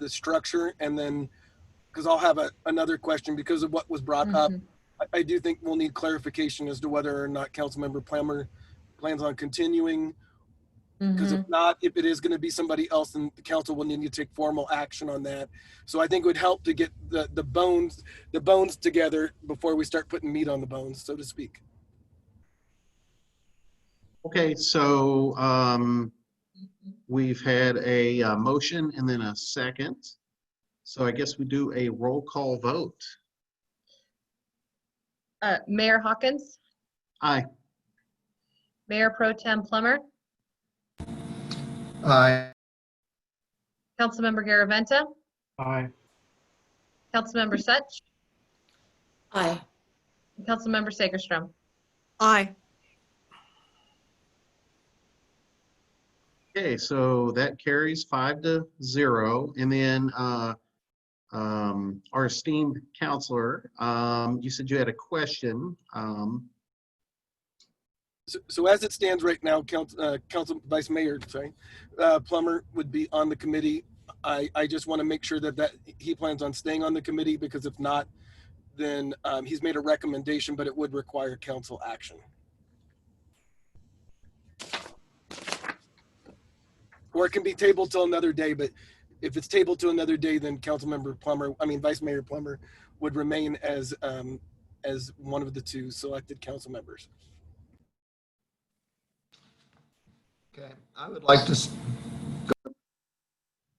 structure, and then, because I'll have another question because of what was brought up. I do think we'll need clarification as to whether or not Councilmember Plummer plans on continuing. Because if not, if it is going to be somebody else, then the council will need to take formal action on that. So I think it would help to get the bones together before we start putting meat on the bones, so to speak. Okay, so we've had a motion and then a second. So I guess we do a roll call vote. Mayor Hawkins, Aye. Mayor Pro Tem Plummer, Aye. Councilmember Garaventa, Aye. Councilmember Such, Aye. and Councilmember Sagerstrom. Aye. Okay, so that carries 5-0. And then our esteemed counselor, you said you had a question. So as it stands right now, Council Vice Mayor, Plummer would be on the committee. I just want to make sure that he plans on staying on the committee, because if not, then he's made a recommendation, but it would require council action. Or it can be tabled till another day, but if it's tabled to another day, then Vice Mayor Plummer would remain as one of the two selected council members. Okay, I would like to.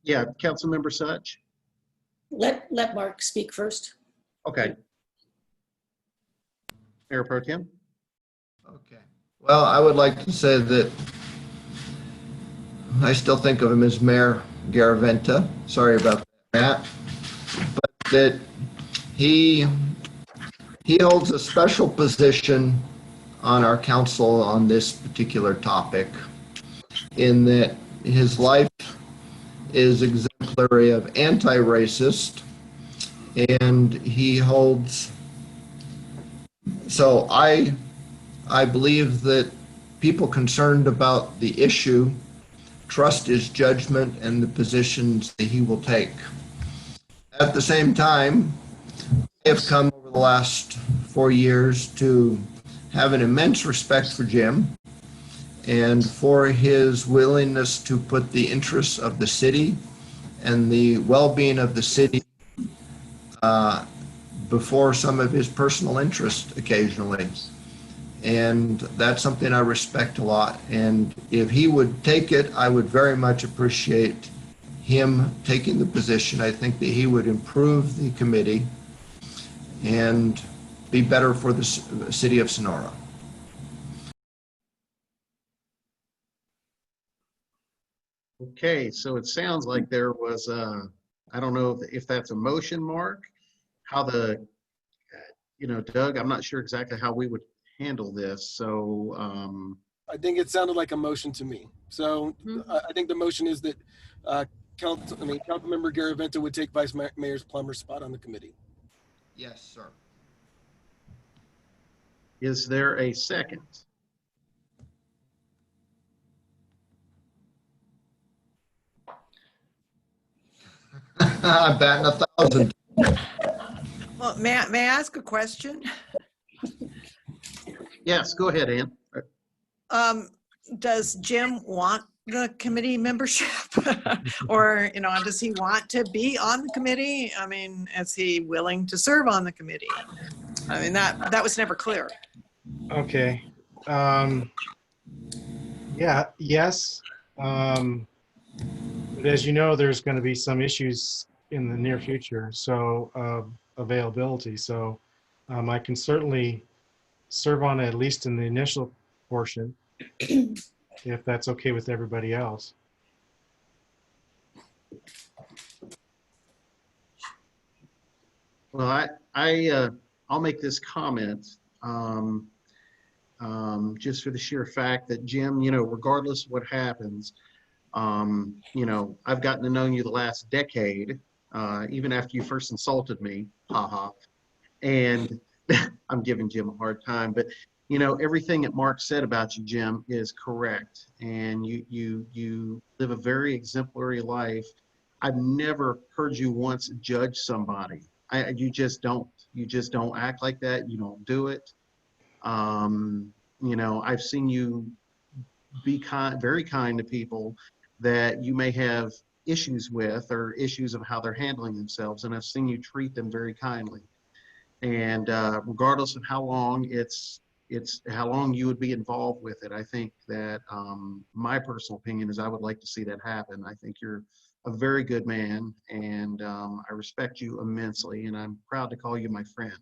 Yeah, Councilmember Such. Let Mark speak first. Okay. Mayor Pro Tem. Okay. Well, I would like to say that I still think of him as Mayor Garaventa. Sorry about that. But that he holds a special position on our council on this particular topic, in that his life is exemplary of anti-racist, and he holds, so I believe that people concerned about the issue trust his judgment and the positions that he will take. At the same time, I have come over the last 4 years to have an immense respect for Jim and for his willingness to put the interests of the city and the well-being of the city before some of his personal interests occasionally. And that's something I respect a lot. And if he would take it, I would very much appreciate him taking the position. I think that he would improve the committee and be better for the city of Sonora. Okay, so it sounds like there was I don't know if that's a motion, Mark, how Doug, I'm not sure exactly how we would handle this. So I think it sounded like a motion to me. So I think the motion is that Councilmember Garaventa would take Vice Mayor Plummer's spot on the committee. Yes, sir. Is there a second? I'm batting 1,000. Well, may I ask a question? Yes, go ahead, Ann. Does Jim want the committee membership? Or, does he want to be on the committee? I mean, is he willing to serve on the committee? I mean, that was never clear. Okay. Yeah, yes. But as you know, there's going to be some issues in the near future, so availability. So I can certainly serve on it, at least in the initial portion, if that's okay with everybody else. Well, I'll make this comment just for the sheer fact that Jim, regardless of what happens, I've gotten to know you the last decade, even after you first insulted me, haha. And I'm giving Jim a hard time, but everything that Mark said about you, Jim, is correct. And you live a very exemplary life. I've never heard you once judge somebody. You just don't. You just don't act like that. You don't do it. I've seen you be kind, very kind to people that you may have issues with, or issues of how they're handling themselves, and I've seen you treat them very kindly. And regardless of how long it's how long you would be involved with it, I think that my personal opinion is I would like to see that happen. I think you're a very good man, and I respect you immensely, and I'm proud to call you my friend.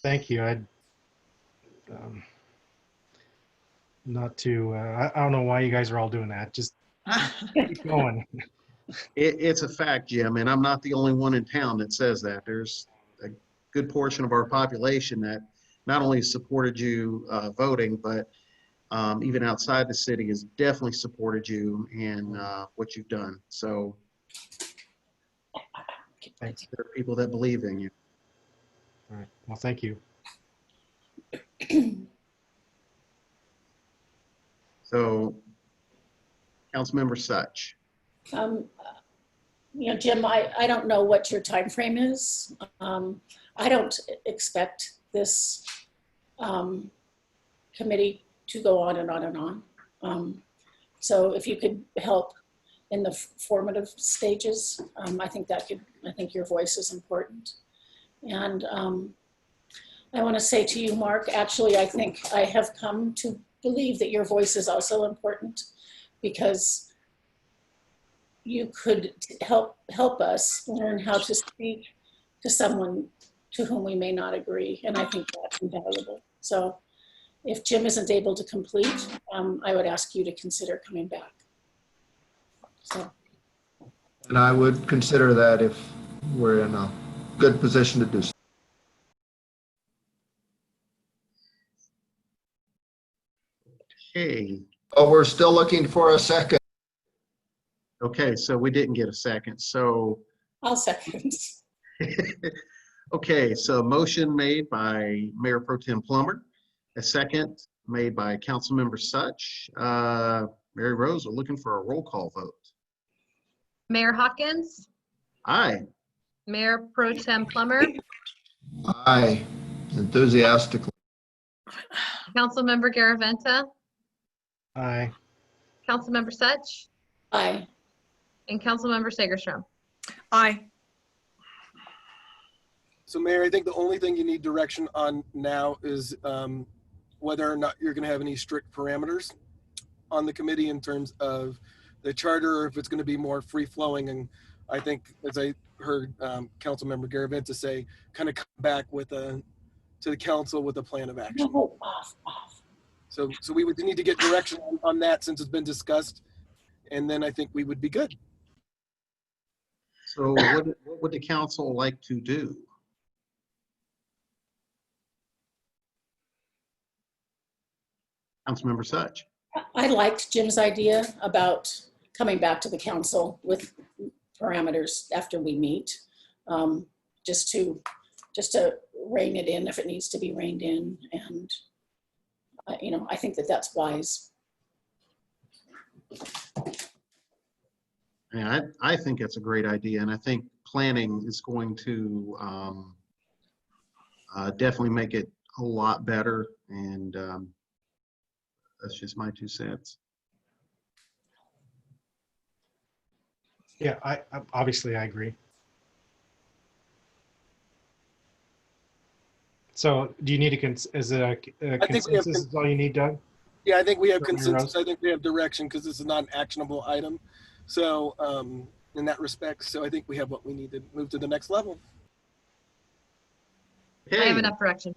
Thank you. I don't know why you guys are all doing that. Just keep going. It's a fact, Jim, and I'm not the only one in town that says that. There's a good portion of our population that not only supported you voting, but even outside the city has definitely supported you in what you've done. So there are people that believe in you. All right. Well, thank you. So, Councilmember Such. Jim, I don't know what your time frame is. I don't expect this committee to go on and on and on. So if you could help in the formative stages, I think your voice is important. And I want to say to you, Mark, actually, I think I have come to believe that your voice is also important, because you could help us learn how to speak to someone to whom we may not agree. And I think that's invaluable. So if Jim isn't able to complete, I would ask you to consider coming back. So. And I would consider that if we're in a good position to do so. Okay. Oh, we're still looking for a second. Okay, so we didn't get a second. So. I'll second. Okay, so motion made by Mayor Pro Tem Plummer, a second made by Councilmember Such. Mary Rose, we're looking for a roll call vote. Mayor Hawkins, Aye. Mayor Pro Tem Plummer, Aye, enthusiastically. Councilmember Garaventa, Aye. Councilmember Such, Aye. and Councilmember Sagerstrom. Aye. So Mayor, I think the only thing you need direction on now is whether or not you're going to have any strict parameters on the committee in terms of the charter, or if it's going to be more free flowing. And I think, as I heard Councilmember Garaventa say, kind of come back with to the council with a plan of action. No, off. So we would need to get direction on that, since it's been discussed, and then I think we would be good. So what would the council like to do? Councilmember Such. I liked Jim's idea about coming back to the council with parameters after we meet, just to rein it in if it needs to be reined in. And, I think that that's wise. Yeah, I think it's a great idea, and I think planning is going to definitely make it a lot better, and that's just my 2 cents. Yeah, I obviously I agree. So do you need is it a consensus is all you need, Doug? Yeah, I think we have consensus. I think we have direction, because this is not an actionable item. So in that respect, so I think we have what we need to move to the next level. I have enough direction.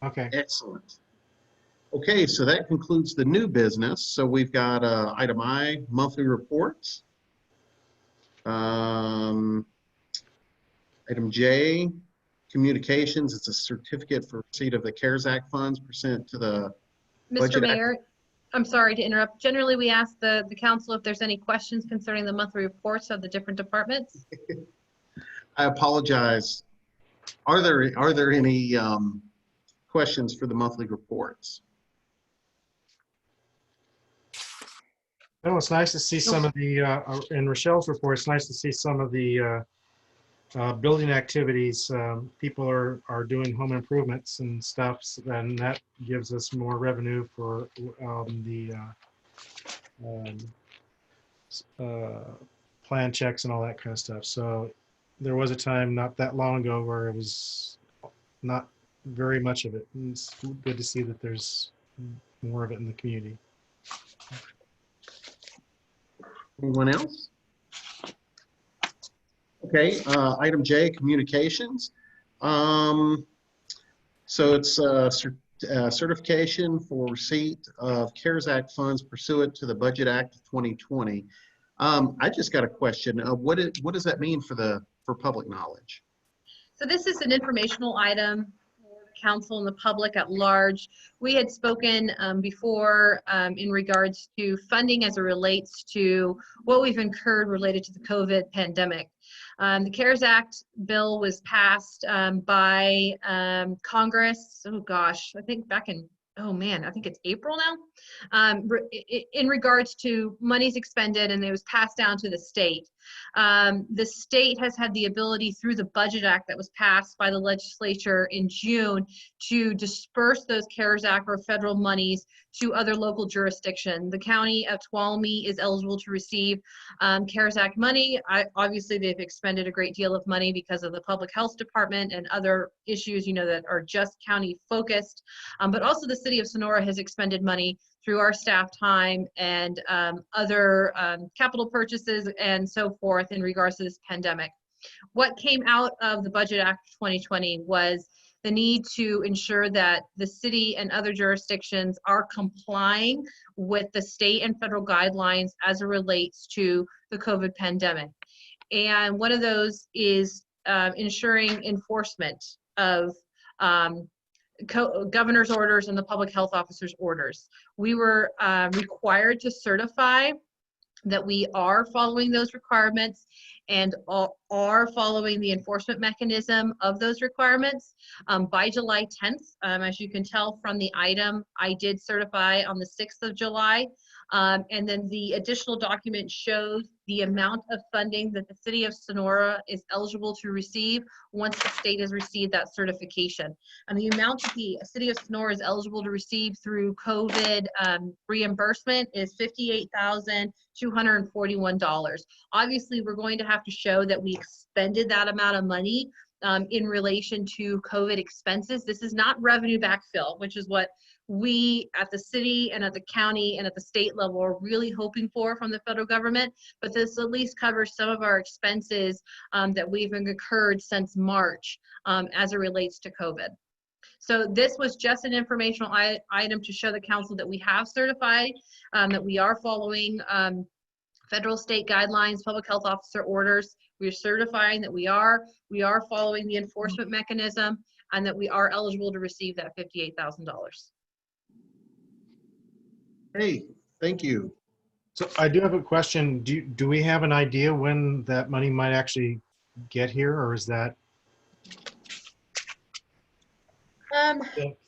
Okay. Excellent. Okay, so that concludes the new business. So we've got item I, monthly reports. Item J, communications. It's a certificate for receipt of the CARES Act funds pursuant to the Mr. Mayor, I'm sorry to interrupt. Generally, we ask the council if there's any questions concerning the monthly reports of the different departments. I apologize. Are there any questions for the monthly reports? No, it's nice to see some of the, in Rochelle's report, it's nice to see some of the building activities. People are doing home improvements and stuff, and that gives us more revenue for plan checks and all that kind of stuff. So there was a time not that long ago where it was not very much of it. And it's good to see that there's more of it in the community. Anyone else? Okay, item J, communications. So it's certification for receipt of CARES Act funds pursuant to the Budget Act of 2020. I just got a question. What does that mean for public knowledge? So this is an informational item for council and the public at large. We had spoken before in regards to funding as it relates to what we've incurred related to the COVID pandemic. The CARES Act bill was passed by Congress, oh gosh, I think back in, oh man, I think it's April now, in regards to monies expended, and it was passed down to the state. The state has had the ability through the Budget Act that was passed by the legislature in June to disperse those CARES Act or federal monies to other local jurisdictions. The county of Tuolumne is eligible to receive CARES Act money. Obviously, they've expended a great deal of money because of the public health department and other issues, you know, that are just county focused. But also the city of Sonora has expended money through our staff time and other capital purchases and so forth in regards to this pandemic. What came out of the Budget Act 2020 was the need to ensure that the city and other jurisdictions are complying with the state and federal guidelines as it relates to the COVID pandemic. And one of those is ensuring enforcement of governor's orders and the public health officer's orders. We were required to certify that we are following those requirements and are following the enforcement mechanism of those requirements by July 10th. As you can tell from the item, I did certify on the 6th of July. And then the additional document shows the amount of funding that the city of Sonora is eligible to receive once the state has received that certification. And the amount that the city of Sonora is eligible to receive through COVID reimbursement is $58,241. Obviously, we're going to have to show that we expended that amount of money in relation to COVID expenses. This is not revenue backfill, which is what we at the city and at the county and at the state level are really hoping for from the federal government, but this at least covers some of our expenses that we've incurred since March as it relates to COVID. So this was just an informational item to show the council that we have certified, that we are following federal state guidelines, public health officer orders. We're certifying that we are following the enforcement mechanism and that we are eligible to receive that $58,000. Hey, thank you. So I do have a question. Do we have an idea when that money might actually get here, or is that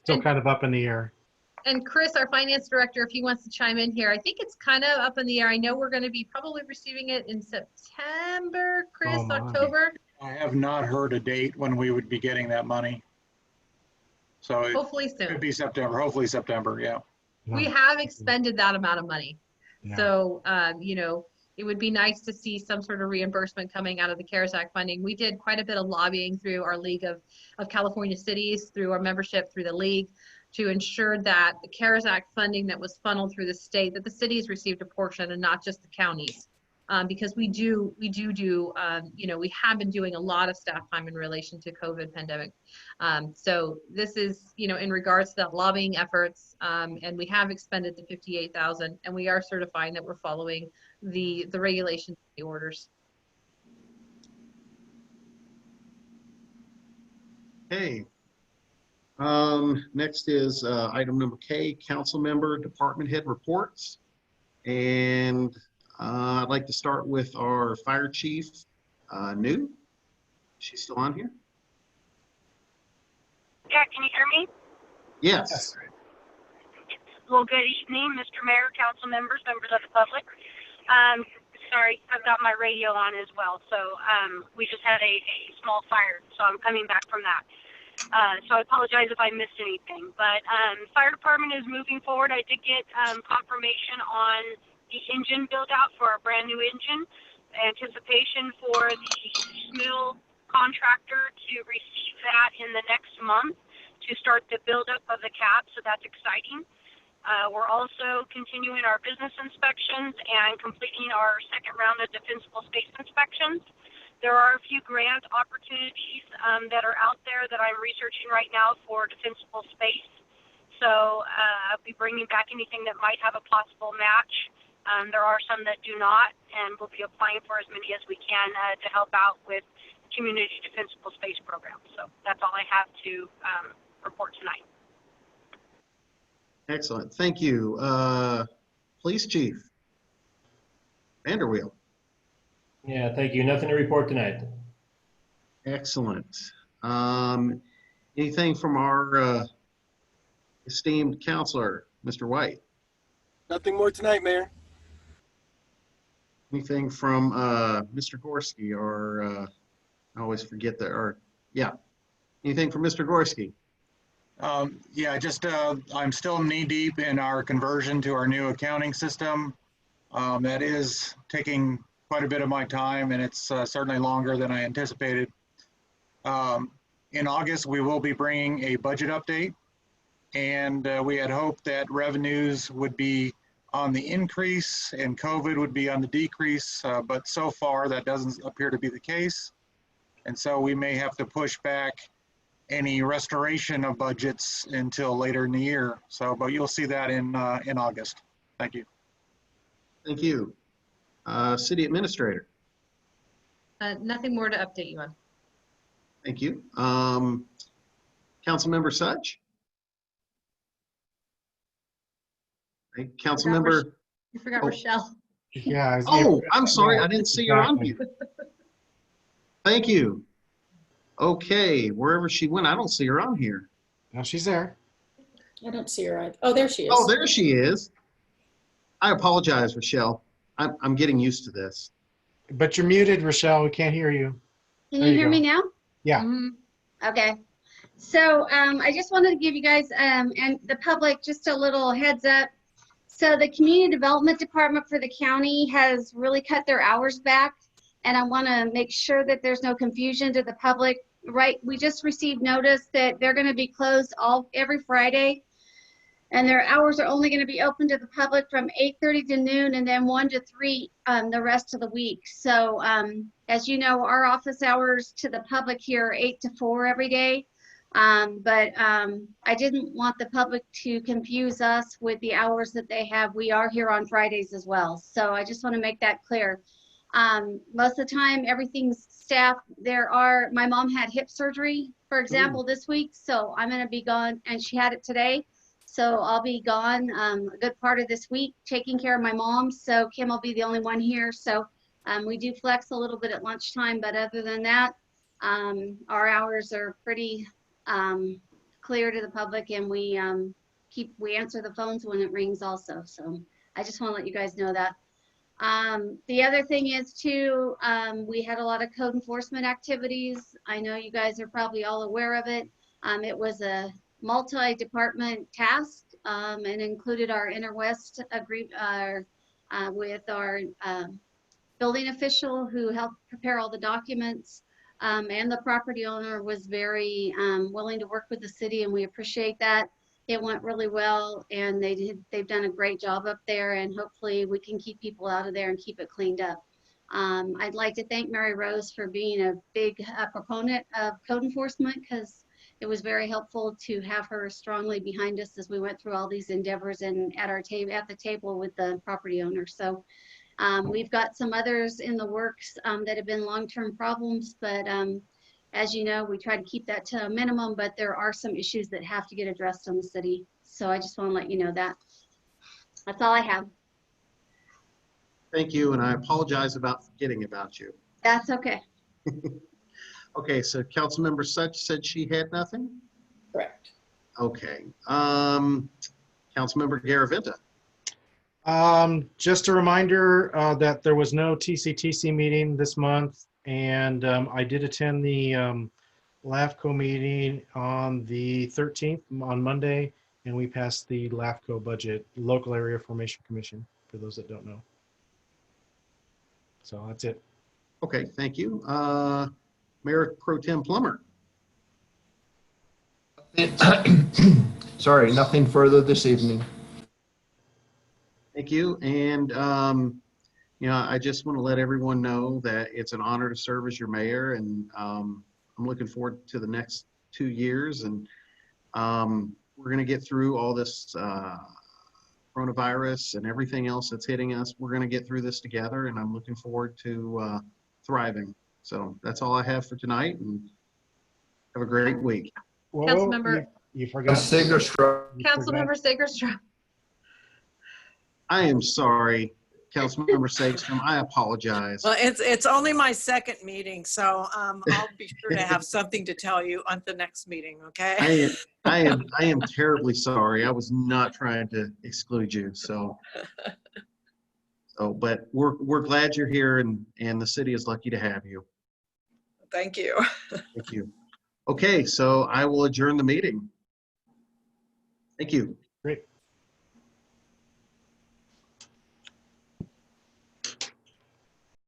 still kind of up in the air? And Chris, our finance director, if he wants to chime in here, I think it's kind of up in the air. I know we're going to be probably receiving it in September, Chris, October. I have not heard a date when we would be getting that money. So hopefully soon. It could be September, hopefully September, yeah. We have expended that amount of money. Yeah. So, you know, it would be nice to see some sort of reimbursement coming out of the CARES Act funding. We did quite a bit of lobbying through our League of California Cities, through our membership, through the league, to ensure that the CARES Act funding that was funneled through the state, that the cities received a portion and not just the counties. Because we do, you know, we have been doing a lot of staff time in relation to COVID pandemic. So this is, you know, in regards to that lobbying efforts, and we have expended the $58,000, and we are certifying that we're following the regulations, the orders. Okay. Next is item number K, council member department head reports. And I'd like to start with our fire chief, New. She's still on here? Yeah, can you hear me? Yes. Well, good evening, Mr. Mayor, council members, members of the public. Sorry, I've got my radio on as well. So we just had a small fire, so I'm coming back from that. So I apologize if I missed anything. But fire department is moving forward. I did get confirmation on the engine build out for our brand new engine. Anticipation for the SMIL contractor to receive that in the next month to start the buildup of the cab. So that's exciting. We're also continuing our business inspections and completing our second round of defensible space inspections. There are a few grant opportunities that are out there that I'm researching right now for defensible space. So I'll be bringing back anything that might have a possible match. There are some that do not, and we'll be applying for as many as we can to help out with community defensible space programs. So that's all I have to report tonight. Excellent. Thank you. Police Chief Vanderweel. Yeah, thank you. Nothing to report tonight. Excellent. Anything from our esteemed counselor, Mr. White? Nothing more tonight, Mayor. Anything from Mr. Gorski, or I always forget that, or yeah. Anything from Mr. Gorski? Yeah, just I'm still knee deep in our conversion to our new accounting system. That is taking quite a bit of my time, and it's certainly longer than I anticipated. In August, we will be bringing a budget update, and we had hoped that revenues would be on the increase and COVID would be on the decrease, but so far that doesn't appear to be the case. And so we may have to push back any restoration of budgets until later in the year. So, but you'll see that in August. Thank you. Thank you. City Administrator. Nothing more to update you on. Thank you. Councilmember Such. Hey, Councilmember. You forgot Oh. Rochelle. Yeah. I'm sorry. I didn't see her on here. Thank you. Okay, wherever she went, I don't see her on here. No, she's there. I don't see her either. Oh, there she is. Oh, there she is. I apologize, Rochelle. I'm getting used to this. But you're muted, Rochelle. We can't hear you. Can There you you hear go. me now? Yeah. Okay. So I just wanted to give you guys and the public just a little heads up. So the Community Development Department for the county has really cut their hours back, and I want to make sure that there's no confusion to the public. Right, we just received notice that they're going to be closed every Friday, and their hours are only going to be open to the public from 8:30 to noon, and then 1 to 3 the rest of the week. So as you know, our office hours to the public here are 8 to 4 every day. But I didn't want the public to confuse us with the hours that they have. We are here on Fridays as well. So I just want to make that clear. Most of the time, everything's staffed. My mom had hip surgery, for example, this week. So I'm going to be gone, and she had it today. So I'll be gone a good part of this week taking care of my mom. So Kim will be the only one here. So we do flex a little bit at lunchtime, but other than that, our hours are pretty clear to the public, and we answer the phones when it rings also. So I just want to let you guys know that. The other thing is too, we had a lot of code enforcement activities. I know you guys are probably all aware of it. It was a multi-department task and included our Interwest agreement with our building official who helped prepare all the documents. And the property owner was very willing to work with the city, and we appreciate that. It went really well, and they've done a great job up there, and hopefully we can keep people out of there and keep it cleaned up. I'd like to thank Mary Rose for being a big proponent of code enforcement, because it was very helpful to have her strongly behind us as we went through all these endeavors and at the table with the property owner. So we've got some others in the works that have been long-term problems, but as you know, we try to keep that to a minimum, but there are some issues that have to get addressed in the city. So I just want to let you know that. That's all I have. Thank you, and I apologize about forgetting about you. That's okay. Okay, so Councilmember Such said she had nothing? Correct. Okay. Councilmember Garaventa. Just a reminder that there was no TCTC meeting this month, and I did attend the LAFCO meeting on the 13th, on Monday, and we passed the LAFCO budget, Local Area Formation Commission, for those that don't know. So that's it. Okay, thank you. Mayor Pro Tem Plummer. Sorry, nothing further this evening. Thank you. And, you know, I just want to let everyone know that it's an honor to serve as your mayor, and I'm looking forward to the next 2 years. And we're going to get through all this coronavirus and everything else that's hitting us. We're going to get through this together, and I'm looking forward to thriving. So that's all I have for tonight, and have a great week. Whoa, Councilmember, you forgot. Councilmember Sagerstrom. I am sorry, Councilmember Sagstrom. I apologize. Well, it's only my second meeting, so I'll be sure to have something to tell you on the next meeting, okay? I am terribly sorry. I was not trying to exclude you. So but we're glad you're here, and the city is lucky to have you. Thank you. Thank you. Okay, so I will adjourn the meeting. Thank you. Great.